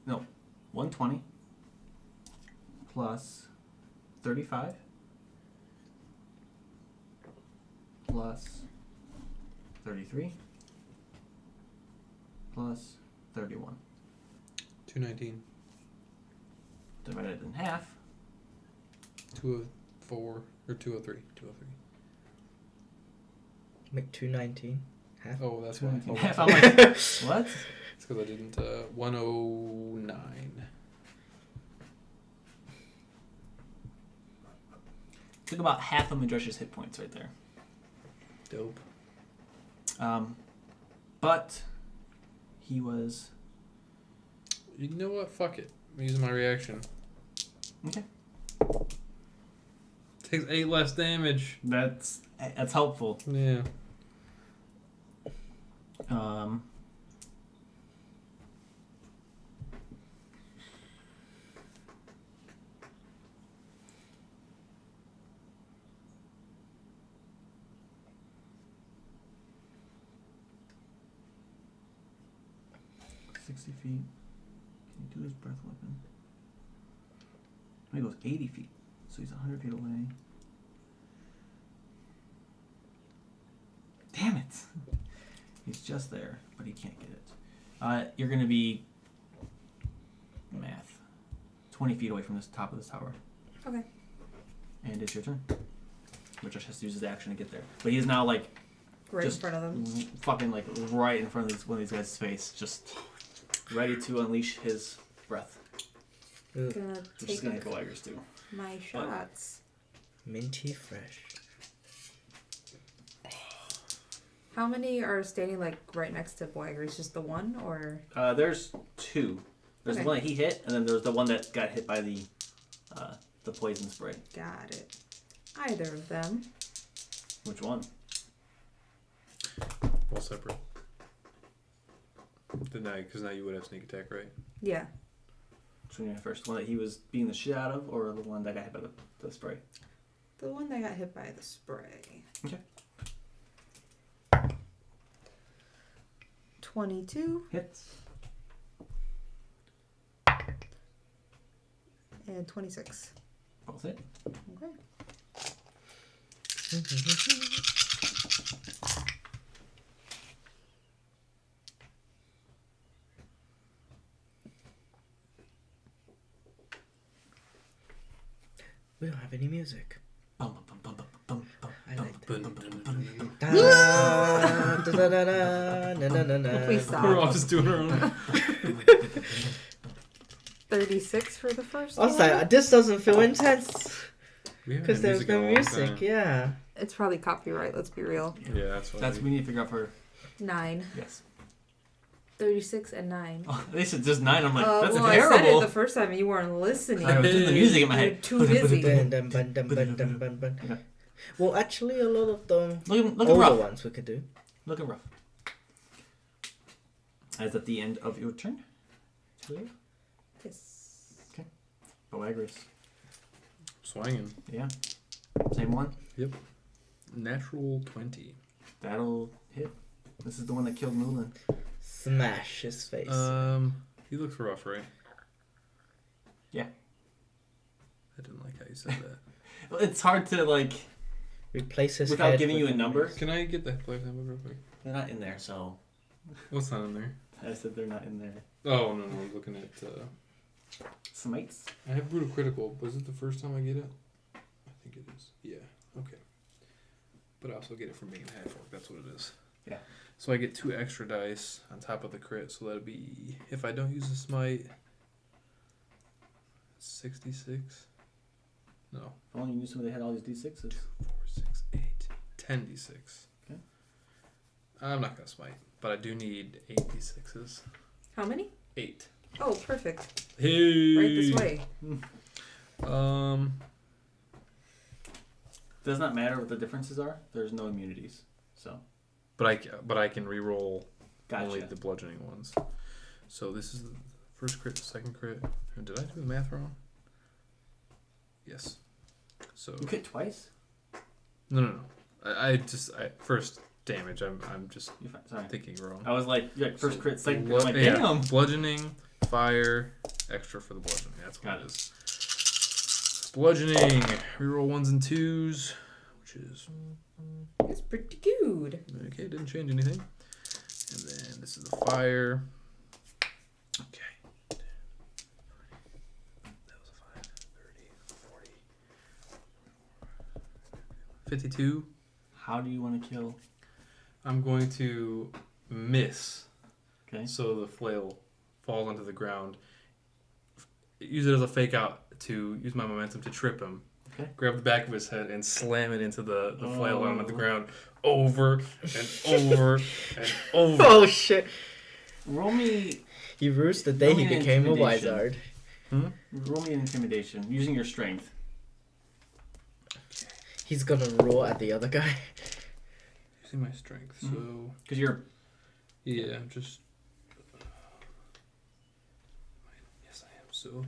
Speaker 2: No, 120 plus 35 plus 33 plus 31.
Speaker 1: 219.
Speaker 2: Divided in half.
Speaker 1: 204 or 203. 203.
Speaker 4: Make 219. Half.
Speaker 1: Oh, that's why.
Speaker 2: 219.
Speaker 1: Oh,
Speaker 2: Half. I'm like, what?
Speaker 1: It's because I didn't. 109.
Speaker 2: Took about half of Madresh's hit points right there.
Speaker 1: Dope.
Speaker 2: But he was
Speaker 1: You know what? Fuck it. I'm using my reaction.
Speaker 2: okay.
Speaker 1: Takes 8 less damage.
Speaker 2: That's helpful.
Speaker 1: Yeah.
Speaker 2: $60 feet. Can he do his breath weapon? He goes 80 feet, so he's 100 feet away. Damn it! He's just there, but he can't get it. You're gonna be math 20 feet away from the top of this tower,
Speaker 3: Okay.
Speaker 2: and it's your turn. Which just has to use his action to get there, but he's now like
Speaker 3: Right
Speaker 2: just
Speaker 3: in front of them.
Speaker 2: fucking like right in front of one of these guys' face, just ready to unleash his breath.
Speaker 4: Ooh,
Speaker 3: Gonna
Speaker 2: Which is
Speaker 3: take
Speaker 2: gonna hit Goaggers too.
Speaker 3: my shots.
Speaker 4: minty fresh.
Speaker 3: How many are standing like right next to Boiger's? Just the one, or
Speaker 2: There's 2. There's
Speaker 3: Okay.
Speaker 2: the one that he hit, and then there's the one that got hit by the poison spray.
Speaker 3: got it? Either of them.
Speaker 2: Which one?
Speaker 1: All separate. Because now you would have sneak attack, right?
Speaker 3: Yeah.
Speaker 2: Which one you had first? The one that he was beating the shit out of, or the one that got hit by the spray?
Speaker 3: The one that got hit by the spray.
Speaker 2: Okay.
Speaker 3: 22
Speaker 2: Hits.
Speaker 3: and 26.
Speaker 2: Both hit.
Speaker 3: Okay.
Speaker 4: We don't have any music.
Speaker 2: Bum, bum, bum, bum, bum, bum,
Speaker 4: I
Speaker 2: bum,
Speaker 4: like
Speaker 2: bum, bum, bum, bum, bum.
Speaker 4: Da, da, da, da, da, na, na, na, na.
Speaker 3: Please stop.
Speaker 1: We're all just doing our own.
Speaker 3: 36 for the first
Speaker 4: I was
Speaker 3: one.
Speaker 4: like, this doesn't feel intense
Speaker 1: We haven't
Speaker 4: because
Speaker 1: had
Speaker 4: there's
Speaker 1: in a
Speaker 4: no
Speaker 1: long
Speaker 4: music.
Speaker 1: time.
Speaker 4: Yeah.
Speaker 3: It's probably copyright. Let's be real.
Speaker 1: Yeah, that's why.
Speaker 2: That's what we need to figure out for.
Speaker 3: 9.
Speaker 2: Yes.
Speaker 3: 36 and 9.
Speaker 2: Oh, they said just 9. I'm like, that's
Speaker 3: well, I said it
Speaker 2: terrible.
Speaker 3: the first time and you weren't listening.
Speaker 2: I was doing the music in my
Speaker 3: You're
Speaker 2: head.
Speaker 3: too busy.
Speaker 4: Dun, dun, bun, dun, bun, dun, bun, bun.
Speaker 2: Okay.
Speaker 4: Well, actually, a lot of them
Speaker 2: Look at
Speaker 4: older
Speaker 2: rough.
Speaker 4: ones we could do.
Speaker 2: Look at rough. As at the end of your turn.
Speaker 3: Yes.
Speaker 2: Boagris.
Speaker 1: Swanging.
Speaker 2: Yeah. Same one.
Speaker 1: Natural 20.
Speaker 2: That'll hit. This is the one that killed Mulan.
Speaker 4: Smash his face.
Speaker 1: He looks rough, right?
Speaker 2: Yeah.
Speaker 1: I didn't like how you said that.
Speaker 2: Well, it's hard to like
Speaker 4: Replace his
Speaker 2: without
Speaker 4: head
Speaker 2: giving
Speaker 4: with
Speaker 2: you a number.
Speaker 1: Can I get that play number real quick?
Speaker 2: They're not in there, so
Speaker 1: What's not in there?
Speaker 2: I said they're not in there.
Speaker 1: Oh, no, I'm looking at...
Speaker 2: Smites.
Speaker 1: I have Brutal Critical. Was it the first time I get it? I think it is. Yeah, okay. But I also get it from being a half orc. That's what it is.
Speaker 2: Yeah.
Speaker 1: So I get 2 extra dice on top of the crit. So that'll be... If I don't use the smite... 66? No.
Speaker 2: If only you knew somebody had all these d6s.
Speaker 1: 4, 6, 8, 10 d6.
Speaker 2: Okay.
Speaker 1: I'm not gonna smite, but I do need 8 d6s.
Speaker 3: How many?
Speaker 1: 8.
Speaker 3: Oh, perfect.
Speaker 1: Hey.
Speaker 3: Right this way.
Speaker 2: Does not matter what the differences are. There's no immunities. So.
Speaker 1: But I can re-roll
Speaker 2: Gotcha.
Speaker 1: only the bludgeoning ones. So this is the first crit, the second crit. Did I do the math wrong? Yes. So
Speaker 2: You hit twice?
Speaker 1: no. I first damage. I'm just
Speaker 2: You're fine. Sorry.
Speaker 1: thinking wrong.
Speaker 2: I was like, first
Speaker 1: So
Speaker 2: crit, second
Speaker 1: blo-
Speaker 2: crit. I'm like,
Speaker 1: yeah,
Speaker 2: damn.
Speaker 1: bludgeoning, fire, extra for the bludgeoning. That's what
Speaker 2: Got
Speaker 1: it is. Bludgeoning. Reroll 1s and 2s, which is
Speaker 3: That's pretty good.
Speaker 1: okay. Didn't change anything. And then this is the fire. Okay. That was a 5, 30, 40, 52.
Speaker 2: How do you want to kill?
Speaker 1: I'm going to miss.
Speaker 2: Okay.
Speaker 1: So the flail falls onto the ground. Use it as a fake out to use my momentum to trip him.
Speaker 2: Okay.
Speaker 1: Grab the back of his head and slam it into the flail on the
Speaker 2: Oh.
Speaker 1: ground over and over and over.
Speaker 4: Oh shit!
Speaker 2: Roll me.
Speaker 4: He rues the day he
Speaker 2: Roll me an
Speaker 4: became a
Speaker 2: intimidation.
Speaker 4: wizard.
Speaker 2: Roll me an intimidation using your strength.
Speaker 4: He's gonna roar at the other guy.
Speaker 1: Using my strength, so
Speaker 2: Because you're.
Speaker 1: yeah, I'm just. Yes, I am. So.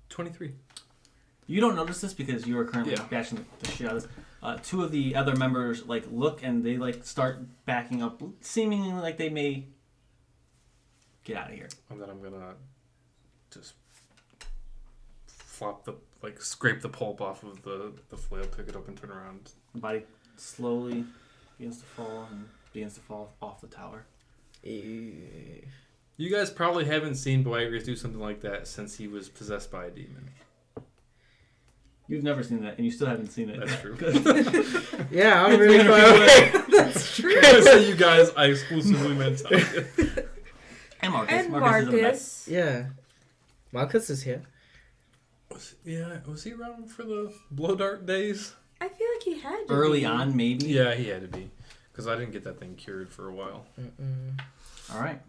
Speaker 1: 23.
Speaker 2: You don't notice this because you are currently
Speaker 1: Yeah.
Speaker 2: bashing the shit out of this. Two of the other members look and they start backing up, seemingly like they may get out of here.
Speaker 1: And then I'm gonna just scrape the pulp off of the flail, pick it up, and turn around.
Speaker 2: The body slowly begins to fall and begins to fall off the tower.
Speaker 4: Ew.
Speaker 1: You guys probably haven't seen Boagrius do something like that since he was possessed by a demon.
Speaker 2: You've never seen that, and you still haven't seen it.
Speaker 1: That's true.
Speaker 4: Yeah, I'm really far away.
Speaker 3: That's true.
Speaker 1: I say you guys, I exclusively meant Talia.
Speaker 2: And Marcus.
Speaker 3: And
Speaker 2: Marcus. Is in the back.
Speaker 3: Marcus.
Speaker 4: Yeah, Marcus is here.
Speaker 1: Was he around for the blow dart days?
Speaker 3: I feel like he had to
Speaker 2: Early
Speaker 3: be.
Speaker 2: on, maybe.
Speaker 1: Yeah, he had to be. Because I didn't get that thing cured for a while.
Speaker 4: Mm-mm.
Speaker 2: All right.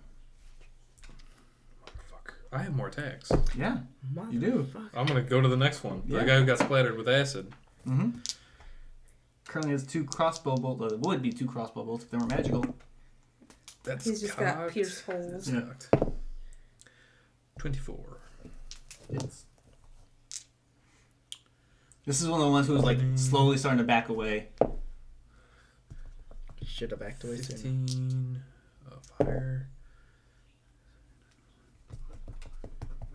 Speaker 1: Motherfucker. I have more attacks.
Speaker 2: Yeah, you do.
Speaker 4: Motherfucker.
Speaker 1: I'm going to go to the next one.
Speaker 2: Yeah.
Speaker 1: The guy who got splattered with acid.
Speaker 2: Mm-hmm. Currently has 2 crossbow bolts. It would be 2 crossbow bolts if they were magical.
Speaker 1: That's
Speaker 3: He's just got
Speaker 1: cocked.
Speaker 3: pierced holes.
Speaker 1: That's cocked. 24.
Speaker 2: This is one of the ones who's slowly starting to back away.
Speaker 4: Should have backed away soon.
Speaker 1: 15. Fire.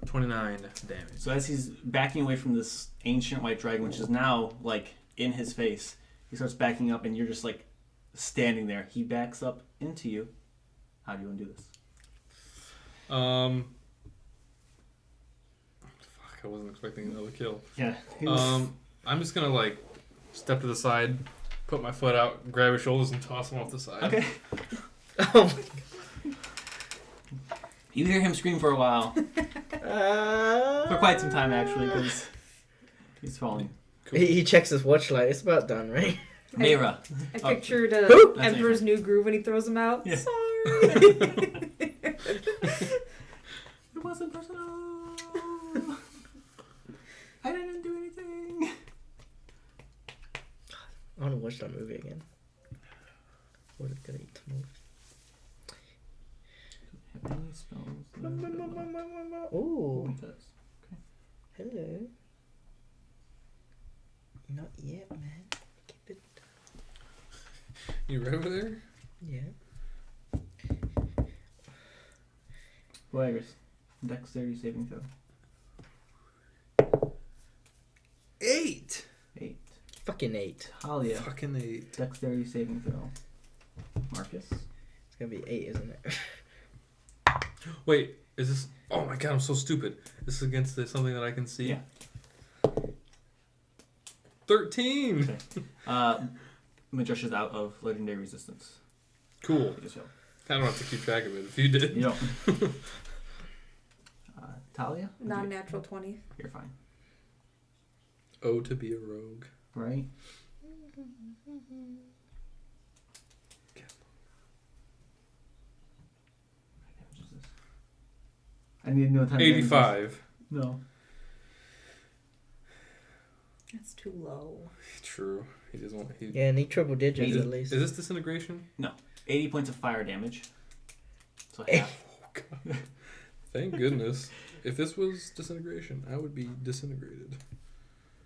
Speaker 1: 29 damage.
Speaker 2: So as he's backing away from this ancient white dragon, which is now in his face, he starts backing up, and you're just standing there. He backs up into you. How do you want to do this?
Speaker 1: Fuck, I wasn't expecting another kill.
Speaker 2: Yeah.
Speaker 1: I'm just gonna step to the side, put my foot out, grab his shoulders, and toss him off the side.
Speaker 2: Okay.
Speaker 4: Oh
Speaker 2: You hear him scream for a while, for quite some time actually, because he's falling.
Speaker 1: Cool.
Speaker 4: He checks his watch like it's about done, right?
Speaker 2: Mayra.
Speaker 3: I
Speaker 2: Oh.
Speaker 3: pictured
Speaker 4: Who?
Speaker 2: That's
Speaker 3: Emperor's New Groove when he throws him out.
Speaker 2: Yeah.
Speaker 3: Sorry.
Speaker 2: It wasn't personal. I didn't do anything.
Speaker 4: I want to watch that movie again. What a great movie.
Speaker 2: Have any spells?
Speaker 4: Oh,
Speaker 2: He does.
Speaker 4: hello. Not yet, man. Keep it.
Speaker 1: You right over there?
Speaker 4: Yeah.
Speaker 2: Boagrius. Dexterity saving throw.
Speaker 1: 8.
Speaker 2: 8.
Speaker 4: Fucking 8.
Speaker 2: Talia.
Speaker 1: Fucking 8.
Speaker 2: Dexterity saving throw. Marcus.
Speaker 4: It's gonna be 8, isn't it?
Speaker 1: Wait, is this? Oh my god, I'm so stupid. This is against something that I can see.
Speaker 2: Yeah.
Speaker 1: 13.
Speaker 2: Okay. Majesha's out of legendary resistance.
Speaker 1: Cool.
Speaker 2: You just failed.
Speaker 1: I don't have to keep track of it. If you did.
Speaker 2: You don't. Talia?
Speaker 3: Non-natural 20.
Speaker 2: You're fine.
Speaker 1: Oh, to be a rogue.
Speaker 2: Right? I need to know what time.
Speaker 1: 85.
Speaker 2: No.
Speaker 3: That's too low.
Speaker 1: True. He doesn't want. He,
Speaker 4: Yeah, need triple digits
Speaker 2: Is-
Speaker 4: at least.
Speaker 1: Is this disintegration?
Speaker 2: 80 points of fire damage. So
Speaker 4: Eh.
Speaker 2: half.
Speaker 1: Oh god. Thank goodness. If this was disintegration, I would be disintegrated.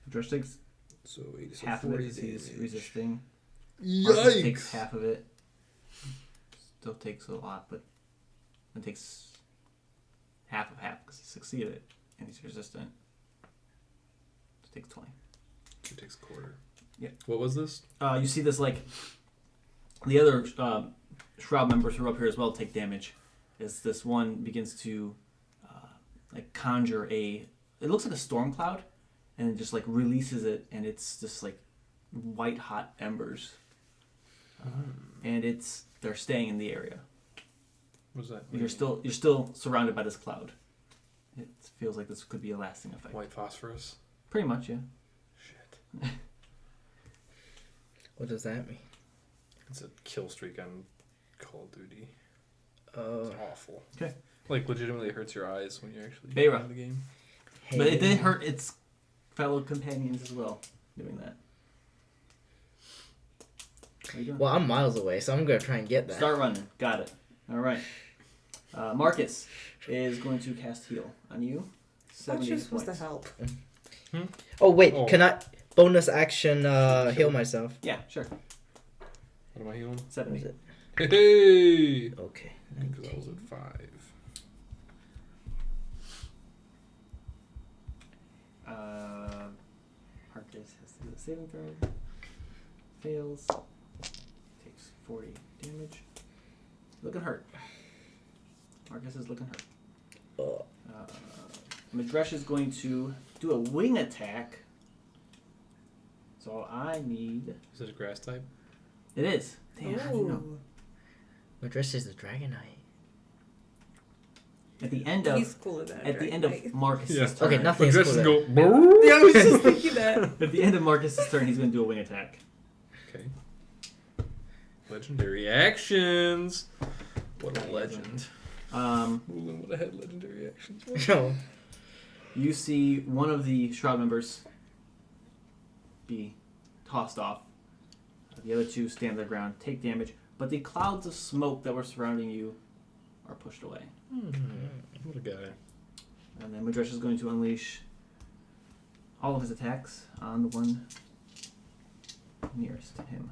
Speaker 2: Madresh takes
Speaker 1: So 80, so
Speaker 2: half of it
Speaker 1: 40
Speaker 2: because he's
Speaker 1: damage.
Speaker 2: resisting. Marcus takes
Speaker 1: Yikes!
Speaker 2: half of it. Still takes a lot, but it takes half of half because he succeeded and he's resistant. So it takes 20.
Speaker 1: He takes a quarter.
Speaker 2: Yeah.
Speaker 1: What was this?
Speaker 2: You see this like the other Shroud members who are up here as well take damage. As this one begins to like conjure it looks like a storm cloud, and it just like releases it, and it's just like white hot embers, and they're staying in the area.
Speaker 1: What is that?
Speaker 2: You're still surrounded by this cloud. It feels like this could be a lasting effect.
Speaker 1: White phosphorus.
Speaker 2: Pretty much, yeah.
Speaker 1: Shit.
Speaker 4: What does that mean?
Speaker 1: It's a kill streak on Call of Duty.
Speaker 4: Oh.
Speaker 1: It's awful.
Speaker 2: Okay.
Speaker 1: Like legitimately hurts your eyes when you're actually
Speaker 2: Beira.
Speaker 1: playing the game.
Speaker 2: But it did hurt its fellow companions as well doing that. What are you doing?
Speaker 4: Well, I'm miles away, so I'm gonna try and get that.
Speaker 2: Start running. Got it. All right. Marcus is going to cast heal on you.
Speaker 3: I thought
Speaker 2: 70
Speaker 3: you were supposed to
Speaker 2: points.
Speaker 3: help.
Speaker 4: Oh wait,
Speaker 1: Oh.
Speaker 4: can I bonus action heal myself?
Speaker 2: Yeah, sure.
Speaker 1: What am I healing?
Speaker 2: 70.
Speaker 4: Is it?
Speaker 1: Hey!
Speaker 4: Okay.
Speaker 1: Because I was
Speaker 4: 19.
Speaker 1: at 5.
Speaker 2: Marcus has to do the saving throw. Fails. Takes 40 damage. Looking hurt. Marcus is looking hurt.
Speaker 4: Oh.
Speaker 2: Madresh is going to do a wing attack. So I need...
Speaker 1: Is it a grass type?
Speaker 2: It is. Damn, how do you know?
Speaker 3: Ooh.
Speaker 4: My dress is the Dragonite.
Speaker 2: At the end of...
Speaker 3: He's cooler than a
Speaker 2: At the end of
Speaker 3: Dragonite.
Speaker 2: Marcus's
Speaker 1: Yeah.
Speaker 2: turn...
Speaker 4: Okay, nothing
Speaker 1: My
Speaker 4: is
Speaker 1: dress
Speaker 4: cooler.
Speaker 1: go. Brrr.
Speaker 3: Yeah, I was just thinking that.
Speaker 2: At the end of Marcus's turn, he's going to do a wing attack.
Speaker 1: Okay. Legendary actions. What a legend. Woolen would have had legendary actions.
Speaker 4: No.
Speaker 2: You see one of the Shroud members be tossed off. The other two stand their ground, take damage, but the clouds of smoke that were surrounding you are pushed away.
Speaker 1: What a guy.
Speaker 2: And then Madresh is going to unleash all of his attacks on the one nearest to him.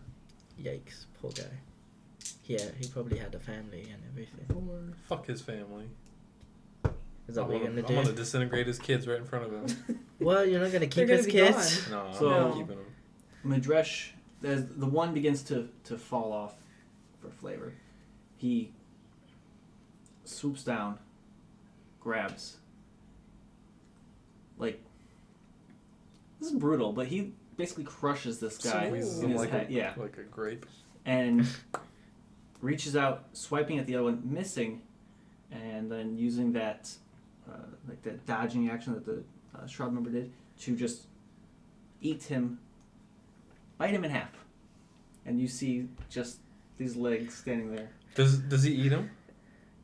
Speaker 4: Yikes, poor guy. Yeah, he probably had a family and everything.
Speaker 1: Fuck his family.
Speaker 4: Is that what you're gonna
Speaker 1: I'm
Speaker 4: do?
Speaker 1: gonna disintegrate his kids right in front of him.
Speaker 4: Well, you're not gonna keep
Speaker 3: They're
Speaker 4: his
Speaker 3: gonna be
Speaker 4: kids?
Speaker 1: No,
Speaker 2: So-
Speaker 1: I'm not keeping him.
Speaker 2: Madresh, as the one begins to fall off for flavor, he swoops down, grabs. Like, this is brutal, but he basically crushes this guy
Speaker 1: Squeezes
Speaker 2: in
Speaker 1: him
Speaker 2: his
Speaker 1: like
Speaker 2: head.
Speaker 1: a,
Speaker 2: Yeah.
Speaker 1: like a grape.
Speaker 2: And reaches out, swiping at the other one, missing, and then using that, like that dodging action that the Shroud member did to just eat him, bite him in half, and you see just these legs standing there.
Speaker 1: Does he eat him?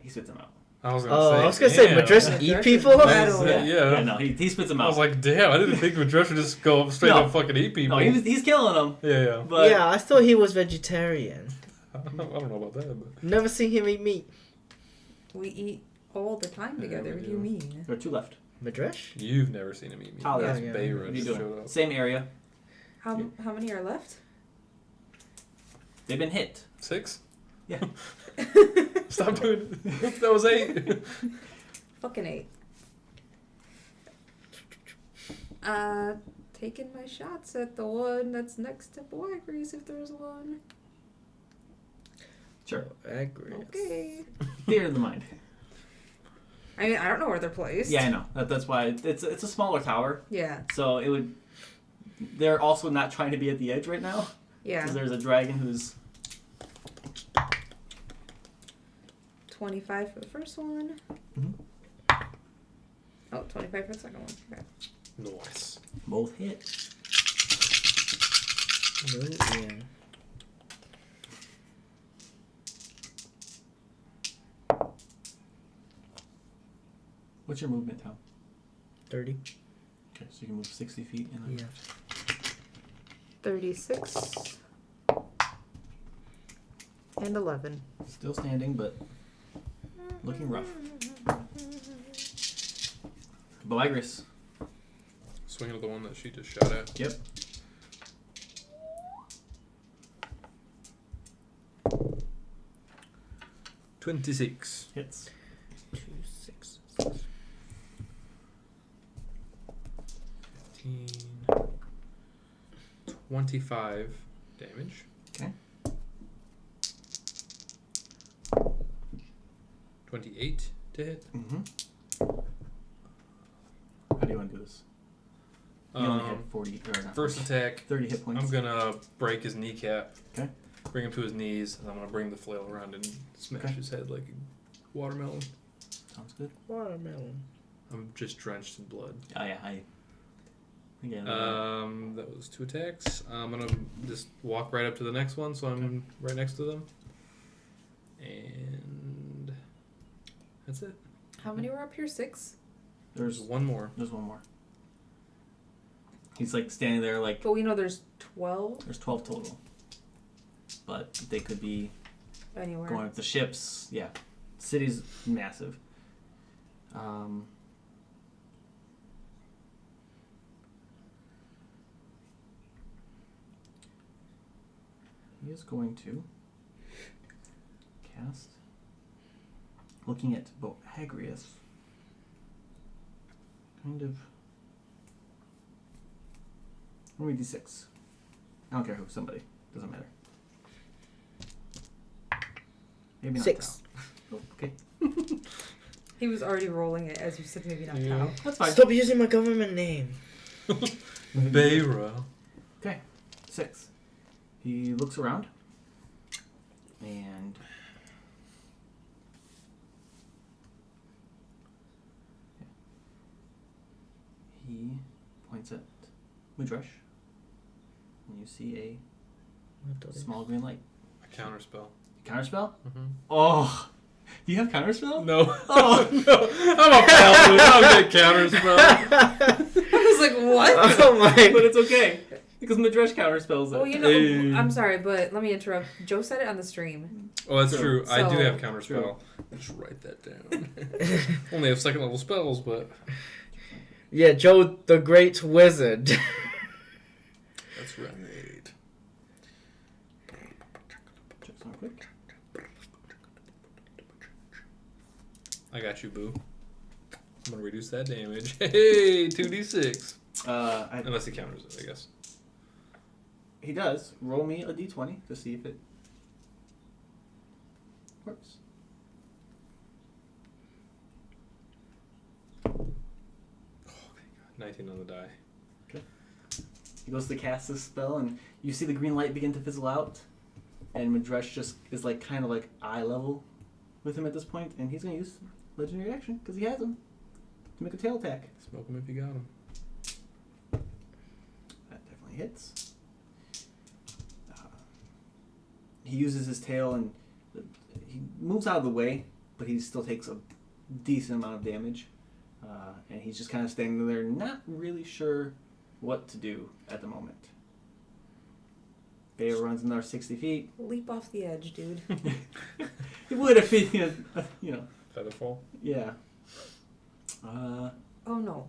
Speaker 2: He spits them out.
Speaker 1: I was gonna
Speaker 4: Oh,
Speaker 1: say.
Speaker 4: I was gonna say,
Speaker 1: damn.
Speaker 4: Madresh eat
Speaker 3: Madresh
Speaker 4: people?
Speaker 3: is
Speaker 1: I
Speaker 3: bad.
Speaker 1: was
Speaker 3: Battle.
Speaker 1: say- yeah.
Speaker 2: no, he spits them out.
Speaker 1: I was like, damn, I didn't think Madresh would just go straight
Speaker 2: No.
Speaker 1: up fucking eat people.
Speaker 2: no, he's killing them,
Speaker 1: Yeah.
Speaker 2: but
Speaker 4: Yeah, I thought he was vegetarian.
Speaker 1: I don't know about that, but
Speaker 4: Never seen him eat meat.
Speaker 3: We eat all the time
Speaker 1: Yeah,
Speaker 3: together.
Speaker 1: we
Speaker 3: What do you
Speaker 1: do.
Speaker 3: mean?
Speaker 2: there are two left.
Speaker 4: You've
Speaker 1: you've never seen him eat meat.
Speaker 2: Oh,
Speaker 1: That's
Speaker 4: yeah.
Speaker 1: Beira
Speaker 2: What are you
Speaker 1: just
Speaker 2: doing?
Speaker 1: showed up.
Speaker 2: Same area.
Speaker 3: How many are left?
Speaker 2: They've been hit.
Speaker 1: 6?
Speaker 2: Yeah.
Speaker 1: Stop doing it. That was 8.
Speaker 3: Fucking 8. Taking my shots at the one that's next to Boagries if there's one.
Speaker 2: Sure.
Speaker 4: Agri.
Speaker 3: Okay.
Speaker 2: Theater of the mind.
Speaker 3: I mean, I don't know where they're placed.
Speaker 2: Yeah, I know. That's why it's a smaller tower.
Speaker 3: Yeah.
Speaker 2: So it would. They're also not trying to be at the edge right now
Speaker 3: Yeah.
Speaker 2: because there's a dragon who's
Speaker 3: 25 for the first one.
Speaker 2: Mhm.
Speaker 3: Oh, 25 for the second one. Okay.
Speaker 1: Nice.
Speaker 2: both hit.
Speaker 4: No, yeah.
Speaker 2: What's your movement, Tom?
Speaker 4: 30.
Speaker 2: Okay, so you can move 60 feet. And
Speaker 4: Yeah.
Speaker 3: 36 and 11.
Speaker 2: Still standing, but looking rough. Boagris.
Speaker 1: Swinging at the one that she just shot at.
Speaker 2: Yep.
Speaker 1: $26.
Speaker 2: Hits.
Speaker 4: 2, 6,
Speaker 1: 15, 25 damage.
Speaker 2: Okay.
Speaker 1: 28 to hit.
Speaker 2: Mm-hmm. How do you want to do this? You only had 40 or not
Speaker 1: First
Speaker 2: 40,
Speaker 1: attack,
Speaker 2: 30 hit points.
Speaker 1: I'm gonna break his kneecap.
Speaker 2: Okay.
Speaker 1: Bring him to his knees, and I'm gonna bring the flail around and smash
Speaker 2: Okay.
Speaker 1: his head like a watermelon.
Speaker 2: Sounds good.
Speaker 4: watermelon.
Speaker 1: I'm just drenched in blood.
Speaker 2: Oh yeah, yeah.
Speaker 1: That was 2 attacks. I'm gonna just walk right up to the next one, so I'm right next to them. And that's it.
Speaker 3: How many were up here? 6?
Speaker 1: There's one more.
Speaker 2: There's one more. He's like standing there like
Speaker 3: But we know there's 12
Speaker 2: there's 12 total. But they could be
Speaker 3: anywhere.
Speaker 2: going with the ships. Yeah. City's massive. He is going to cast, looking at Boagrius, kind of, let me d6. I don't care who, somebody, doesn't matter. Maybe not
Speaker 4: 6.
Speaker 2: Tau. Oh, okay.
Speaker 3: He was already rolling it as you said maybe not
Speaker 1: Yeah.
Speaker 3: Tau.
Speaker 2: That's fine.
Speaker 4: Stop using my government name.
Speaker 1: Beira.
Speaker 2: Okay, 6. He looks around, and he points at Mudrash, and you see a small green light.
Speaker 1: A counterspell.
Speaker 2: Counterspell?
Speaker 1: Mm-hmm.
Speaker 2: Oh, do you have counterspell?
Speaker 1: No.
Speaker 2: Oh.
Speaker 1: No. I'm a paladin. I don't get counterspell.
Speaker 3: I was like, what?
Speaker 4: Oh my.
Speaker 2: But it's okay, because Mudrash counterspells it.
Speaker 3: Oh, you know,
Speaker 1: Hey.
Speaker 3: I'm sorry, but let me interrupt. Joe said it on the stream.
Speaker 1: Oh, that's
Speaker 2: True.
Speaker 1: true. I do
Speaker 3: So-
Speaker 1: have counterspell. Just write that down. Only have 2nd level spells, but
Speaker 4: Yeah, Joe the Great Wizard.
Speaker 1: that's right.
Speaker 2: Check something quick.
Speaker 1: I got you, boo. I'm gonna reduce that damage. Hey, 2d6. Unless he counters it, I guess.
Speaker 2: He does. Roll me a d20 to see if it works.
Speaker 1: Oh, thank God. 19 on the die.
Speaker 2: He goes to cast this spell, and you see the green light begin to fizzle out, and Mudrash just is like kind of like eye level with him at this point, and he's gonna use legendary action because he has him to make a tail attack.
Speaker 1: Smoke him if you got him.
Speaker 2: That definitely hits. He uses his tail and he moves out of the way, but he still takes a decent amount of damage, and he's just kind of standing there, not really sure what to do at the moment. Bayo runs another 60 feet.
Speaker 3: Leap off the edge, dude.
Speaker 2: He would if he, you know,
Speaker 1: Featherfall.
Speaker 2: yeah.
Speaker 3: Oh no.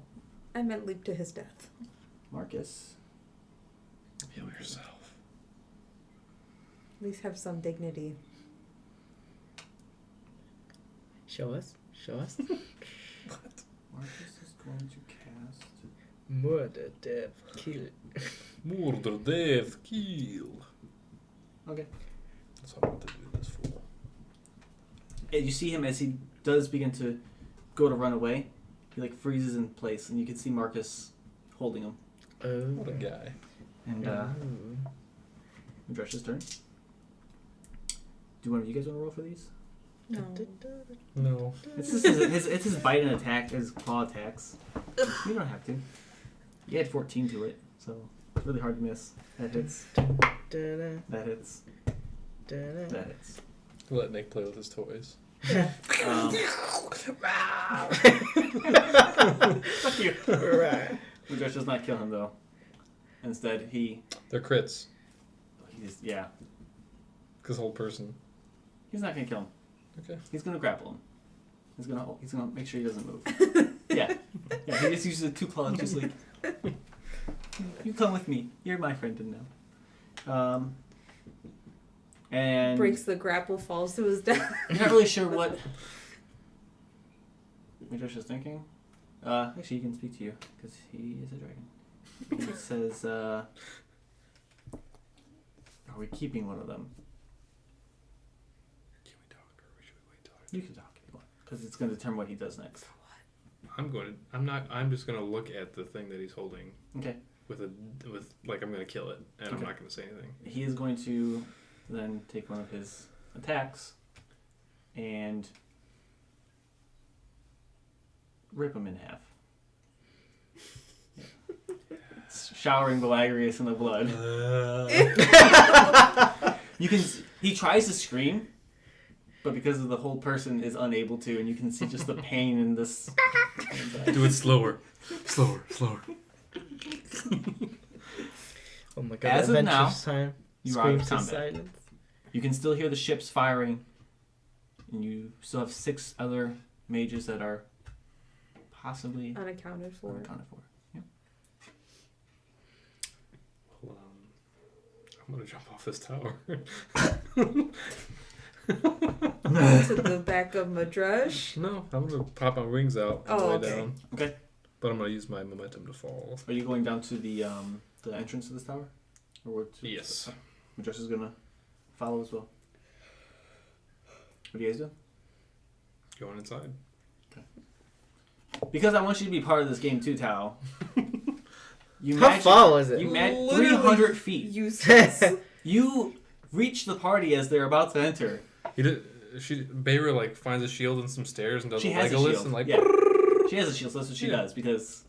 Speaker 3: I meant leap to his death.
Speaker 2: Marcus.
Speaker 1: Heal yourself.
Speaker 3: At least have some dignity.
Speaker 4: Show us. Show us.
Speaker 2: Marcus is going to cast.
Speaker 4: Murder, death, kill.
Speaker 1: Murder, death, kill.
Speaker 2: Okay.
Speaker 1: That's what I want to do this for.
Speaker 2: And you see him as he does begin to go to run away. He like freezes in place, and you can see Marcus holding him.
Speaker 4: Oh.
Speaker 1: What a guy.
Speaker 2: And Mudrash's turn. Do one of you guys want to roll for these?
Speaker 3: No.
Speaker 1: No.
Speaker 2: It's just his bite and attack, his claw attacks. You don't have to. You had 14 to it, so Really hard to miss. That hits.
Speaker 4: Da-da,
Speaker 2: That hits.
Speaker 4: da-da.
Speaker 2: That hits.
Speaker 1: Let Nick play with his toys.
Speaker 2: Fuck you.
Speaker 4: Right.
Speaker 2: Mudrush does not kill him though. Instead,
Speaker 1: They're crits.
Speaker 2: yeah,
Speaker 1: Because whole person.
Speaker 2: he's not gonna kill him.
Speaker 1: Okay.
Speaker 2: He's gonna grapple him. He's gonna make sure he doesn't move. Yeah. He just uses the 2 claws, just like you come with me. You're my friend now. And
Speaker 3: Breaks the grapple, falls to his death.
Speaker 2: I'm not really sure what Mudrush is thinking. Actually, he can speak to you because he is a dragon. He says, "Are we keeping one of them?"
Speaker 1: Can we talk or should we wait till
Speaker 2: You can talk if you want, because it's going to determine what he does next.
Speaker 1: I'm just gonna look at the thing that he's holding.
Speaker 2: Okay.
Speaker 1: I'm gonna kill it, and I'm not gonna say anything.
Speaker 2: He is going to then take one of his attacks and rip him in half. Yeah. Showering Belagrius in the blood. He tries to scream, but because of the whole person is unable to, and you can see just the pain in this.
Speaker 1: Do it slower. Slower.
Speaker 4: Oh my god.
Speaker 2: As of now,
Speaker 4: Adventure time.
Speaker 2: you are out of
Speaker 4: Screams in
Speaker 2: combat.
Speaker 4: silence.
Speaker 2: You can still hear the ships firing, and you still have 6 other mages that are possibly
Speaker 3: Unaccounted for.
Speaker 2: unaccounted for. Yeah.
Speaker 1: Well, I'm gonna jump off this tower.
Speaker 3: To the back of Mudrush.
Speaker 1: No, I'm gonna pop my wings out on the
Speaker 3: Oh,
Speaker 1: way
Speaker 3: okay.
Speaker 1: down.
Speaker 2: Okay.
Speaker 1: But I'm gonna use my momentum to fall.
Speaker 2: Are you going down to the entrance to this tower? Or what?
Speaker 1: Yes.
Speaker 2: Mudrush is gonna follow as well. What do you guys do?
Speaker 1: Going inside.
Speaker 2: Because I want you to be part of this game too, Tao. You
Speaker 4: How far was it?
Speaker 2: You met
Speaker 3: Literally
Speaker 2: 300 feet.
Speaker 3: Useless.
Speaker 2: You reach the party as they're about to enter.
Speaker 1: Bayra finds a shield and some stairs and does
Speaker 2: She
Speaker 1: a
Speaker 2: has a
Speaker 1: Legolas
Speaker 2: shield.
Speaker 1: and
Speaker 2: Yeah. She has a shield, so that's what she does because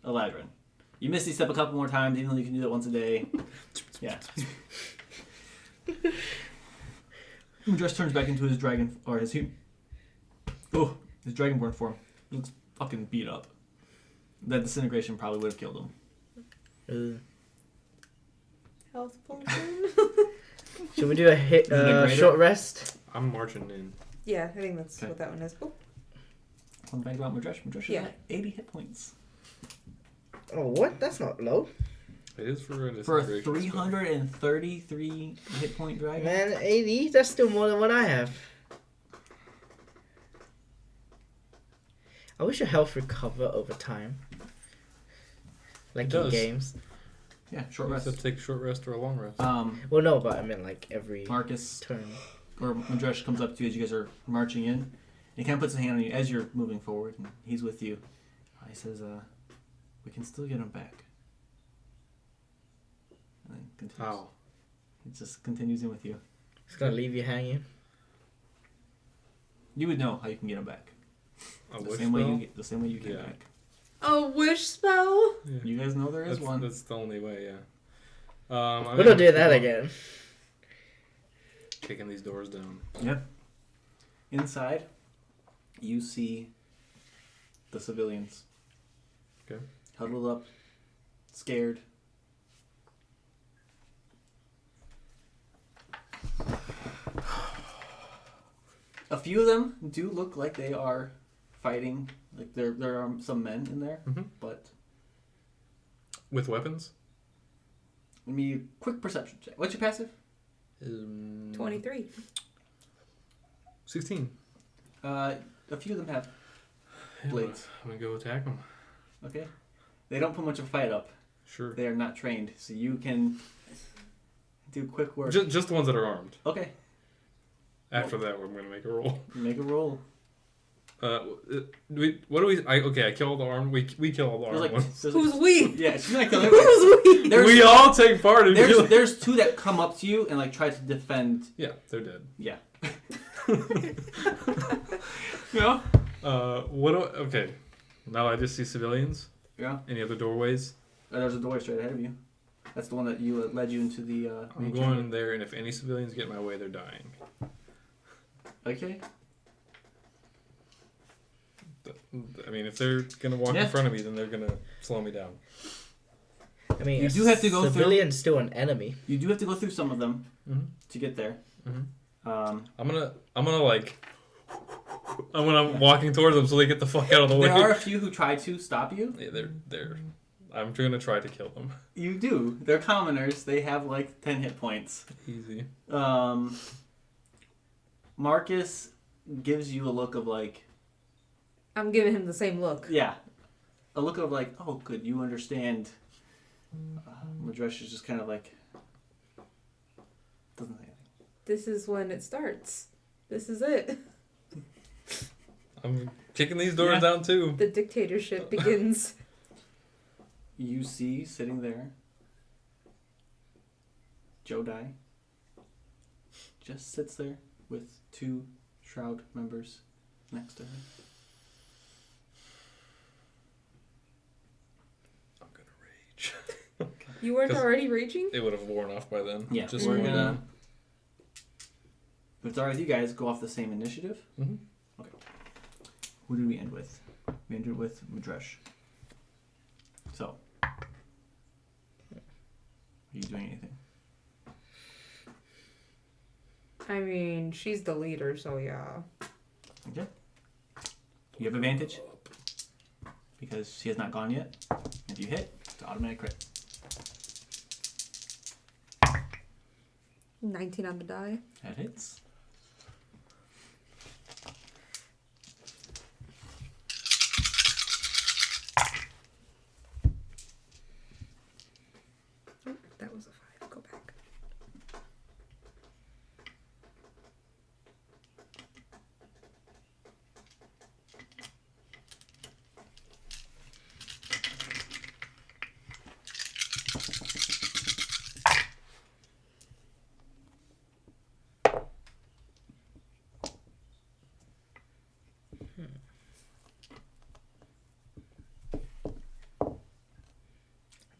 Speaker 2: Eladrin. You Misty Step a couple more times, even though you can do that once a day. Yeah. Mudrush turns back into his dragon, or his dragonborn form. He looks fucking beat up. That disintegration probably would have killed him.
Speaker 3: Health potion.
Speaker 4: Should we do a
Speaker 2: greater?
Speaker 4: short rest?
Speaker 1: I'm marching in.
Speaker 3: Yeah, I think that's
Speaker 2: Okay.
Speaker 3: what that one is. Oh,
Speaker 2: Fun fact about Mudrush. Mudrush
Speaker 3: Yeah.
Speaker 2: is at 80 hit points.
Speaker 4: Oh, what? That's not low.
Speaker 1: It is for a
Speaker 2: For a
Speaker 1: disintegration spell.
Speaker 2: 333 hit point dragon?
Speaker 4: Man, 80? That's still more than what I have. I wish your health recover over time. Like
Speaker 1: It
Speaker 4: in
Speaker 1: does.
Speaker 4: games.
Speaker 2: Yeah, short
Speaker 1: You
Speaker 2: rest.
Speaker 1: have to take a short rest or a long rest.
Speaker 4: Well, no, but I mean like every
Speaker 2: Marcus
Speaker 4: turn.
Speaker 2: or Mudrush comes up to you as you guys are marching in. And he kind of puts his hand on you as you're moving forward, and he's with you. He says, "We can still get him back." And then continues.
Speaker 1: How?
Speaker 2: He just continues in with you.
Speaker 4: It's gonna leave you hanging.
Speaker 2: You would know how you can get him back.
Speaker 1: A
Speaker 2: The
Speaker 1: wish
Speaker 2: same way
Speaker 1: spell?
Speaker 2: you get the same way you get
Speaker 1: Yeah.
Speaker 2: back.
Speaker 3: a wish spell.
Speaker 1: Yeah.
Speaker 2: You guys know there is one.
Speaker 1: That's the only way, yeah.
Speaker 4: We're not doing that again.
Speaker 1: Kicking these doors down.
Speaker 2: Yep. Inside, you see the civilians.
Speaker 1: Okay.
Speaker 2: Huddled up, scared. A few of them do look like they are fighting. Like there are some men in there,
Speaker 1: Mhm.
Speaker 2: but
Speaker 1: With weapons?
Speaker 2: let me quick perception check. What's your passive?
Speaker 3: 23.
Speaker 1: 16.
Speaker 2: A few of them have blades.
Speaker 1: I'm gonna go attack them.
Speaker 2: Okay. They don't put much of a fight up.
Speaker 1: Sure.
Speaker 2: They are not trained, so you can do quick work.
Speaker 1: Just the ones that are armed.
Speaker 2: Okay.
Speaker 1: After that, we're gonna make a roll.
Speaker 2: Make a roll.
Speaker 1: I kill all the armed. We kill all the
Speaker 2: There's
Speaker 1: armed ones.
Speaker 3: Who's we?
Speaker 2: Yeah, she's not killing everybody.
Speaker 3: Who's we?
Speaker 2: There's,
Speaker 1: We all take part in killing.
Speaker 2: there's two that come up to you and like try to defend.
Speaker 1: Yeah, they're dead.
Speaker 2: Yeah. Yeah.
Speaker 1: Okay. Now I just see civilians.
Speaker 2: Yeah.
Speaker 1: Any other doorways?
Speaker 2: There's a door straight ahead of you. That's the one that you led you into the.
Speaker 1: I'm
Speaker 2: main
Speaker 1: going
Speaker 2: chamber.
Speaker 1: in there, and if any civilians get in my way, they're dying.
Speaker 2: Okay.
Speaker 1: I mean, if they're gonna walk
Speaker 2: Yeah.
Speaker 1: in front of me, then they're gonna slow me down.
Speaker 4: I mean,
Speaker 2: You do have to go through-
Speaker 4: civilian's still an enemy.
Speaker 2: You do have to go through some of them
Speaker 1: Mm-hmm.
Speaker 2: to get there.
Speaker 1: Mm-hmm.
Speaker 2: Um,
Speaker 1: I'm gonna like. When I'm walking towards them, so they get the fuck out of the way.
Speaker 2: there are a few who try to stop you.
Speaker 1: Yeah, they're. I'm gonna try to kill them.
Speaker 2: You do. They're commoners. They have like 10 hit points.
Speaker 1: Easy.
Speaker 2: Marcus gives you a look of like,
Speaker 3: I'm giving him the same look.
Speaker 2: yeah, a look of like, oh, good, you understand. Madresh is just kind of like, doesn't say anything.
Speaker 3: This is when it starts. This is it.
Speaker 1: I'm kicking these doors
Speaker 2: Yeah.
Speaker 1: down too.
Speaker 3: The dictatorship begins.
Speaker 2: You see sitting there, Jodai just sits there with 2 Shroud members next to her.
Speaker 1: I'm gonna rage.
Speaker 3: You weren't
Speaker 1: 'Cause-
Speaker 3: already raging?
Speaker 1: It would have worn off by then.
Speaker 2: Yeah,
Speaker 1: Just
Speaker 2: we're
Speaker 1: going
Speaker 2: gonna.
Speaker 1: in.
Speaker 2: If it's alright with you guys, go off the same initiative.
Speaker 1: Mhm.
Speaker 2: Okay. Who did we end with? We ended with Madresh. So, are you doing anything?
Speaker 3: I mean, she's the leader, so yeah.
Speaker 2: Okay. You have advantage because she has not gone yet. If you hit, it's an automatic crit.
Speaker 3: 19 on the die.
Speaker 2: That hits.
Speaker 3: That was a 5. Go back.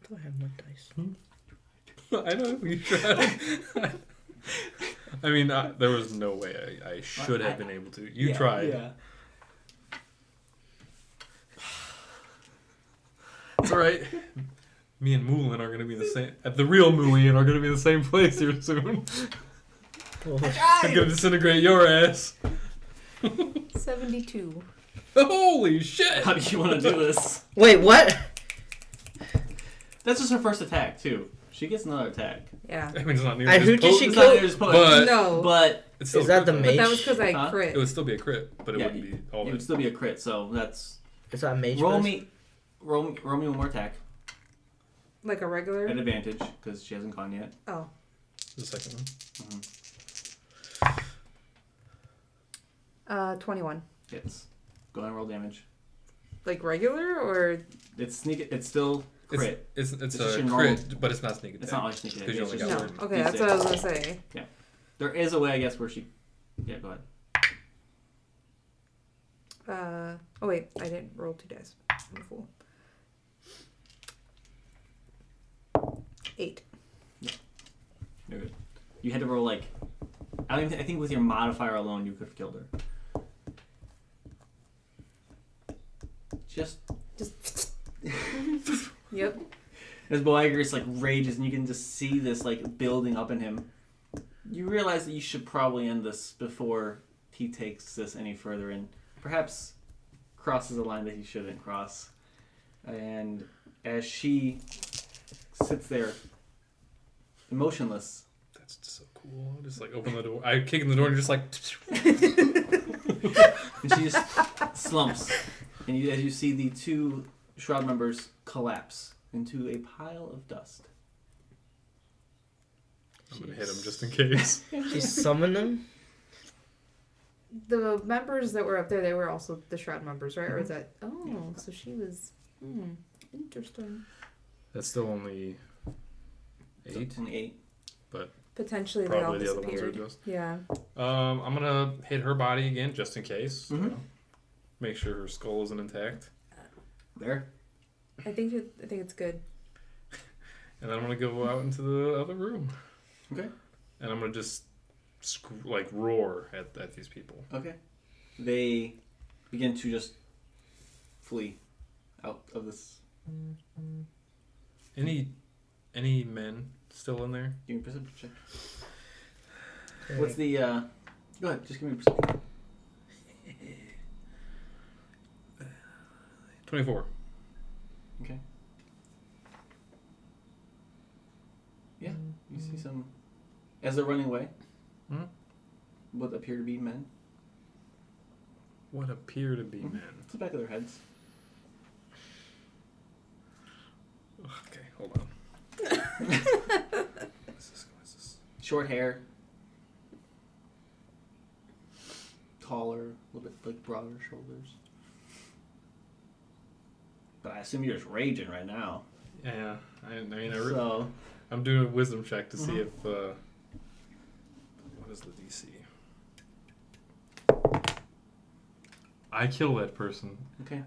Speaker 4: Do I have more dice?
Speaker 1: I know you tried. I mean, there was no way I should have been able to. You tried.
Speaker 2: Yeah.
Speaker 1: It's alright. Me and Moulin are gonna be the same. The real Moulin are gonna be in the same place here soon. I'm gonna disintegrate your ass.
Speaker 3: 72.
Speaker 1: Holy shit!
Speaker 2: How do you want to do this?
Speaker 4: Wait, what?
Speaker 2: That's just her first attack too. She gets another attack.
Speaker 3: Yeah.
Speaker 1: I mean, it's not near
Speaker 4: And
Speaker 1: as
Speaker 4: who did she
Speaker 2: It's
Speaker 1: potent,
Speaker 2: not
Speaker 4: kill?
Speaker 2: near as potent,
Speaker 1: but
Speaker 3: No.
Speaker 2: but
Speaker 1: it's still
Speaker 4: Is that
Speaker 1: a
Speaker 4: the
Speaker 1: crit,
Speaker 3: But that
Speaker 4: mage?
Speaker 3: was because I
Speaker 2: Huh?
Speaker 1: though.
Speaker 3: crit.
Speaker 1: It would still be a crit, but it
Speaker 2: Yeah,
Speaker 1: wouldn't be all
Speaker 2: it
Speaker 1: in.
Speaker 2: would still be a crit. So that's
Speaker 4: Is that mage?
Speaker 2: roll
Speaker 4: first?
Speaker 2: me one more attack
Speaker 3: Like a regular?
Speaker 2: at advantage because she hasn't gone yet.
Speaker 3: Oh.
Speaker 1: The second one.
Speaker 3: 21.
Speaker 2: Hits. Go ahead and roll damage.
Speaker 3: Like regular or?
Speaker 2: It's sneak. It's still crit.
Speaker 1: It's
Speaker 2: just
Speaker 1: a
Speaker 2: your
Speaker 1: crit,
Speaker 2: normal-
Speaker 1: but it's not sneak attack.
Speaker 2: It's not like sneak attack.
Speaker 1: 'Cause you
Speaker 2: It's
Speaker 1: only
Speaker 2: just
Speaker 1: got
Speaker 3: No.
Speaker 1: one.
Speaker 3: Okay, that's what I was gonna say.
Speaker 2: There is a way, I guess, where she. Yeah, go ahead.
Speaker 3: Oh wait, I didn't roll 2 dice. I'm a fool. 8.
Speaker 2: You're good. You had to roll like. I think with your modifier alone, you could have killed her. Just
Speaker 3: Yep.
Speaker 2: as Boager's like rages, and you can just see this like building up in him. You realize that you should probably end this before he takes this any further, and perhaps crosses a line that he shouldn't cross. And as she sits there, emotionless,
Speaker 1: That's so cool. Just like open the door. I kick in the door and just like.
Speaker 2: and she just slumps, and as you see the 2 Shroud members collapse into a pile of dust.
Speaker 1: I'm gonna hit him just in case.
Speaker 4: She summoned them?
Speaker 3: The members that were up there, they were also the Shroud members, right? Or is that? Oh,
Speaker 2: Yeah.
Speaker 3: so she was. Interesting.
Speaker 1: That's still only 8.
Speaker 2: Only 8.
Speaker 3: Potentially they all
Speaker 1: Probably the other ones are
Speaker 3: disappeared.
Speaker 1: just.
Speaker 3: Yeah.
Speaker 1: I'm gonna hit her body again just in case.
Speaker 2: Mhm.
Speaker 1: Make sure her skull isn't intact.
Speaker 2: There.
Speaker 3: I think it's good.
Speaker 1: And then I'm gonna go out into the other room.
Speaker 2: Okay.
Speaker 1: And I'm gonna just roar at these people.
Speaker 2: Okay. They begin to just flee out of this.
Speaker 1: Any men still in there?
Speaker 2: Give me a perception check.
Speaker 4: Okay.
Speaker 2: What's the? Go ahead. Just give me a perception.
Speaker 1: 24.
Speaker 2: Okay. Yeah, you see some as they're running away.
Speaker 1: Hmm?
Speaker 2: What appear to be men.
Speaker 1: What appear to be men.
Speaker 2: It's the back of their heads.
Speaker 1: Okay, hold on. What is this?
Speaker 2: Short hair. Taller, a little bit like broader shoulders. But I assume you're just raging right now.
Speaker 1: Yeah,
Speaker 2: So
Speaker 1: I'm doing a wisdom check to see if what is the DC? I kill that person,
Speaker 2: okay.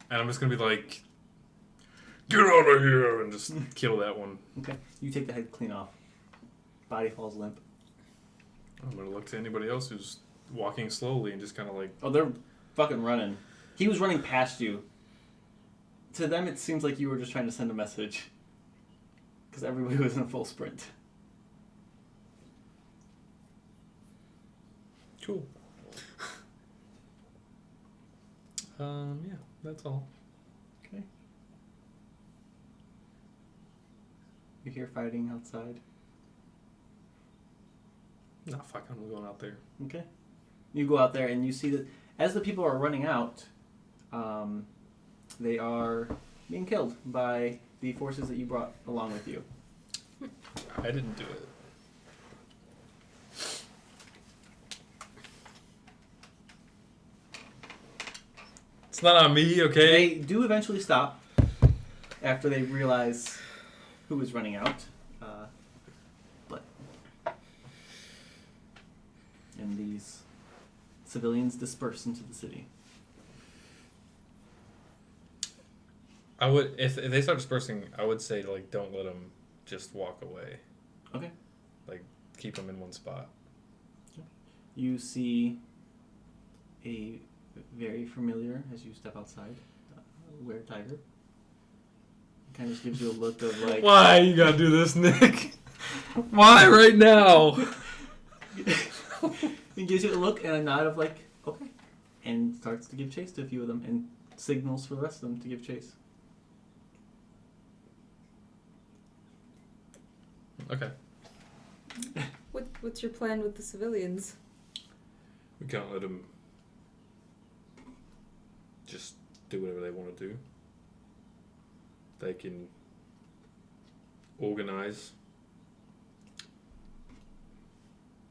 Speaker 1: and I'm just gonna be like, "Get out of here!" and just kill that one.
Speaker 2: Okay. You take the head clean off. Body falls limp.
Speaker 1: I'm gonna look to anybody else who's walking slowly and just kind of like,
Speaker 2: Oh, they're fucking running. He was running past you. To them, it seems like you were just trying to send a message. Because everybody was in a full sprint.
Speaker 1: cool. Yeah, that's all.
Speaker 2: Okay. You hear fighting outside.
Speaker 1: Nah, fuck, I'm going out there.
Speaker 2: Okay. You go out there and you see that as the people are running out, they are being killed by the forces that you brought along with you.
Speaker 1: I didn't do it. It's not on me, okay?
Speaker 2: They do eventually stop after they realize who is running out. And these civilians disperse into the city.
Speaker 1: I would, if they start dispersing, I would say, like, don't let them just walk away.
Speaker 2: Okay.
Speaker 1: Like, keep them in one spot.
Speaker 2: You see a very familiar, as you step outside, were-tiger. Kind of just gives you a look of like...
Speaker 1: Why you gotta do this, Nick? Why right now?
Speaker 2: He gives you a look and a nod of like, okay. And starts to give chase to a few of them and signals for the rest of them to give chase.
Speaker 1: Okay.
Speaker 3: What's your plan with the civilians?
Speaker 1: We can't let them just do whatever they want to do. They can organize.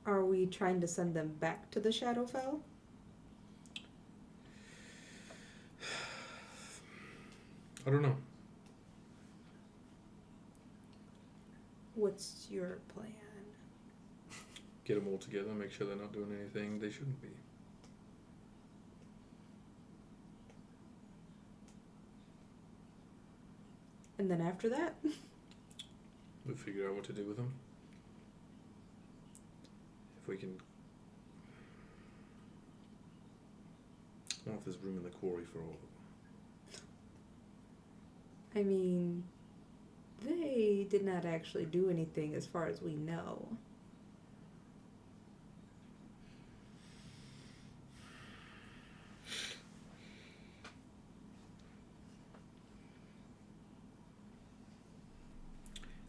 Speaker 3: Are we trying to send them back to the Shadowfell?
Speaker 1: I don't know.
Speaker 3: What's your plan?
Speaker 1: Get them all together, make sure they're not doing anything they shouldn't be.
Speaker 3: And then after that?
Speaker 1: We'll figure out what to do with them. If we can... I wonder if there's room in the quarry for all of them.
Speaker 3: I mean, they did not actually do anything as far as we know.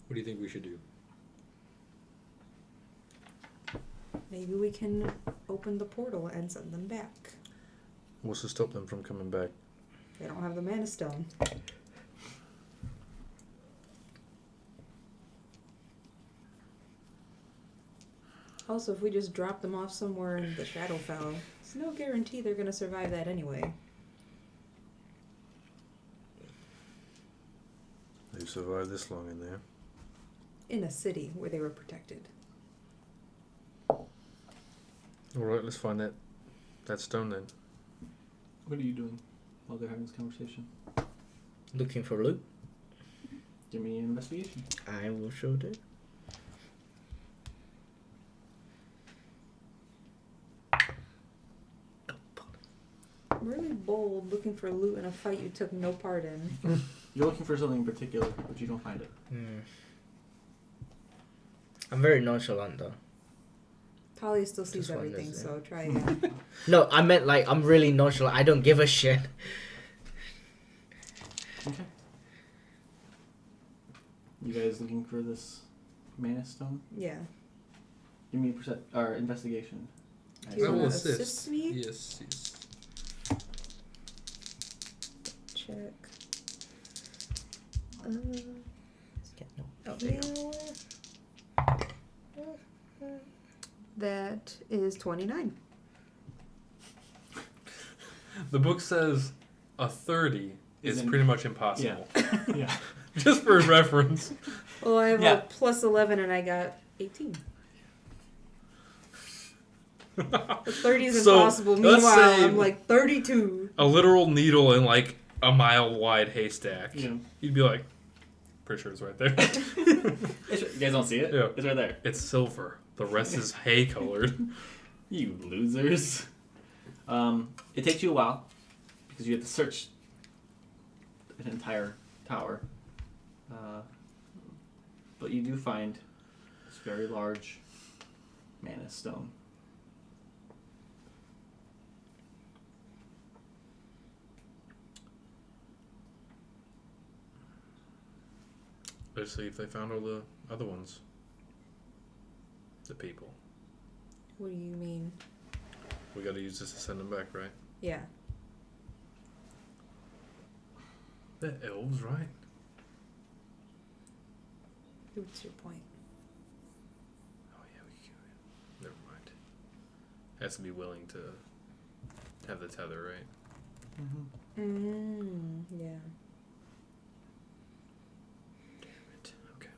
Speaker 1: What do you think we should do?
Speaker 3: Maybe we can open the portal and send them back.
Speaker 1: What's to stop them from coming back?
Speaker 3: They don't have the Mana Stone. Also, if we just drop them off somewhere in the Shadowfell, it's no guarantee they're going to survive that anyway.
Speaker 1: They've survived this long in there.
Speaker 3: In a city where they were protected.
Speaker 1: Alright, let's find that stone then.
Speaker 2: What are you doing while they're having this conversation?
Speaker 4: Looking for loot.
Speaker 2: Give me an investigation.
Speaker 4: I will show it.
Speaker 3: I'm really bold looking for loot in a fight you took no part in.
Speaker 2: You're looking for something in particular, but you don't find it.
Speaker 4: I'm very nonchalant though.
Speaker 3: Talia still sees
Speaker 4: Just
Speaker 3: everything,
Speaker 4: wonders,
Speaker 3: so try again.
Speaker 4: No, I meant like I'm really nonchalant. I don't give a shit.
Speaker 2: Okay. You guys looking for this mana stone?
Speaker 3: Yeah.
Speaker 2: Give me or investigation.
Speaker 3: Do you
Speaker 1: I will
Speaker 3: wanna
Speaker 1: assist.
Speaker 3: assist me?
Speaker 1: Yes, yes.
Speaker 3: Check.
Speaker 4: No.
Speaker 3: Oh, there you go. That is 29.
Speaker 1: The book says a 30 is
Speaker 2: Isn't-
Speaker 1: pretty much impossible.
Speaker 2: Yeah.
Speaker 1: Just for reference.
Speaker 3: Well, I have
Speaker 2: Yeah.
Speaker 3: a plus 11 and I got 18. The 30 is
Speaker 1: So,
Speaker 3: impossible.
Speaker 1: let's
Speaker 3: Meanwhile,
Speaker 1: say-
Speaker 3: I'm like 32.
Speaker 1: A literal needle in like a mile wide haystack.
Speaker 2: Yeah.
Speaker 1: You'd be like, pretty sure it's right there.
Speaker 2: You guys don't see it?
Speaker 1: Yeah.
Speaker 2: It's right there.
Speaker 1: It's silver. The rest is hay colored.
Speaker 2: You losers. It takes you a while because you have to search an entire tower. But you do find this very large mana stone.
Speaker 1: Let's see if they found all the other ones. The people.
Speaker 3: What do you mean?
Speaker 1: We gotta use this to send them back, right?
Speaker 3: Yeah.
Speaker 1: They're elves, right?
Speaker 3: What's your point?
Speaker 1: Oh yeah, we can. Never mind. Has to be willing to have the tether, right?
Speaker 2: Mm-hmm.
Speaker 3: Yeah.
Speaker 1: Damn it. Okay.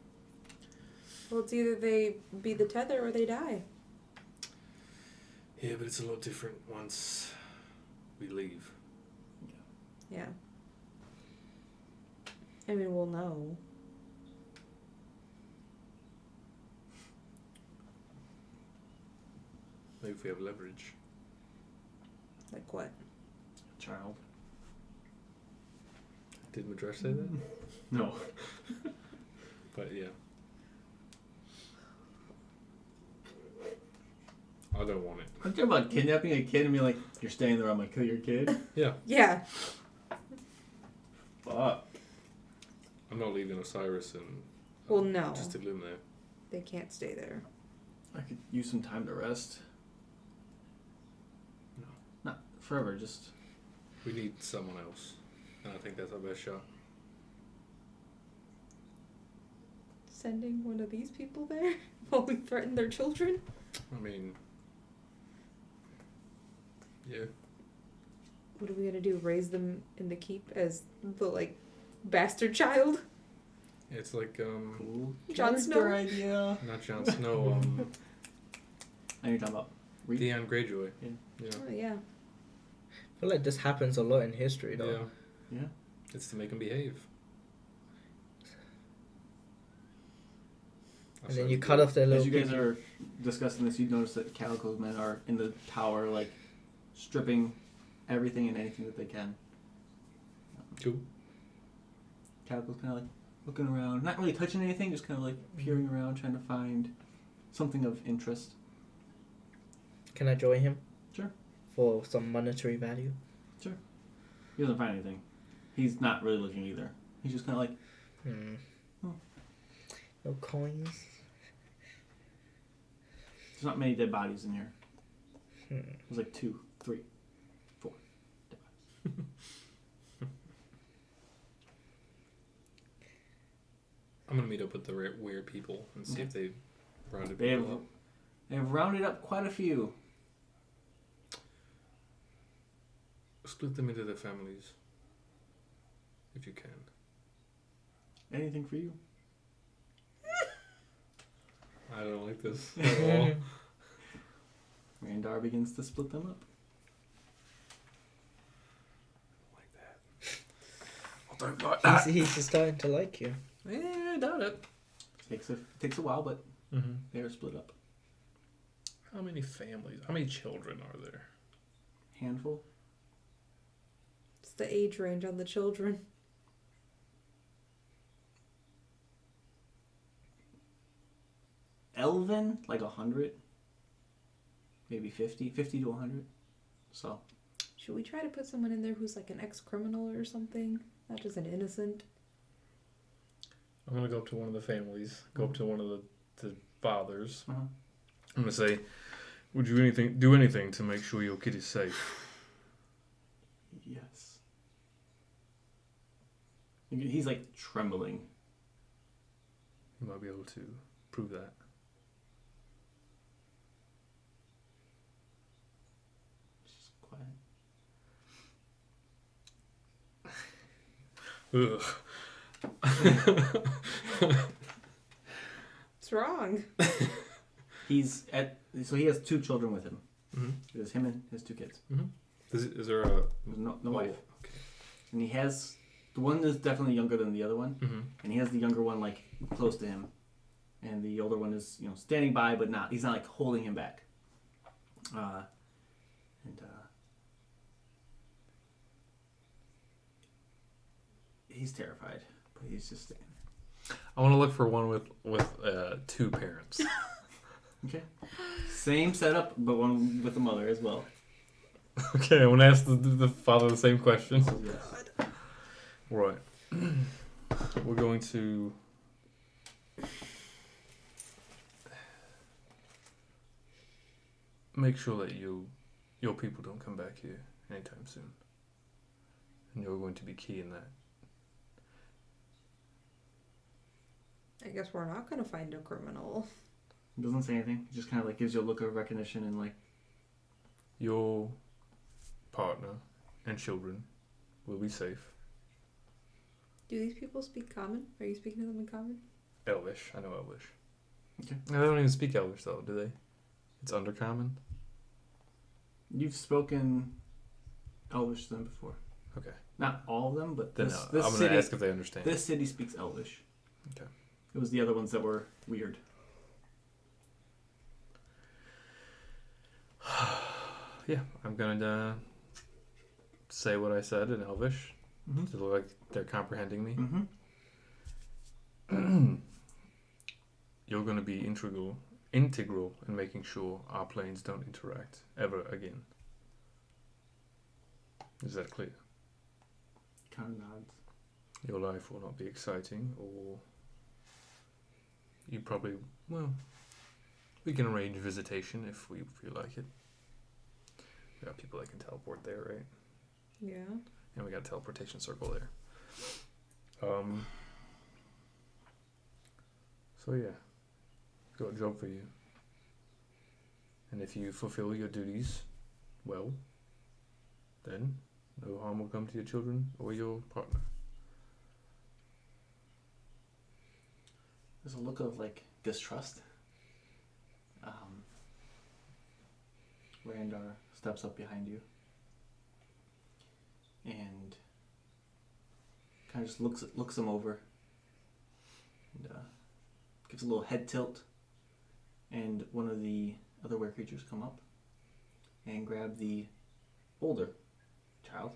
Speaker 3: Well, it's either they be the tether or they die.
Speaker 1: Yeah, but it's a lot different once we leave.
Speaker 3: Yeah. I mean, we'll know.
Speaker 1: Maybe if we have leverage.
Speaker 3: Like what?
Speaker 2: Child.
Speaker 1: Did Madresh say that?
Speaker 2: No.
Speaker 1: But yeah. I don't want it.
Speaker 2: I'm talking about kidnapping a kid and being like, you're staying there, I'm gonna kill your kid.
Speaker 1: Yeah.
Speaker 3: Yeah.
Speaker 2: Fuck.
Speaker 1: I'm not leaving Osiris and
Speaker 3: Well, no.
Speaker 1: just to live there.
Speaker 3: They can't stay there.
Speaker 2: I could use some time to rest.
Speaker 1: No.
Speaker 2: Not forever, just...
Speaker 1: We need someone else. And I think that's our best shot.
Speaker 3: Sending one of these people there while we threaten their children?
Speaker 1: I mean, yeah.
Speaker 3: What are we gonna do? Raise them in the keep as the, like, bastard child?
Speaker 1: It's like,
Speaker 2: Cool.
Speaker 3: Jon
Speaker 2: character
Speaker 3: Snow?
Speaker 2: idea.
Speaker 1: not Jon Snow,
Speaker 2: I know you're talking about. Reed.
Speaker 1: Theon Greyjoy.
Speaker 2: Yeah.
Speaker 1: Yeah.
Speaker 3: Oh, yeah.
Speaker 4: I feel like this happens a lot in history though.
Speaker 1: Yeah.
Speaker 2: Yeah.
Speaker 1: It's to make him behave.
Speaker 4: And then you cut off their
Speaker 2: As
Speaker 4: little
Speaker 2: you guys
Speaker 4: pinky.
Speaker 2: are discussing this, you notice that Calico's men are in the tower, like, stripping everything and anything that they can.
Speaker 1: Cool.
Speaker 2: Calico's kind of like looking around, not really touching anything, just kind of like peering around, trying to find something of interest.
Speaker 4: Can I join him?
Speaker 2: Sure.
Speaker 4: For some monetary value?
Speaker 2: He doesn't find anything. He's not really looking either. He's just kind of like, Oh.
Speaker 4: No coins?
Speaker 2: there's not many dead bodies in here.
Speaker 4: Hmm.
Speaker 2: There's like 2, 3, 4 dead bodies.
Speaker 1: I'm gonna meet up with the weird people and see if they rounded
Speaker 2: They have,
Speaker 1: people up.
Speaker 2: they have rounded up quite a few.
Speaker 1: Split them into their families. If you can.
Speaker 2: Anything for you?
Speaker 1: I don't like this at all.
Speaker 2: Randar begins to split them up.
Speaker 1: Like that. I don't like that.
Speaker 4: He's just starting to like you.
Speaker 1: I doubt it.
Speaker 2: Takes a while, but
Speaker 1: Mm-hmm.
Speaker 2: they're split up.
Speaker 1: How many families? How many children are there?
Speaker 2: Handful.
Speaker 3: It's the age range on the children.
Speaker 2: Elven, like 100. Maybe 50 to 100. So.
Speaker 3: Should we try to put someone in there who's like an ex-criminal or something? Not just an innocent.
Speaker 1: I'm gonna go up to one of the families. Go up to one of the fathers.
Speaker 2: Uh-huh.
Speaker 1: I'm gonna say, "Would you do anything to make sure your kid is safe?"
Speaker 2: Yes. He's like trembling.
Speaker 1: You might be able to prove that.
Speaker 2: Just quiet.
Speaker 1: Ugh.
Speaker 3: What's wrong?
Speaker 2: He has 2 children with him.
Speaker 1: Mm-hmm.
Speaker 2: There's him and his 2 kids.
Speaker 1: Mm-hmm. Is there a
Speaker 2: No wife.
Speaker 1: Okay.
Speaker 2: And he has the one is definitely younger than the other one,
Speaker 1: Mm-hmm.
Speaker 2: and he has the younger one like close to him, and the older one is standing by, but he's not like holding him back. He's terrified, but he's just standing
Speaker 1: I want to look for one with 2 parents.
Speaker 2: there. Okay. Same setup, but one with the mother as well.
Speaker 1: Okay, I want to ask the father the same question.
Speaker 2: Yes.
Speaker 1: Right. We're going to make sure that your people don't come back here anytime soon. And you're going to be key in that.
Speaker 3: I guess we're not gonna find a criminal.
Speaker 2: He doesn't say anything. He just kind of like gives you a look of recognition and like.
Speaker 1: Your partner and children will be safe.
Speaker 3: Do these people speak common? Are you speaking to them in common?
Speaker 1: Elvish. I know Elvish.
Speaker 2: Okay.
Speaker 1: They don't even speak Elvish though, do they? It's Undercommon.
Speaker 2: You've spoken Elvish to them before.
Speaker 1: Okay.
Speaker 2: Not all of them, but
Speaker 1: Then
Speaker 2: this
Speaker 1: I'm going
Speaker 2: city.
Speaker 1: to ask if they understand.
Speaker 2: This city speaks Elvish.
Speaker 1: Okay.
Speaker 2: It was the other ones that were weird.
Speaker 1: Yeah, I'm going to say what I said in Elvish
Speaker 2: Mm-hmm.
Speaker 1: to look like they're comprehending me.
Speaker 2: Mm-hmm.
Speaker 1: You're going to be integral in making sure our planes don't interact ever again. Is that clear?
Speaker 2: Kind of nods.
Speaker 1: Your life will not be exciting, or you probably, we can arrange visitation if we feel like it. We got people that can teleport there, right?
Speaker 3: Yeah.
Speaker 1: And we got a teleportation circle there. So yeah, got a job for you. And if you fulfill your duties well, then no harm will come to your children or your partner.
Speaker 2: There's a look of like distrust. Randar steps up behind you and kind of just looks him over and gives a little head tilt, and one of the other were creatures come up and grab the older child,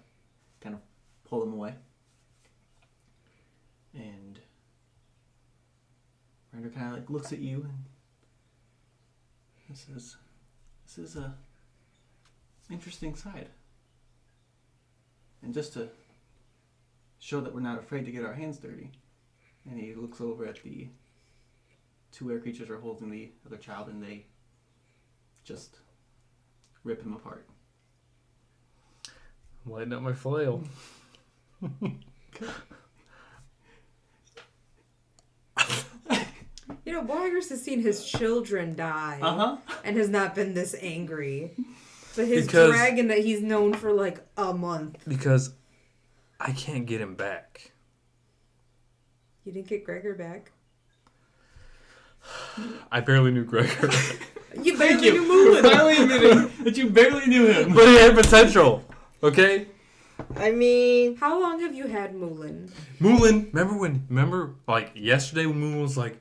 Speaker 2: kind of pull them away, and Randar kind of like looks at you and says, "This is a interesting side. And just to show that we're not afraid to get our hands dirty," and he looks over at the 2 air creatures are holding the other child, and they just rip him apart.
Speaker 1: I'm lighting up my flail.
Speaker 3: Boyers has seen his children die
Speaker 2: Uh-huh.
Speaker 3: and has not been this angry. But his
Speaker 1: Because-
Speaker 3: dragon that he's known for like a month.
Speaker 1: Because I can't get him back.
Speaker 3: You didn't get Gregor back.
Speaker 1: I barely knew Gregor.
Speaker 3: You
Speaker 2: Thank
Speaker 3: barely
Speaker 2: you
Speaker 3: knew Moon.
Speaker 2: for finally admitting that you barely knew him.
Speaker 1: But he had potential, okay?
Speaker 4: I mean,
Speaker 3: How long have you had Mulan?
Speaker 1: Mulan, remember like yesterday when Mulan was like,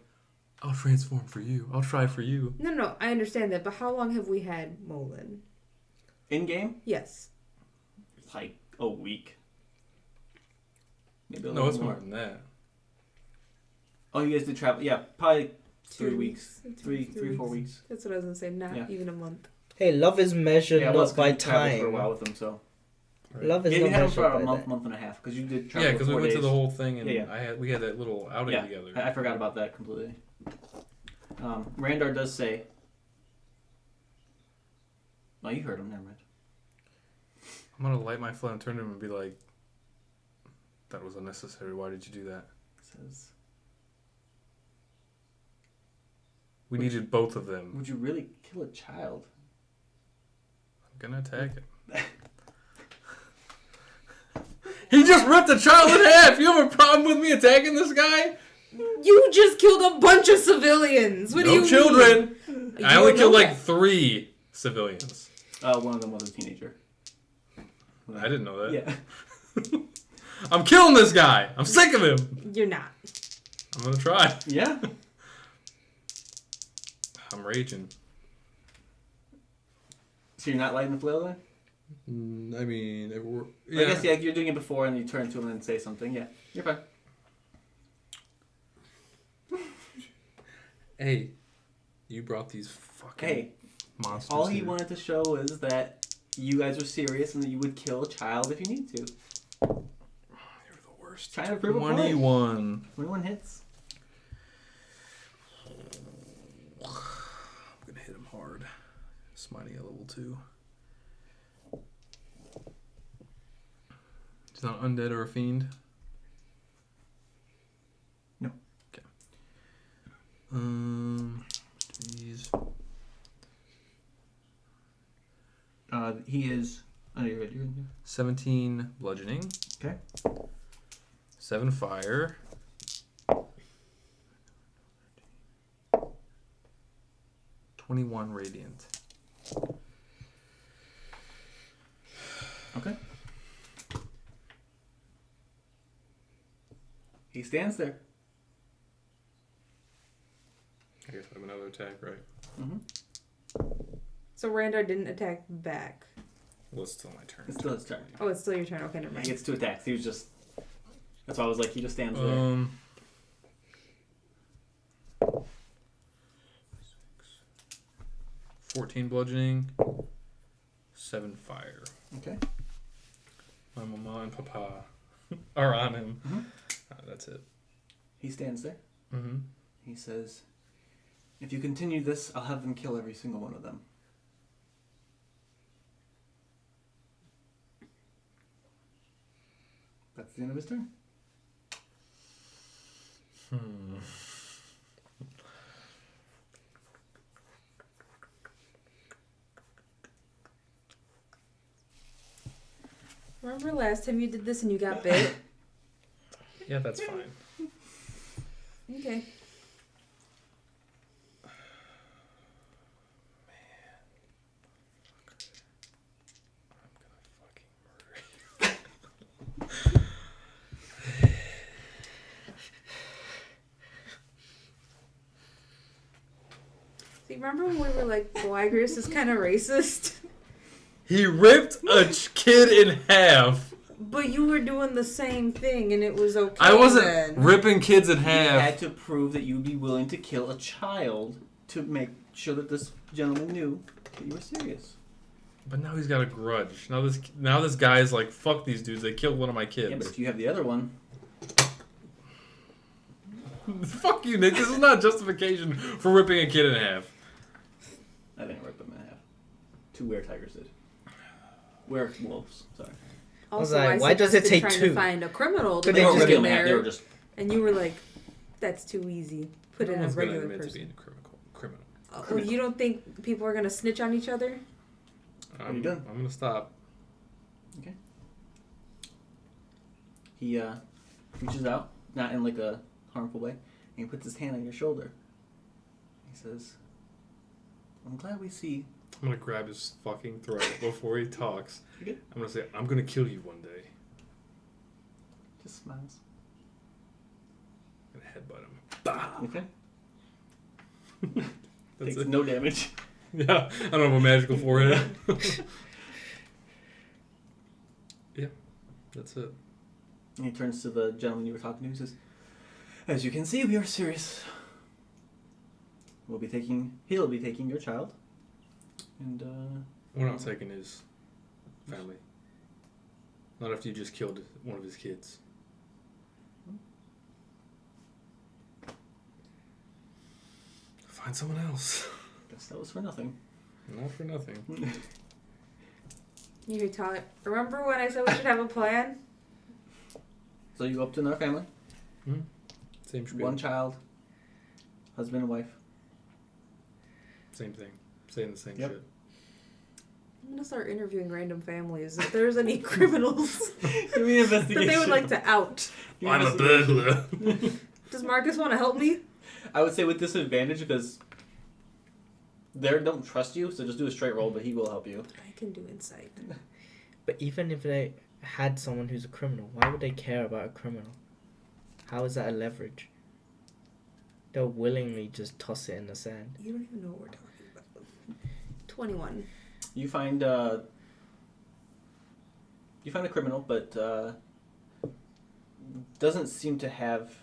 Speaker 1: I'll transform for you. I'll try for you.
Speaker 3: No, I understand that, but how long have we had Mulan?
Speaker 2: In game,
Speaker 3: Yes.
Speaker 2: like a week. Maybe a
Speaker 1: No,
Speaker 2: little
Speaker 1: it's
Speaker 2: more.
Speaker 1: more than that.
Speaker 2: Oh, you guys did travel? Yeah, probably 3
Speaker 3: 2
Speaker 2: weeks. Three, 4 weeks.
Speaker 3: That's what I was gonna say. Not
Speaker 2: Yeah.
Speaker 3: even a month.
Speaker 4: hey, love is measured
Speaker 2: Yeah, it was
Speaker 4: not by
Speaker 2: 'cause you traveled for a while
Speaker 4: time.
Speaker 2: with them, so.
Speaker 1: Right.
Speaker 4: Love is
Speaker 2: Yeah,
Speaker 4: not
Speaker 2: you had them
Speaker 4: measured
Speaker 2: for a
Speaker 4: by
Speaker 2: month,
Speaker 4: that.
Speaker 2: month and a half, because you did travel.
Speaker 1: Yeah, because we
Speaker 2: 4
Speaker 1: went to
Speaker 2: days.
Speaker 1: the whole thing and
Speaker 2: Yeah.
Speaker 1: we had that little outing
Speaker 2: Yeah,
Speaker 1: together.
Speaker 2: I forgot about that completely. Randar does say. Oh, you heard him. Never mind.
Speaker 1: I'm gonna light my flame, turn to him, and be like, "That was unnecessary. Why did you do that?
Speaker 2: Says,
Speaker 1: We needed both of them.
Speaker 2: would you really kill a child?
Speaker 1: I'm gonna attack him." He just ripped a child in half. You have a problem with me attacking this guy?
Speaker 3: You just killed a bunch of civilians. What do you
Speaker 1: No children.
Speaker 3: mean?
Speaker 1: I
Speaker 3: You
Speaker 1: only
Speaker 3: don't
Speaker 1: killed
Speaker 3: know
Speaker 1: like
Speaker 3: that.
Speaker 1: 3 civilians.
Speaker 2: One of them was a teenager.
Speaker 1: I didn't know that.
Speaker 2: Yeah.
Speaker 1: I'm killing this guy. I'm sick of him.
Speaker 3: You're not.
Speaker 1: I'm gonna try.
Speaker 2: Yeah.
Speaker 1: I'm raging.
Speaker 2: So you're not lighting the flail then?
Speaker 1: I mean,
Speaker 2: I guess yeah. You're doing it before, and you turn to him and say something. Yeah, you're fine.
Speaker 1: Hey, you brought these fucking
Speaker 2: Hey,
Speaker 1: monsters.
Speaker 2: all he
Speaker 1: here.
Speaker 2: wanted to show is that you guys are serious and that you would kill a child if you need to.
Speaker 1: You're the worst.
Speaker 2: Trying to prove a point.
Speaker 1: 21.
Speaker 2: 21 hits.
Speaker 1: I'm gonna hit him hard. Smiting at level 2. He's not undead or a fiend.
Speaker 2: No.
Speaker 1: Okay. Jeez.
Speaker 2: He is. Oh, you're ready.
Speaker 1: 17 bludgeoning.
Speaker 2: Okay.
Speaker 1: 7 fire. 21 radiant.
Speaker 2: Okay. He stands there.
Speaker 1: I guess I have another attack, right?
Speaker 2: Mm-hmm.
Speaker 3: So Randar didn't attack back.
Speaker 1: Well, it's still my turn.
Speaker 2: It's still his turn.
Speaker 3: Oh, it's still your turn. Okay, never
Speaker 2: He
Speaker 3: mind.
Speaker 2: gets 2 attacks. He was just. That's why I was like, he just stands there.
Speaker 1: 14 bludgeoning. 7 fire.
Speaker 2: Okay.
Speaker 1: My mama and papa are on him.
Speaker 2: Mm-hmm.
Speaker 1: That's it.
Speaker 2: He stands there.
Speaker 1: Mm-hmm.
Speaker 2: He says, "If you continue this, I'll have them kill every single one of them." That's the end of his turn.
Speaker 3: Remember last time you did this and you got bit?
Speaker 1: Yeah, that's fine.
Speaker 3: Okay. See, remember when we were like, Boagris is kind of racist?
Speaker 1: He ripped a kid in half.
Speaker 3: But you were doing the same thing and it was okay.
Speaker 1: I wasn't
Speaker 3: then.
Speaker 1: ripping kids in
Speaker 2: You
Speaker 1: half.
Speaker 2: had to prove that you'd be willing to kill a child to make sure that this gentleman knew that you were serious.
Speaker 1: But now he's got a grudge. Now this guy's like, fuck these dudes. They killed one of my kids.
Speaker 2: Yeah, but if you have the other one,
Speaker 1: Fuck you, Nick. This is not justification for ripping a kid in half.
Speaker 2: I didn't rip them in half. 2 were-tigers did. Werewolves, sorry.
Speaker 3: Also,
Speaker 4: like,
Speaker 3: I
Speaker 4: why does it
Speaker 3: suggested
Speaker 4: take
Speaker 3: trying
Speaker 4: 2?
Speaker 3: to find a criminal to
Speaker 4: Could they
Speaker 3: put
Speaker 4: just
Speaker 3: in
Speaker 4: get
Speaker 2: them in half. They
Speaker 3: there,
Speaker 2: were just.
Speaker 3: and you were like, "That's too easy. Put
Speaker 1: No
Speaker 3: in a
Speaker 1: one's gonna
Speaker 3: regular
Speaker 1: admit to
Speaker 3: person."
Speaker 1: being a criminal.
Speaker 3: Oh, you don't think people are gonna snitch on each other?
Speaker 2: are you done?
Speaker 1: I'm gonna stop.
Speaker 2: Okay. He reaches out, not in like a harmful way, and he puts his hand on your shoulder. He says, "I'm glad we see
Speaker 1: I'm gonna grab his fucking throat before he talks.
Speaker 2: Okay.
Speaker 1: I'm gonna say, I'm gonna kill you one day.
Speaker 2: Just smiles.
Speaker 1: I'm gonna headbutt him. Bah!
Speaker 2: Okay.
Speaker 1: That's
Speaker 2: Takes
Speaker 1: it.
Speaker 2: no damage.
Speaker 1: Yeah, I don't have a magical forehead. Yeah, that's it.
Speaker 2: And he turns to the gentleman you were talking to. He says, "As you can see, we are serious. He'll be taking your child, and
Speaker 1: We're not taking his family. Not after you just killed one of his kids. Find someone else.
Speaker 2: guess that was for nothing."
Speaker 1: Not for nothing.
Speaker 3: You could tell it. Remember when I said we should have a plan?
Speaker 2: So you go up to another family,
Speaker 1: Same spiel.
Speaker 2: one child, husband and wife.
Speaker 1: Same thing. Saying the same
Speaker 2: Yep.
Speaker 1: shit.
Speaker 3: I'm gonna start interviewing random families if there's any criminals
Speaker 2: Give me an
Speaker 3: that
Speaker 2: investigation.
Speaker 3: they would like to out.
Speaker 2: Give me
Speaker 1: I'm a
Speaker 2: investigation.
Speaker 1: burglar.
Speaker 3: Does Marcus want to help me?
Speaker 2: I would say with disadvantage because they don't trust you, so just do a straight roll, but he will help you.
Speaker 3: I can do insight.
Speaker 4: But even if they had someone who's a criminal, why would they care about a criminal? How is that a leverage? They'll willingly just toss it in the sand.
Speaker 3: You don't even know what we're talking about. 21.
Speaker 2: You find a criminal, but doesn't seem to have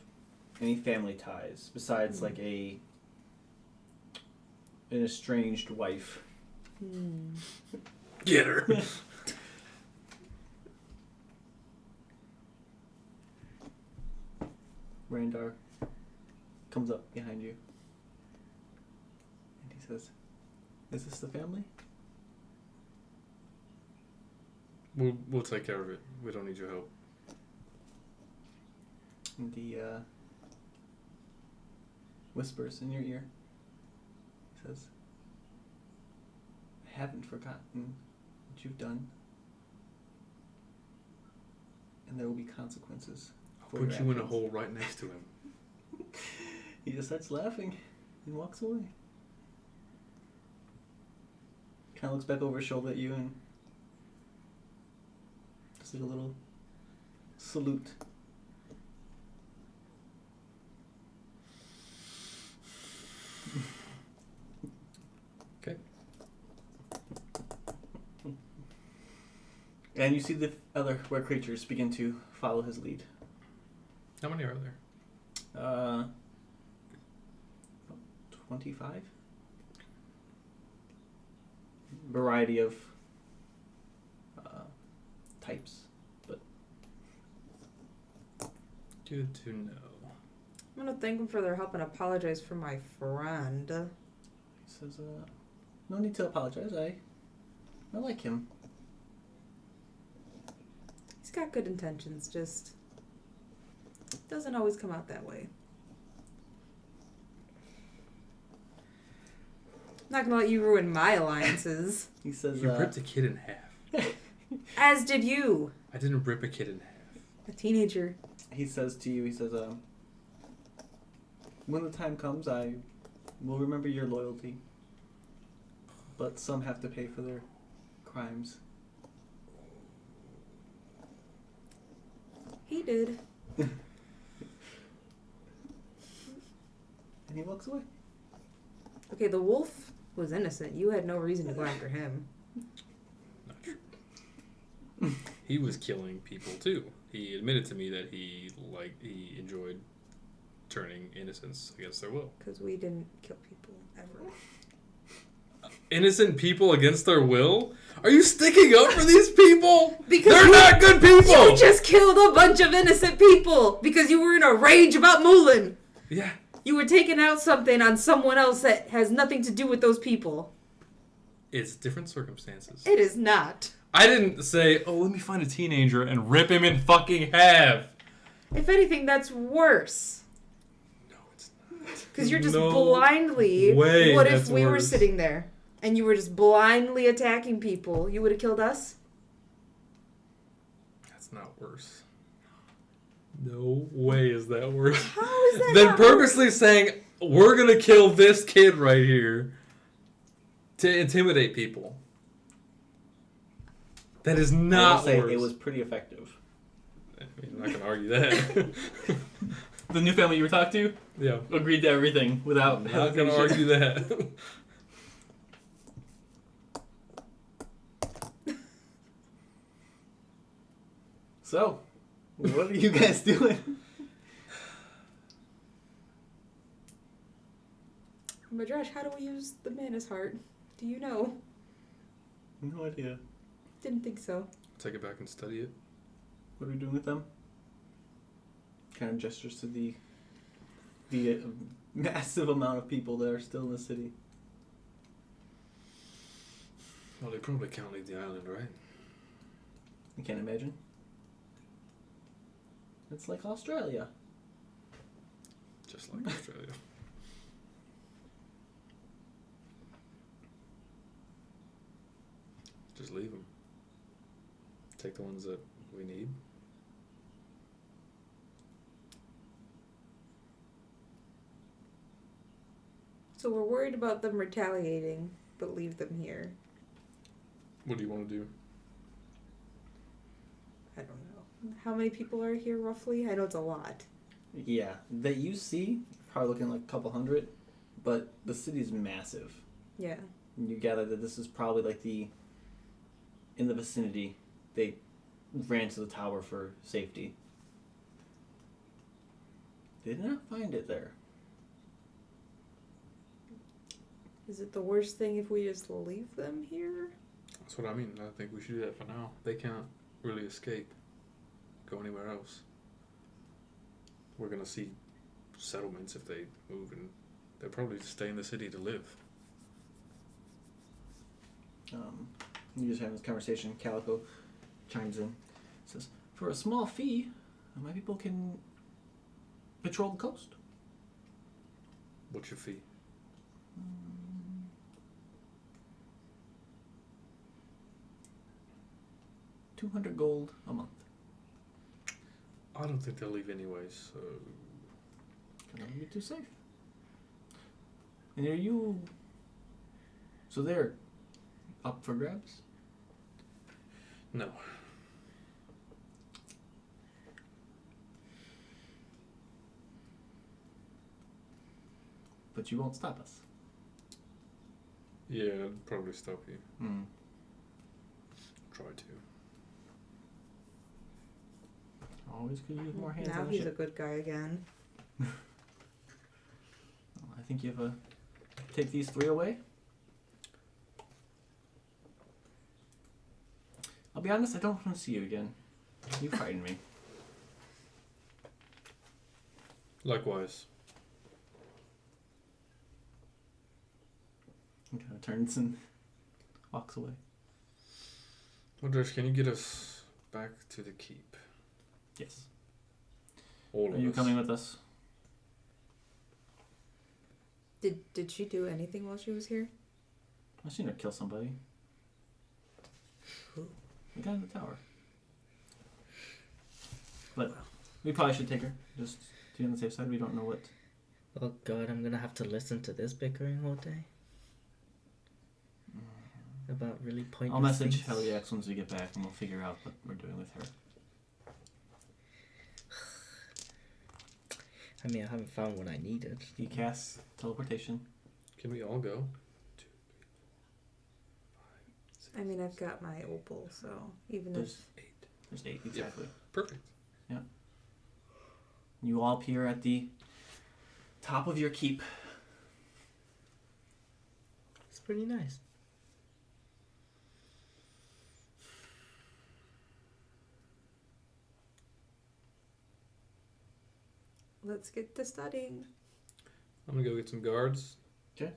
Speaker 2: any family ties besides like an estranged wife.
Speaker 1: Get her.
Speaker 2: Randar comes up behind you and he says, "Is this the family?"
Speaker 1: We'll take care of it. We don't need your help.
Speaker 2: And he whispers in your ear. He says, "I haven't forgotten what you've done, and there will be consequences."
Speaker 1: I'll put you in a hole right next to him.
Speaker 2: He just starts laughing and walks away. Kind of looks back over his shoulder at you and just like a little salute.
Speaker 1: Okay.
Speaker 2: And you see the other were creatures begin to follow his lead.
Speaker 1: How many are there?
Speaker 2: 25. Variety of types, but
Speaker 1: Good to know.
Speaker 3: I'm gonna thank them for their help and apologize for my friend.
Speaker 2: he says, "No need to apologize. I like him."
Speaker 3: He's got good intentions, just doesn't always come out that way. I'm not gonna let you ruin my alliances.
Speaker 2: He says,
Speaker 1: You ripped a kid in half.
Speaker 3: As did you,
Speaker 1: I didn't rip a kid in half.
Speaker 3: a teenager.
Speaker 2: he says to you, he says, "When the time comes, I will remember your loyalty. But some have to pay for their crimes."
Speaker 3: He did.
Speaker 2: And he walks away.
Speaker 3: Okay, the wolf was innocent. You had no reason to go after him.
Speaker 1: Not true. He was killing people too. He admitted to me that he enjoyed turning innocents against their will.
Speaker 3: Because we didn't kill people ever.
Speaker 1: Innocent people against their will? Are you sticking up for these people?
Speaker 3: Because
Speaker 1: they're not good people.
Speaker 3: You just killed a bunch of innocent people because you were in a rage about Mulan.
Speaker 1: Yeah.
Speaker 3: You were taking out something on someone else that has nothing to do with those people.
Speaker 1: It's different circumstances.
Speaker 3: It is not.
Speaker 1: I didn't say, oh, let me find a teenager and rip him in fucking half.
Speaker 3: If anything, that's worse.
Speaker 1: No, it's not.
Speaker 3: Because you're just
Speaker 1: No
Speaker 3: blindly...
Speaker 1: way
Speaker 3: What if
Speaker 1: that's
Speaker 3: we were
Speaker 1: worse.
Speaker 3: sitting there and you were just blindly attacking people? You would have killed us?
Speaker 1: That's not worse. No way is that worse.
Speaker 3: How is that
Speaker 1: Than
Speaker 3: not
Speaker 1: purposely saying, we're gonna kill this kid right here. To intimidate people. That is
Speaker 2: I will
Speaker 1: not
Speaker 2: say
Speaker 1: worse.
Speaker 2: it was pretty effective.
Speaker 1: I mean, I'm not going to argue that.
Speaker 2: The new family you were talking to
Speaker 1: Yeah.
Speaker 2: agreed to everything without
Speaker 1: I'm not going to argue that.
Speaker 2: So, what are you guys doing?
Speaker 3: Madresh, how do we use the Manus Heart? Do you know?
Speaker 2: No idea.
Speaker 3: Didn't think so.
Speaker 1: Take it back and study it.
Speaker 2: What are we doing with them? Kind of gestures to the massive amount of people that are still in the city.
Speaker 1: Well, they probably can't leave the island, right?
Speaker 2: I can't imagine. It's like Australia.
Speaker 1: Just like Australia. Just leave them. Take the ones that we need.
Speaker 3: So we're worried about them retaliating, but leave them here.
Speaker 1: What do you want to do?
Speaker 3: I don't know. How many people are here roughly? I know it's a lot.
Speaker 2: Yeah, that you see, probably looking like a couple hundred, but the city's massive.
Speaker 3: Yeah.
Speaker 2: And you gather that this is probably like in the vicinity, they ran to the tower for safety. They did not find it there.
Speaker 3: Is it the worst thing if we just leave them here?
Speaker 1: That's what I mean. I think we should do that for now. They can't really escape, go anywhere else. We're going to see settlements if they move, and they'll probably just stay in the city to live.
Speaker 2: You just having this conversation. Calico chimes in, says, "For a small fee, my people can patrol the coast."
Speaker 1: What's your fee?
Speaker 2: 200 gold a month.
Speaker 1: I don't think they'll leave anyways, so...
Speaker 2: Cannot be too safe. And are you... So they're up for grabs?
Speaker 1: No.
Speaker 2: But you won't stop us.
Speaker 1: Yeah, I'd probably stop you. Try to.
Speaker 2: Always could use more hands
Speaker 3: Now
Speaker 2: on the
Speaker 3: he's a
Speaker 2: ship.
Speaker 3: good guy again.
Speaker 2: Well, I think you have take these 3 away. I'll be honest, I don't want to see you again. You frightened me.
Speaker 1: Likewise.
Speaker 2: He kind of turns and walks away.
Speaker 1: Madresh, can you get us back to the keep?
Speaker 2: Yes.
Speaker 1: All
Speaker 2: Are
Speaker 1: of
Speaker 2: you
Speaker 1: us.
Speaker 2: coming with us?
Speaker 3: Did she do anything while she was here?
Speaker 2: I've seen her kill somebody.
Speaker 3: Who?
Speaker 2: The guy in the tower. But we probably should take her. Just to be on the safe side. We don't know what.
Speaker 4: Oh god, I'm gonna have to listen to this bickering all day. About really pointless
Speaker 2: I'll message
Speaker 4: things.
Speaker 2: Heliax once we get back and we'll figure out what we're doing with her.
Speaker 4: I mean, I haven't found what I needed.
Speaker 2: He casts teleportation.
Speaker 1: Can we all go? 2, 3, 4, 5, 6,
Speaker 3: I mean, I've got my opal, so even
Speaker 2: There's
Speaker 3: if
Speaker 1: 8.
Speaker 2: There's 8, exactly.
Speaker 1: Perfect.
Speaker 2: You all appear at the top of your keep.
Speaker 4: It's pretty nice.
Speaker 3: let's get to studying.
Speaker 1: I'm gonna go get some guards.
Speaker 2: Okay.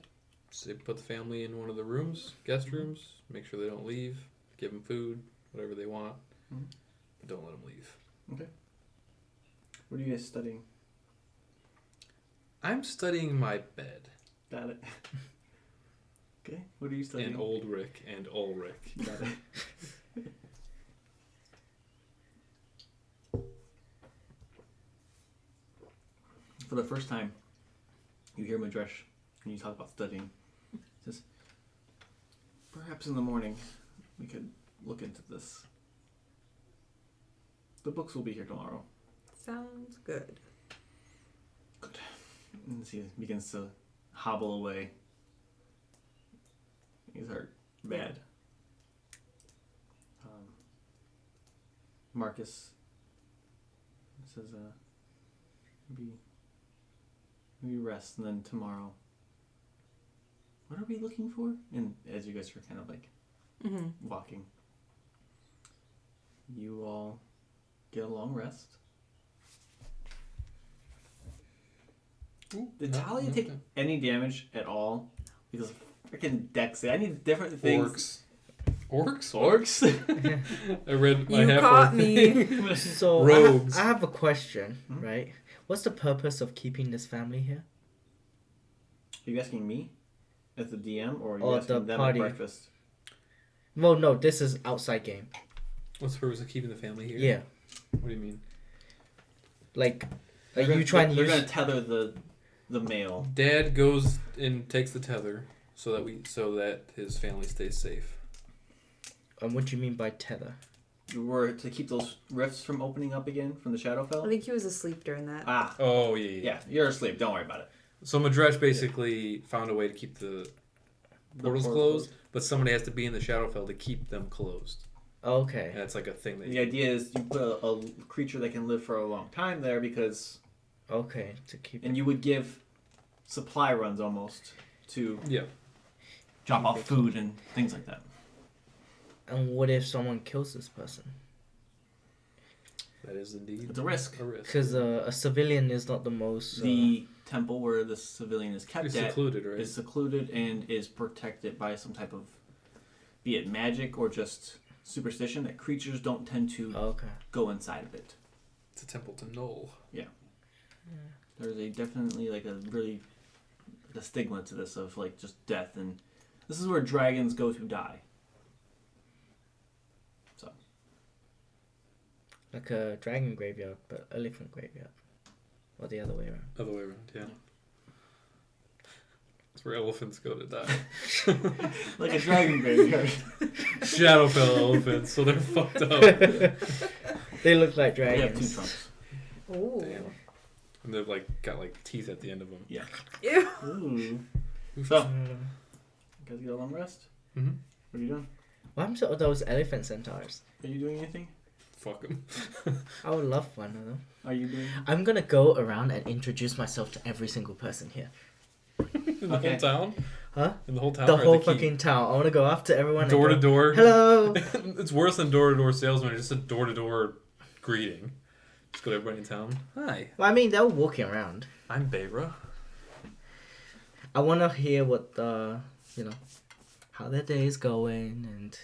Speaker 1: Say, put the family in one of the rooms, guest rooms. Make sure they don't leave. Give them food, whatever they want.
Speaker 2: Mhm.
Speaker 1: But don't let them leave.
Speaker 2: Okay. What are you guys studying?
Speaker 1: I'm studying my bed.
Speaker 2: Got it. Okay. What are you studying?
Speaker 1: And old Rick and Ulrich.
Speaker 2: Got it. For the first time, you hear Madresh when you talk about studying. He says, perhaps in the morning we could look into this. The books will be here tomorrow.
Speaker 3: Sounds good.
Speaker 2: And he begins to hobble away. He's hurt bad. Marcus says, maybe rest, and then tomorrow. What are we looking for? And as you guys are kind of like walking, you all get a long rest. Did Talia take any damage at all? Because of freaking Dex. I need different things. Orcs?
Speaker 1: I read my
Speaker 3: You
Speaker 1: half
Speaker 3: caught me.
Speaker 4: So
Speaker 1: Rogues.
Speaker 4: I have a question, right? What's the purpose of keeping this family here?
Speaker 2: Are you asking me as the DM, or are you
Speaker 4: Or
Speaker 2: asking
Speaker 4: the
Speaker 2: them
Speaker 4: party.
Speaker 2: at breakfast?
Speaker 4: Well, no, this is outside game.
Speaker 1: What's the purpose of keeping the family here?
Speaker 4: Yeah.
Speaker 1: What do you mean?
Speaker 4: Like, are
Speaker 2: They're
Speaker 4: you
Speaker 2: gonna-
Speaker 4: trying to
Speaker 2: They're
Speaker 4: use...
Speaker 2: going to tether the male.
Speaker 1: Dad goes and takes the tether so that his family stays safe.
Speaker 4: And what do you mean by tether?
Speaker 2: Were to keep those rifts from opening up again from the
Speaker 3: I
Speaker 2: Shadowfell?
Speaker 3: think he was asleep during that.
Speaker 2: Ah,
Speaker 1: Oh yeah.
Speaker 2: yeah, you're asleep. Don't worry about it.
Speaker 1: So Madresh basically found a way to keep the portals closed, but somebody has to be in the Shadowfell to keep them closed.
Speaker 4: Okay.
Speaker 1: And that's like a thing that
Speaker 2: The idea is you put a creature that can live for a long time there because,
Speaker 4: Okay, to keep...
Speaker 2: and you would give supply runs almost to
Speaker 1: yeah.
Speaker 2: drop off food and things like that.
Speaker 4: And what if someone kills this person?
Speaker 1: That is indeed
Speaker 2: It's a risk.
Speaker 4: Because a civilian is not the most...
Speaker 2: The temple where the civilian is kept
Speaker 1: It's
Speaker 2: at
Speaker 1: secluded, right?
Speaker 2: is secluded and is protected by some type of, be it magic or just superstition, that creatures don't tend to
Speaker 4: Okay.
Speaker 2: go inside of it.
Speaker 1: It's a temple to Null.
Speaker 2: There's definitely like a stigma to this of like just death, and this is where dragons go to die. So
Speaker 4: Like a dragon graveyard, but elephant graveyard. Or the other way around.
Speaker 1: Other way around, yeah. That's where elephants go to die.
Speaker 2: like a dragon graveyard.
Speaker 1: Shadowfell elephants, so they're fucked up.
Speaker 4: They look like
Speaker 2: They have two
Speaker 4: dragons.
Speaker 2: trunks.
Speaker 3: Ooh.
Speaker 1: Damn. And they've like got like teeth at the end of them.
Speaker 2: Yeah.
Speaker 3: Ew.
Speaker 2: Ooh. So, you guys get a long rest?
Speaker 1: Mm-hmm.
Speaker 2: What are you doing?
Speaker 4: What happened to all those elephant centaurs?
Speaker 2: Are you doing anything?
Speaker 1: Fuck them.
Speaker 4: I would love one of them.
Speaker 2: Are you doing?
Speaker 4: I'm gonna go around and introduce myself to every single person here.
Speaker 1: In the whole town?
Speaker 4: Huh?
Speaker 1: In the whole town?
Speaker 4: The
Speaker 1: or at
Speaker 4: whole
Speaker 1: keep?
Speaker 4: fucking town. I wanna go up to everyone
Speaker 1: Door to
Speaker 4: and go,
Speaker 1: door.
Speaker 4: Hello!
Speaker 1: It's worse than door to door salesman. It's just a door to door greeting. Just go to everybody in town. Hi,
Speaker 4: Well, I mean, they're walking around.
Speaker 1: I'm Bebra.
Speaker 4: I wanna hear what the, how their day is going and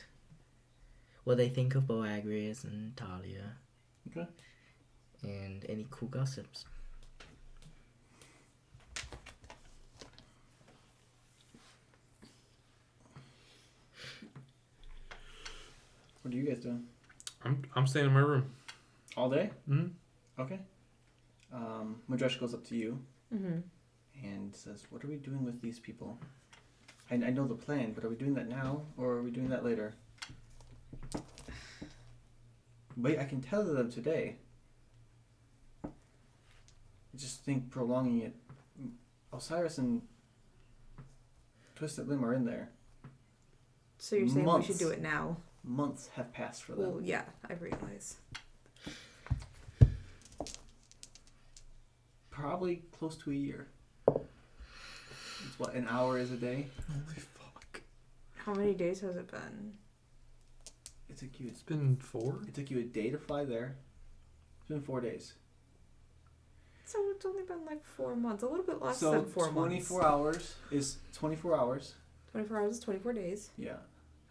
Speaker 4: what they think of Boagrius and Talia.
Speaker 2: Okay.
Speaker 4: And any cool gossips.
Speaker 2: What are you guys doing?
Speaker 1: I'm staying in my room.
Speaker 2: All day?
Speaker 1: Mm-hmm.
Speaker 2: Okay. Madresh goes up to you
Speaker 3: Mm-hmm.
Speaker 2: and says, "What are we doing with these people? I know the plan, but are we doing that now or are we doing that later?" Wait, I can tell them today. I just think prolonging it. Osiris and Twisted Limb are in there.
Speaker 3: So you're saying
Speaker 2: Months.
Speaker 3: we should do it now?
Speaker 2: Months have passed for them.
Speaker 3: Well, yeah, I realize.
Speaker 2: Probably close to a year. It's what, an hour is a day?
Speaker 1: Holy fuck.
Speaker 3: How many days has it been?
Speaker 1: It's been 4?
Speaker 2: It took you a day to fly there. It's been 4 days.
Speaker 3: So it's only been like 4 months, a little bit less
Speaker 2: So
Speaker 3: than 4
Speaker 2: 24
Speaker 3: months.
Speaker 2: hours is 24 hours.
Speaker 3: 24 hours is 24 days.
Speaker 2: Yeah.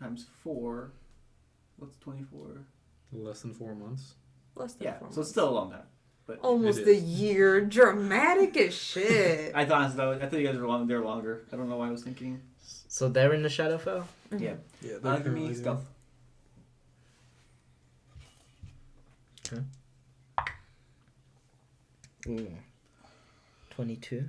Speaker 2: Times 4. What's 24?
Speaker 1: Less than 4 months.
Speaker 3: Less than
Speaker 2: Yeah.
Speaker 3: 4 months.
Speaker 2: So it's still a long time. But
Speaker 3: almost
Speaker 1: It
Speaker 3: a
Speaker 1: is.
Speaker 3: year. Dramatic as shit.
Speaker 2: I thought you guys were they're longer. I don't know why I was thinking.
Speaker 4: So they're in the Shadowfell?
Speaker 3: Mhm.
Speaker 2: Yeah.
Speaker 1: Yeah,
Speaker 2: Give me stealth.
Speaker 4: Ooh. 22.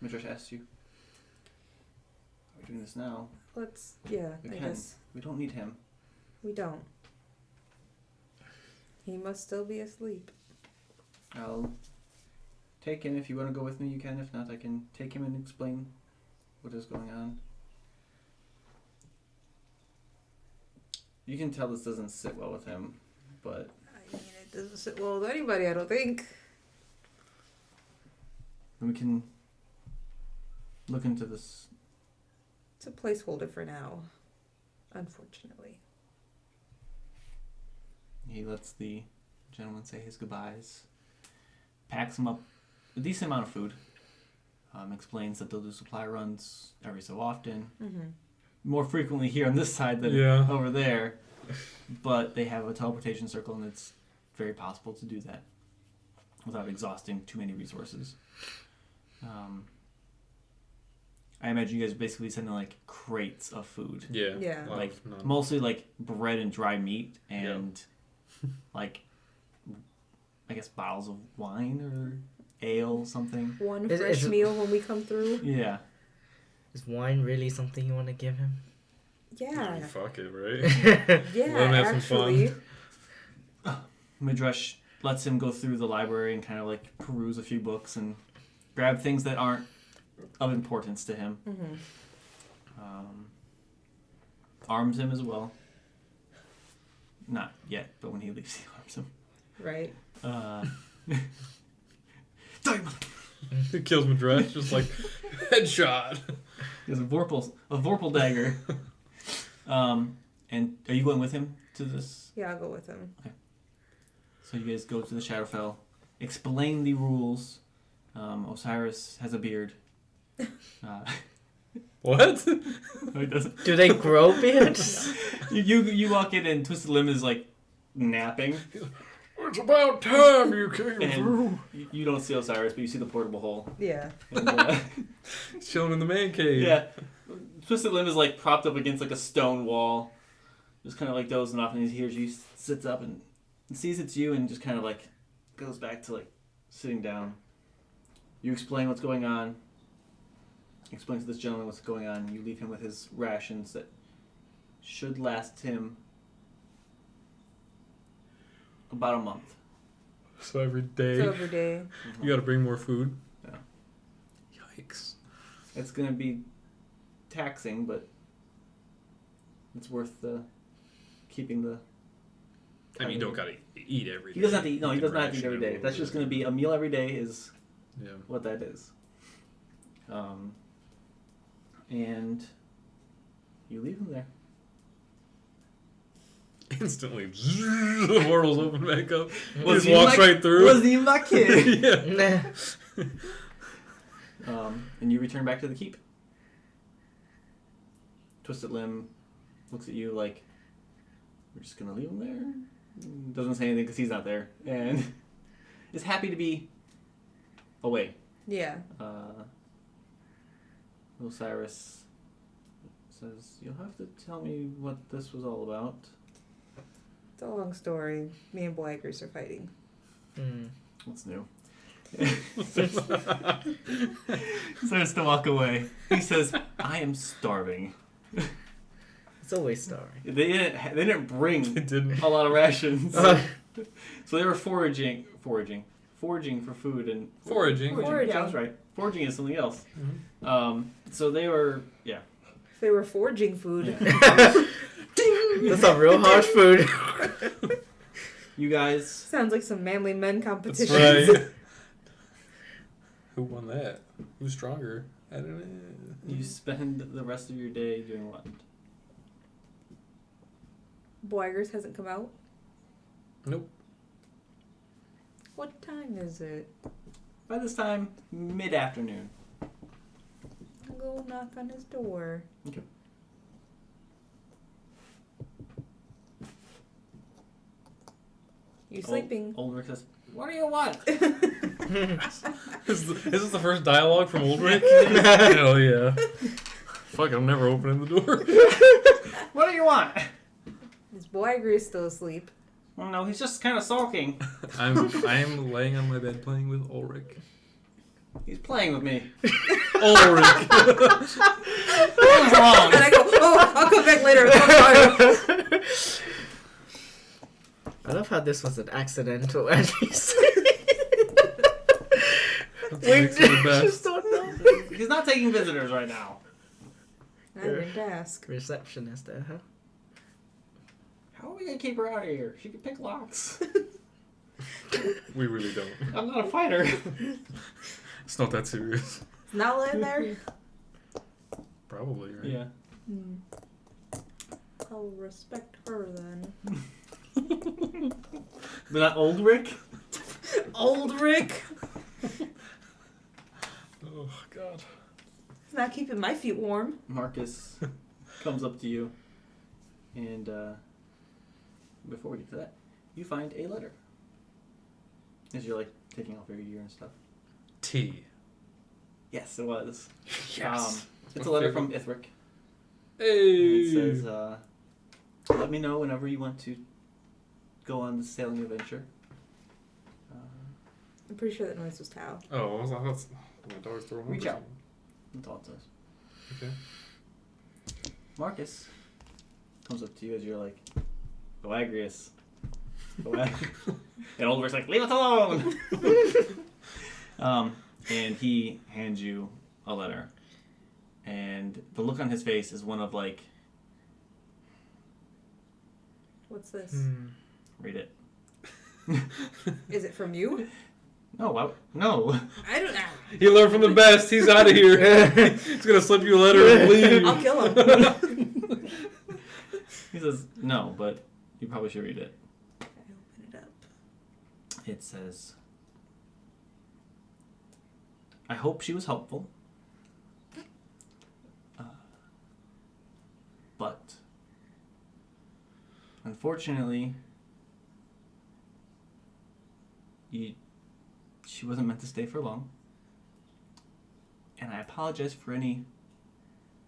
Speaker 2: Midrash asked you. We're doing this now.
Speaker 3: Yeah,
Speaker 2: We
Speaker 3: I
Speaker 2: can.
Speaker 3: guess.
Speaker 2: We don't need him.
Speaker 3: We don't. He must still be asleep.
Speaker 2: I'll take him. If you want to go with me, you can. If not, I can take him and explain what is going on. You can tell this doesn't sit well with him, but
Speaker 3: I mean, it doesn't sit well with anybody, I don't think.
Speaker 2: we can look into this.
Speaker 3: It's a placeholder for now, unfortunately.
Speaker 2: He lets the gentleman say his goodbyes, packs him up a decent amount of food, explains that they'll do supply runs every so often,
Speaker 3: Mm-hmm.
Speaker 2: more frequently here on this side than
Speaker 1: Yeah.
Speaker 2: over there, but they have a teleportation circle and it's very possible to do that without exhausting too many resources. I imagine you guys basically sending like crates of food.
Speaker 1: Yeah.
Speaker 3: Yeah.
Speaker 2: Like
Speaker 1: None.
Speaker 2: mostly like bread and dry meat and like I guess bottles of wine or ale, something.
Speaker 3: One
Speaker 4: Is-
Speaker 3: fresh
Speaker 4: is it-
Speaker 3: meal when we come through.
Speaker 2: Yeah.
Speaker 4: Is wine really something you want to give him?
Speaker 3: Yeah.
Speaker 1: Fuck it, right?
Speaker 3: Yeah,
Speaker 1: Let him have some
Speaker 3: actually.
Speaker 1: fun.
Speaker 2: Midrash lets him go through the library and kind of like peruse a few books and grab things that aren't of importance to him.
Speaker 3: Mm-hmm.
Speaker 2: Arms him as well. Not yet, but when he leaves, he arms him.
Speaker 3: Right.
Speaker 2: Diamond!
Speaker 1: He kills Madras, just like headshot.
Speaker 2: He has a Vorpal dagger. And are you going with him to this?
Speaker 3: Yeah, I'll go with him.
Speaker 2: So you guys go to the Shadowfell, explain the rules. Osiris has a beard.
Speaker 1: What?
Speaker 2: No, he doesn't.
Speaker 4: Do they grow beards?
Speaker 2: You walk in and Twisted Limb is like napping.
Speaker 1: It's about time you came
Speaker 2: And
Speaker 1: through.
Speaker 2: you don't see Osiris, but you see the portable hole.
Speaker 3: Yeah.
Speaker 2: And,
Speaker 1: Chilling in the man cave.
Speaker 2: yeah. Twisted Limb is like propped up against like a stone wall. Just kind of like dozing off, and he hears you, sits up and sees it's you and just kind of like goes back to like sitting down. You explain what's going on. Explain to this gentleman what's going on. You leave him with his rations that should last him about a month.
Speaker 1: So every day,
Speaker 3: So every day.
Speaker 1: you gotta bring more food.
Speaker 2: Yeah.
Speaker 1: Yikes.
Speaker 2: It's gonna be taxing, but it's worth keeping the.
Speaker 1: I mean, you don't gotta eat every day.
Speaker 2: He doesn't have to eat. No, he
Speaker 1: You
Speaker 2: does
Speaker 1: can
Speaker 2: not have to eat
Speaker 1: ration
Speaker 2: every
Speaker 1: it
Speaker 2: day.
Speaker 1: a
Speaker 2: That's
Speaker 1: little
Speaker 2: just going to be a meal every day. Is
Speaker 1: bit. Yeah.
Speaker 2: what that is. And you leave him there.
Speaker 1: Instantly, the portals open back up. He
Speaker 2: Was
Speaker 1: just
Speaker 2: he
Speaker 1: walks
Speaker 2: like-
Speaker 1: right through.
Speaker 2: Wasn't even my kid.
Speaker 1: Yeah.
Speaker 4: Nah.
Speaker 2: And you return back to the keep. Twisted Limb looks at you like, we're just going to leave him there? Doesn't say anything because he's not there. And is happy to be away.
Speaker 3: Yeah.
Speaker 2: Osiris says, you'll have to tell me what this was all about.
Speaker 3: It's a long story. Me and Blaggers are fighting.
Speaker 4: Mm.
Speaker 2: What's new? Starts to walk away. He says, I am starving.
Speaker 4: It's always starving.
Speaker 2: They didn't bring
Speaker 1: They didn't.
Speaker 2: a lot of rations.
Speaker 4: Uh.
Speaker 2: So they were foraging for food and
Speaker 1: Foraging.
Speaker 2: Yeah, I was right. Foraging is something else. So they were
Speaker 3: They were foraging food.
Speaker 4: That's some real harsh food.
Speaker 2: You guys.
Speaker 3: Sounds like some manly men
Speaker 1: That's
Speaker 3: competitions.
Speaker 1: right. Who won that? Who's stronger? I don't know.
Speaker 2: You spend the rest of your day doing what?
Speaker 3: Blaggers hasn't come out.
Speaker 1: Nope.
Speaker 3: What time is it?
Speaker 2: By this time, mid-afternoon.
Speaker 3: I'll go knock on his door.
Speaker 2: Okay.
Speaker 3: You sleeping?
Speaker 2: Old Rick says, what do you want?
Speaker 1: Is this the first dialogue from Ulrich? Hell yeah. Fuck it, I'm never opening the door.
Speaker 2: What do you want?
Speaker 3: This Blagger is still asleep.
Speaker 2: Oh, no, he's just kind of sulking.
Speaker 1: I'm laying on my bed playing with Ulrich.
Speaker 2: He's playing with me.
Speaker 1: Ulrich.
Speaker 2: What's wrong?
Speaker 3: And I go, oh, I'll come back later. I'm sorry.
Speaker 4: I love how this was an accidental entries.
Speaker 1: Makes it the best.
Speaker 4: just don't know.
Speaker 2: He's not taking visitors right now.
Speaker 3: I didn't ask.
Speaker 4: Receptionist there, huh?
Speaker 2: How are we gonna keep her out of here? She can pick locks.
Speaker 1: We really don't.
Speaker 2: I'm not a fighter.
Speaker 1: It's not that serious.
Speaker 3: Is Nala in there?
Speaker 1: Probably, right?
Speaker 2: Yeah.
Speaker 3: I'll respect her then.
Speaker 2: But not old Rick?
Speaker 3: Old Rick.
Speaker 1: Oh, God.
Speaker 3: He's not keeping my feet warm.
Speaker 2: Marcus comes up to you, and before we get to that, you find a letter. As you're like taking off your gear and stuff.
Speaker 1: T.
Speaker 2: Yes, it was.
Speaker 1: Yes.
Speaker 2: It's
Speaker 1: My
Speaker 2: a letter
Speaker 1: favorite.
Speaker 2: from Ithric.
Speaker 1: Hey.
Speaker 2: And it says, let me know whenever you want to go on the sailing adventure.
Speaker 3: I'm pretty sure that noise was Tao.
Speaker 1: Oh, I was like, that's my dog's throwing up.
Speaker 2: Reach
Speaker 1: or
Speaker 2: out.
Speaker 1: something.
Speaker 2: That's all it says.
Speaker 1: Okay.
Speaker 2: Marcus comes up to you as you're like, go Agrius. Go Agrius. And Ulrich's like, leave us alone! And he hands you a letter. And the look on his face is one of like,
Speaker 3: What's this?
Speaker 2: read it.
Speaker 3: Is it from you?
Speaker 2: No, no.
Speaker 3: I don't know.
Speaker 1: He learned from the best. He's out of here. He's going to slip you a letter and leave.
Speaker 3: I'll kill him.
Speaker 2: He says, no, but you probably should read it.
Speaker 3: I open it up.
Speaker 2: It says, I hope she was helpful. But unfortunately, she wasn't meant to stay for long. And I apologize for any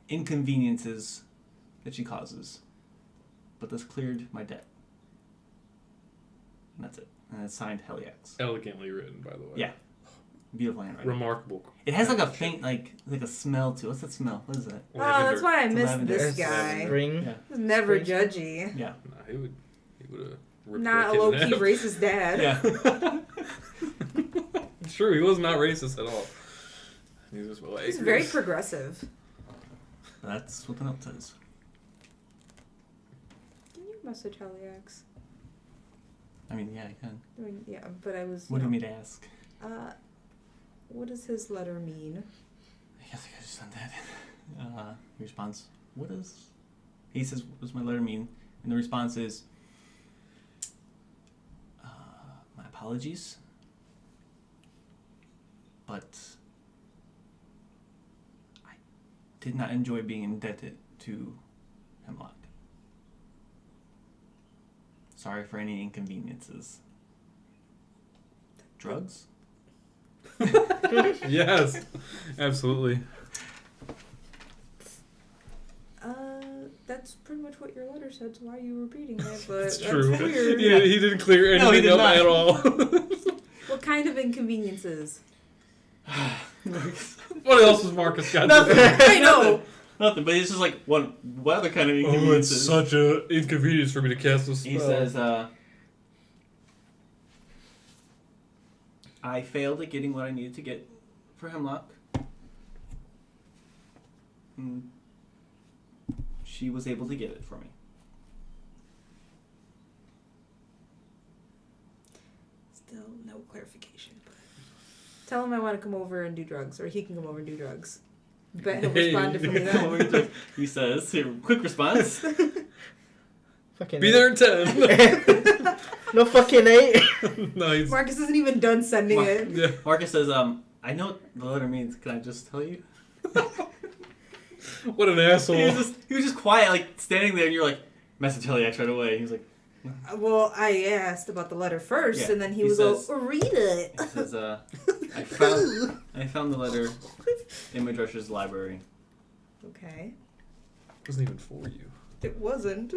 Speaker 2: inconveniences that she causes. But this cleared my debt. And that's it. And it's signed Heliax.
Speaker 1: Elegantly written, by the way.
Speaker 2: Yeah. Beautiful handwriting.
Speaker 1: Remarkable.
Speaker 2: It has like a faint, like a smell to it. What's that smell? What is that?
Speaker 3: Oh, that's why I
Speaker 2: It's
Speaker 3: missed
Speaker 2: lavender.
Speaker 3: this
Speaker 2: It's
Speaker 3: guy.
Speaker 4: Spring.
Speaker 2: Yeah.
Speaker 3: He's never judgy.
Speaker 2: Yeah.
Speaker 1: Nah, he would have ripped
Speaker 3: Not a
Speaker 1: that kid in
Speaker 3: low-key
Speaker 1: half.
Speaker 3: racist dad.
Speaker 2: Yeah.
Speaker 1: It's true, he was not racist at all. He was well.
Speaker 3: He's very progressive.
Speaker 2: That's what the note says.
Speaker 3: Can you message Heliax?
Speaker 2: I mean, yeah, you can.
Speaker 3: I mean, yeah, but I was.
Speaker 2: What do you want me to ask?
Speaker 3: What does his letter mean?
Speaker 2: I guess I could just send that. He responds, what does... He says, what does my letter mean? And the response is, my apologies, but I did not enjoy being indebted to Hemlock. Sorry for any inconveniences. Drugs?
Speaker 1: Yes, absolutely.
Speaker 3: That's pretty much what your letter said, so why are you repeating it? But
Speaker 1: It's
Speaker 3: that's
Speaker 1: true.
Speaker 3: weird.
Speaker 1: He didn't clear
Speaker 2: No, he
Speaker 1: anything
Speaker 2: did
Speaker 1: up
Speaker 2: not.
Speaker 1: at all.
Speaker 3: What kind of inconveniences?
Speaker 1: What else has Marcus got?
Speaker 2: Nothing.
Speaker 3: I know.
Speaker 2: Nothing, but it's just like what other kind of
Speaker 1: Oh, it's
Speaker 2: inconveniences?
Speaker 1: such an inconvenience for me to cast this spell.
Speaker 2: He says, I failed at getting what I needed to get for Hemlock. And she was able to get it for me.
Speaker 3: Still no clarification. But tell him I want to come over and do drugs, or he can come over and do drugs. Bet he'll respond differently then.
Speaker 2: He says, here, quick response.
Speaker 4: Fucking
Speaker 1: Be there in 10.
Speaker 4: No fucking 8.
Speaker 1: Nice.
Speaker 3: Marcus isn't even done sending it.
Speaker 1: Yeah.
Speaker 2: Marcus says, I know what the letter means. Can I just tell you?
Speaker 1: What an asshole.
Speaker 2: He was just quiet, like standing there, and you're like, message Heliax right away. He was like,
Speaker 3: Well, I asked about the letter first,
Speaker 2: Yeah,
Speaker 3: and then he
Speaker 2: he
Speaker 3: was
Speaker 2: says-
Speaker 3: like, read it.
Speaker 2: he says, I found the letter in my dresser's library.
Speaker 3: Okay.
Speaker 1: It wasn't even for you.
Speaker 3: It wasn't.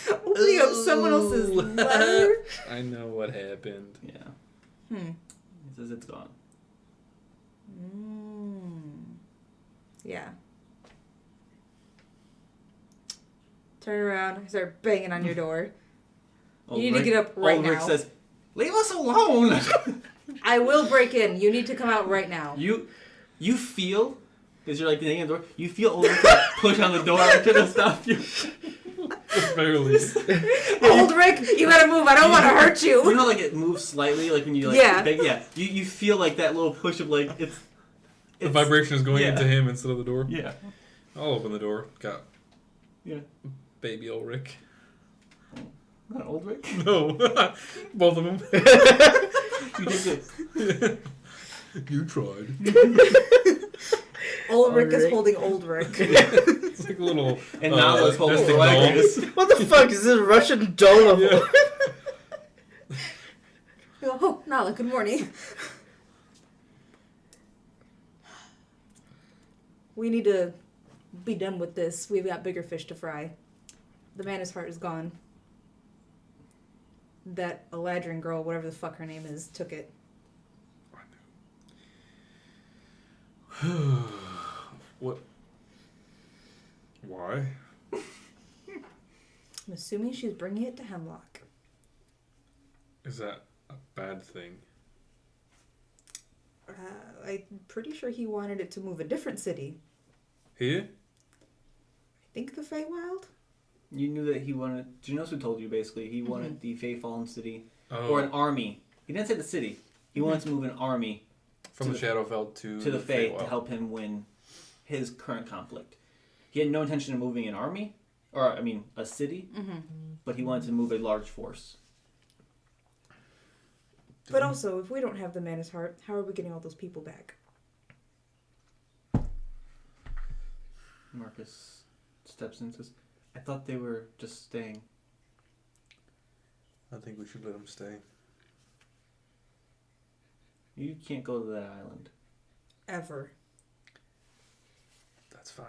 Speaker 3: Opening up someone else's letter?
Speaker 1: I know what happened.
Speaker 2: Yeah.
Speaker 3: Hmm.
Speaker 2: He says it's gone.
Speaker 3: Yeah. Turn around. I start banging on your door. You need to get up right
Speaker 2: Ulrich
Speaker 3: now.
Speaker 2: says, "Leave us alone."
Speaker 3: I will break in. You need to come out right now.
Speaker 2: You feel, as you're like banging on the door, you feel Ulrich like, push on the door and try to stop you.
Speaker 1: Barely.
Speaker 3: Old Rick, you gotta move. I don't want to hurt you.
Speaker 2: You know, like it moves slightly, like when you like.
Speaker 3: Yeah.
Speaker 2: Yeah. You feel like that little push of like it's.
Speaker 1: The vibration is going
Speaker 2: yeah.
Speaker 1: into him instead of the door.
Speaker 2: Yeah.
Speaker 1: I'll open the door. Got
Speaker 2: Yeah.
Speaker 1: baby Ulrich.
Speaker 2: Not Ulrich.
Speaker 1: No, both of them.
Speaker 2: You did good.
Speaker 1: You tried.
Speaker 3: Old Rick is
Speaker 4: Rick.
Speaker 3: holding Old Rick.
Speaker 1: It's like a little.
Speaker 2: And now let's hold
Speaker 1: nesting
Speaker 2: the
Speaker 4: What the fuck is this Russian doll of
Speaker 1: Yeah.
Speaker 3: Oh, Nala, good morning. We need to be done with this. We've got bigger fish to fry. The Manus heart is gone. That Eladrin girl, whatever the fuck her name is, took it.
Speaker 1: What? Why?
Speaker 3: I'm assuming she's bringing it to Hemlock.
Speaker 1: Is that a bad thing?
Speaker 3: I'm pretty sure he wanted it to move a different city.
Speaker 1: Here?
Speaker 3: I think the Feywild?
Speaker 2: You knew that he wanted. Do you know who told you basically? He wanted the Fey Fallen city
Speaker 1: Oh,
Speaker 2: or an army. He didn't say the city. He wanted to move an army
Speaker 1: from
Speaker 2: to
Speaker 1: the Shadowfell to
Speaker 2: the Fey to
Speaker 1: Feywild.
Speaker 2: help him win his current conflict. He had no intention of moving an army, or I mean a city, but he wanted to move a large force.
Speaker 3: But also, if we don't have the Manus heart, how are we getting all those people back?
Speaker 2: Marcus steps in and says, "I thought they were just staying."
Speaker 1: I think we should let him stay.
Speaker 2: You can't go to that island.
Speaker 3: Ever.
Speaker 1: That's fine.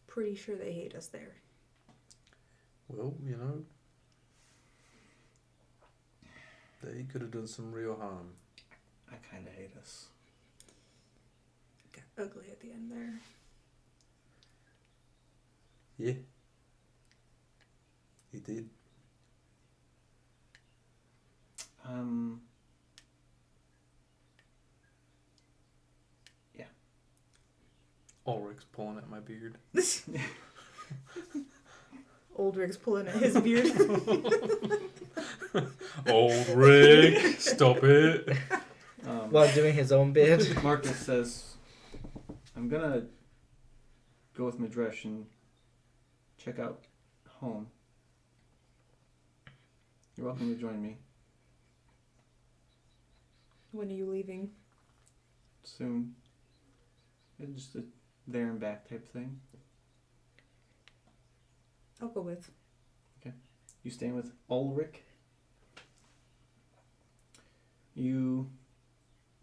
Speaker 3: Pretty sure they hate us there.
Speaker 1: Well, you know, they could have done some real harm.
Speaker 2: I kind of hate us.
Speaker 3: Got ugly at the end there.
Speaker 1: Yeah. He did.
Speaker 2: Yeah.
Speaker 1: Ulrich's pulling at my beard.
Speaker 3: Old Rick's pulling at his beard.
Speaker 1: Ulrich, stop it.
Speaker 4: while doing his own bid.
Speaker 2: Marcus says, "I'm gonna go with Madresh and check out home. You're welcome to join me
Speaker 3: When are you leaving?
Speaker 2: soon. It's just a there and back type thing.
Speaker 3: I'll go with.
Speaker 2: You staying with Ulrich? You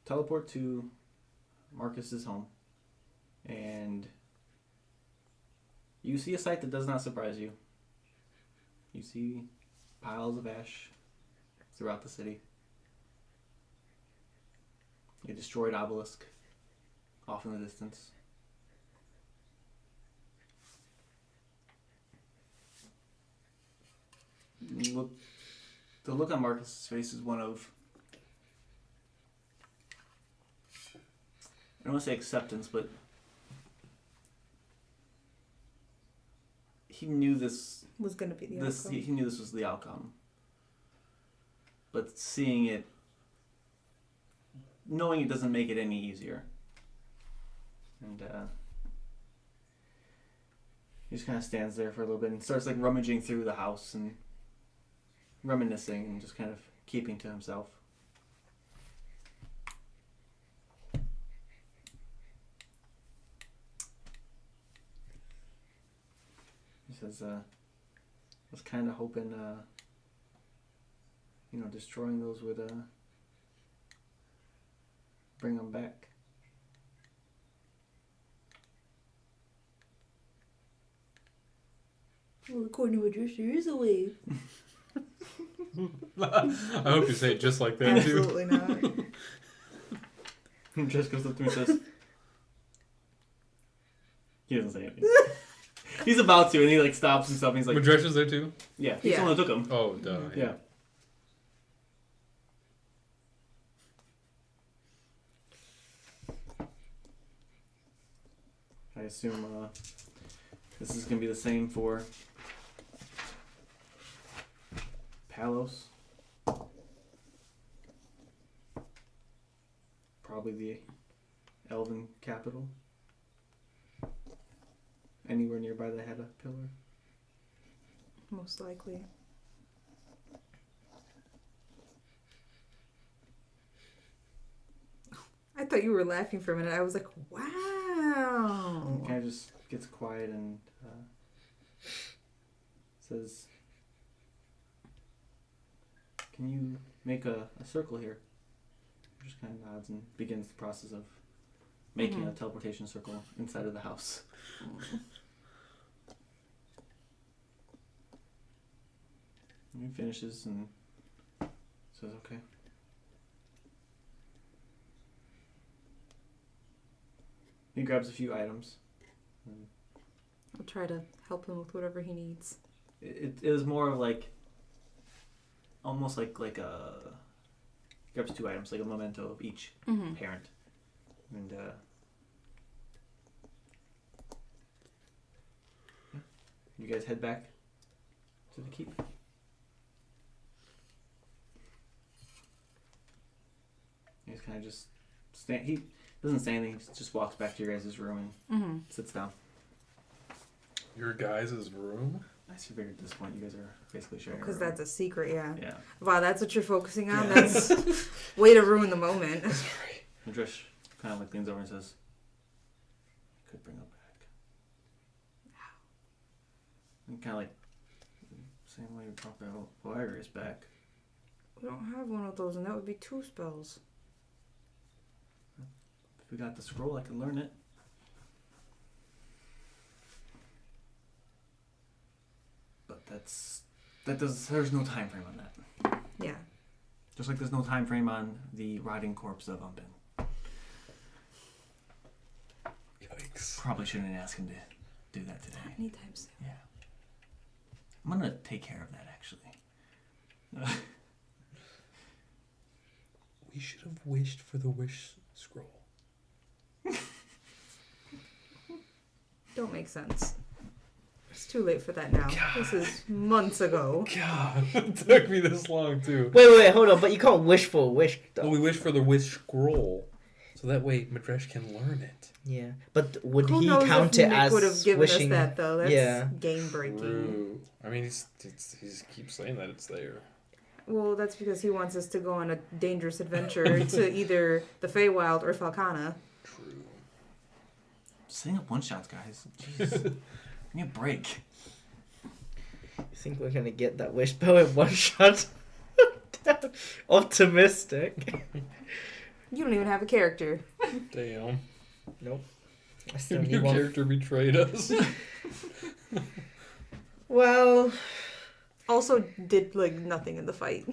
Speaker 2: teleport to Marcus's home, and you see a sight that does not surprise you. You see piles of ash throughout the city. A destroyed obelisk off in the distance. The look on Marcus's face is one of, I don't want to say acceptance, but he knew this
Speaker 3: Was gonna be the outcome.
Speaker 2: he knew this was the outcome. But seeing it, knowing it doesn't make it any easier. And he just kind of stands there for a little bit and starts like rummaging through the house and reminiscing and just kind of keeping to himself. He says, I was kind of hoping, destroying those would bring them back.
Speaker 3: Well, according to what there is a way.
Speaker 1: I hope you say it just like that, too.
Speaker 3: Absolutely not.
Speaker 2: Just goes up to him and says, he doesn't say anything. He's about to, and he like stops himself, and he's like,
Speaker 1: Madresh is there, too?
Speaker 2: yeah, he's the one that took him.
Speaker 1: Oh, duh.
Speaker 2: Yeah. I assume this is going to be the same for Palos. Probably the Elven capital. Anywhere nearby that had a pillar.
Speaker 3: Most likely. I thought you were laughing for a minute. I was like, wow.
Speaker 2: It kind of just gets quiet and says, can you make a circle here? Just kind of nods and begins the process of making a teleportation circle inside of the house. And he finishes and says, okay. He grabs a few items.
Speaker 3: I'll try to help him with whatever he needs.
Speaker 2: It was more of like, almost like a, grabs 2 items, like a memento of each parent. And you guys head back to the keep. He's kind of just he doesn't say anything. He just walks back to your guys' room and sits down.
Speaker 1: Your guys' room?
Speaker 2: I figured at this point you guys are basically sharing.
Speaker 3: Because that's a secret, yeah.
Speaker 2: Yeah.
Speaker 3: Wow, that's what you're focusing on?
Speaker 2: Yeah.
Speaker 3: That's way to ruin the moment.
Speaker 1: Sorry.
Speaker 2: Madresh kind of like leans over and says, I could bring her back. And kind of like, same way we brought Valerius back.
Speaker 3: We don't have one of those, and that would be 2 spells.
Speaker 2: If we got the scroll, I could learn it. But there's no time frame on that.
Speaker 3: Yeah.
Speaker 2: Just like there's no time frame on the rotting corpse of Umbin.
Speaker 1: Yikes.
Speaker 2: Probably shouldn't ask him to do that today.
Speaker 3: Anytime soon.
Speaker 2: Yeah. I'm gonna take care of that, actually.
Speaker 1: We should have wished for the wish scroll.
Speaker 3: Don't make sense. It's too late for that now.
Speaker 1: God.
Speaker 3: This is months ago.
Speaker 1: God, it took me this long, too.
Speaker 4: Wait, hold on. But you can't wish for a wish, though.
Speaker 1: Well, we wish for the wish scroll. So that way Madresh can learn it.
Speaker 4: Yeah, but would
Speaker 3: Who
Speaker 4: he
Speaker 3: knows
Speaker 4: count
Speaker 3: if
Speaker 4: it
Speaker 3: Nick
Speaker 4: as
Speaker 3: would have given
Speaker 4: wishing?
Speaker 3: us that, though. That's
Speaker 4: Yeah.
Speaker 3: game breaking.
Speaker 1: True. I mean, he just keeps saying that it's there.
Speaker 3: Well, that's because he wants us to go on a dangerous adventure to either the Feywild or Falcana.
Speaker 1: True.
Speaker 2: Setting up one-shots, guys. Jeez. Give me a break.
Speaker 4: You think we're gonna get that wish spell in one shot? Optimistic.
Speaker 3: You don't even have a character.
Speaker 1: Damn.
Speaker 4: Nope. I still
Speaker 1: Your
Speaker 4: need
Speaker 1: new
Speaker 4: one.
Speaker 1: character betrayed us.
Speaker 4: Well,
Speaker 3: Also did, like, nothing in the fight.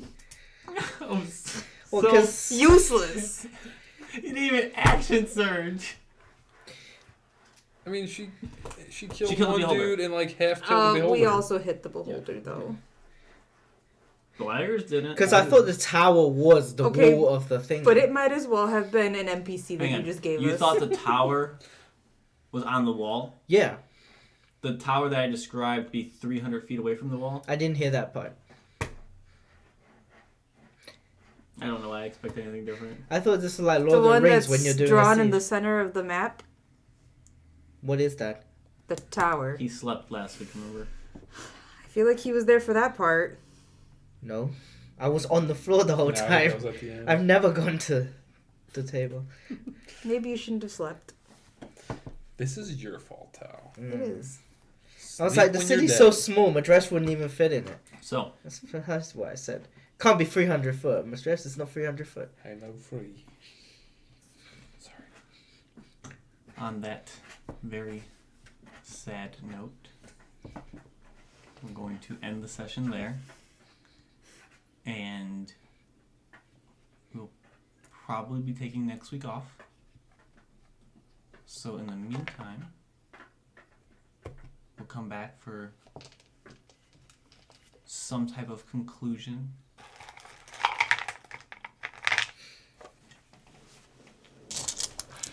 Speaker 2: Well,
Speaker 4: because
Speaker 3: Useless!
Speaker 2: you didn't even action surge.
Speaker 1: I mean, she killed
Speaker 2: killed the
Speaker 1: one
Speaker 2: beholder.
Speaker 1: dude and like half killed the beholder.
Speaker 3: We also hit the beholder, though.
Speaker 2: Gliders didn't.
Speaker 4: because I thought the tower was the
Speaker 3: Okay,
Speaker 4: wall of the thing.
Speaker 3: But it might as well have been an NPC that
Speaker 2: Hang
Speaker 3: you
Speaker 2: on.
Speaker 3: just gave
Speaker 2: You
Speaker 3: us.
Speaker 2: thought the tower was on the wall?
Speaker 4: Yeah,
Speaker 2: The tower that I described to be 300 feet away from the wall?
Speaker 4: I didn't hear that part.
Speaker 2: I don't know why I expect anything different.
Speaker 4: I thought this was like
Speaker 3: the
Speaker 4: Lord of
Speaker 3: one
Speaker 4: the Rings
Speaker 3: that's
Speaker 4: when you're doing
Speaker 3: drawn
Speaker 4: a
Speaker 3: in
Speaker 4: scene.
Speaker 3: the center of the map?
Speaker 4: What is that?
Speaker 3: The tower.
Speaker 2: He slept last week, remember?
Speaker 3: I feel like he was there for that part.
Speaker 4: No, I was on the floor the whole
Speaker 1: Nah,
Speaker 4: time.
Speaker 1: that was at the end.
Speaker 4: I've never gone to the table.
Speaker 3: Maybe you shouldn't have slept.
Speaker 1: This is your fault, Tal.
Speaker 3: It is.
Speaker 4: I was
Speaker 1: Sleep
Speaker 4: like, the
Speaker 1: when you're
Speaker 4: city's
Speaker 1: dead.
Speaker 4: so small, my dress wouldn't even fit in it.
Speaker 2: So,
Speaker 4: That's what I said. Can't be 300 foot. My dress is not 300 foot.
Speaker 1: I know free. Sorry.
Speaker 2: on that very sad note, I'm going to end the session there. And we'll probably be taking next week off. So in the meantime, we'll come back for some type of conclusion.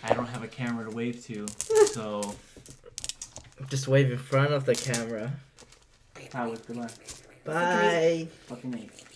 Speaker 2: I don't have a camera to wave to, so
Speaker 4: Just wave in front of the camera.
Speaker 2: Howard, goodbye.
Speaker 4: Bye.
Speaker 2: Fucking 8.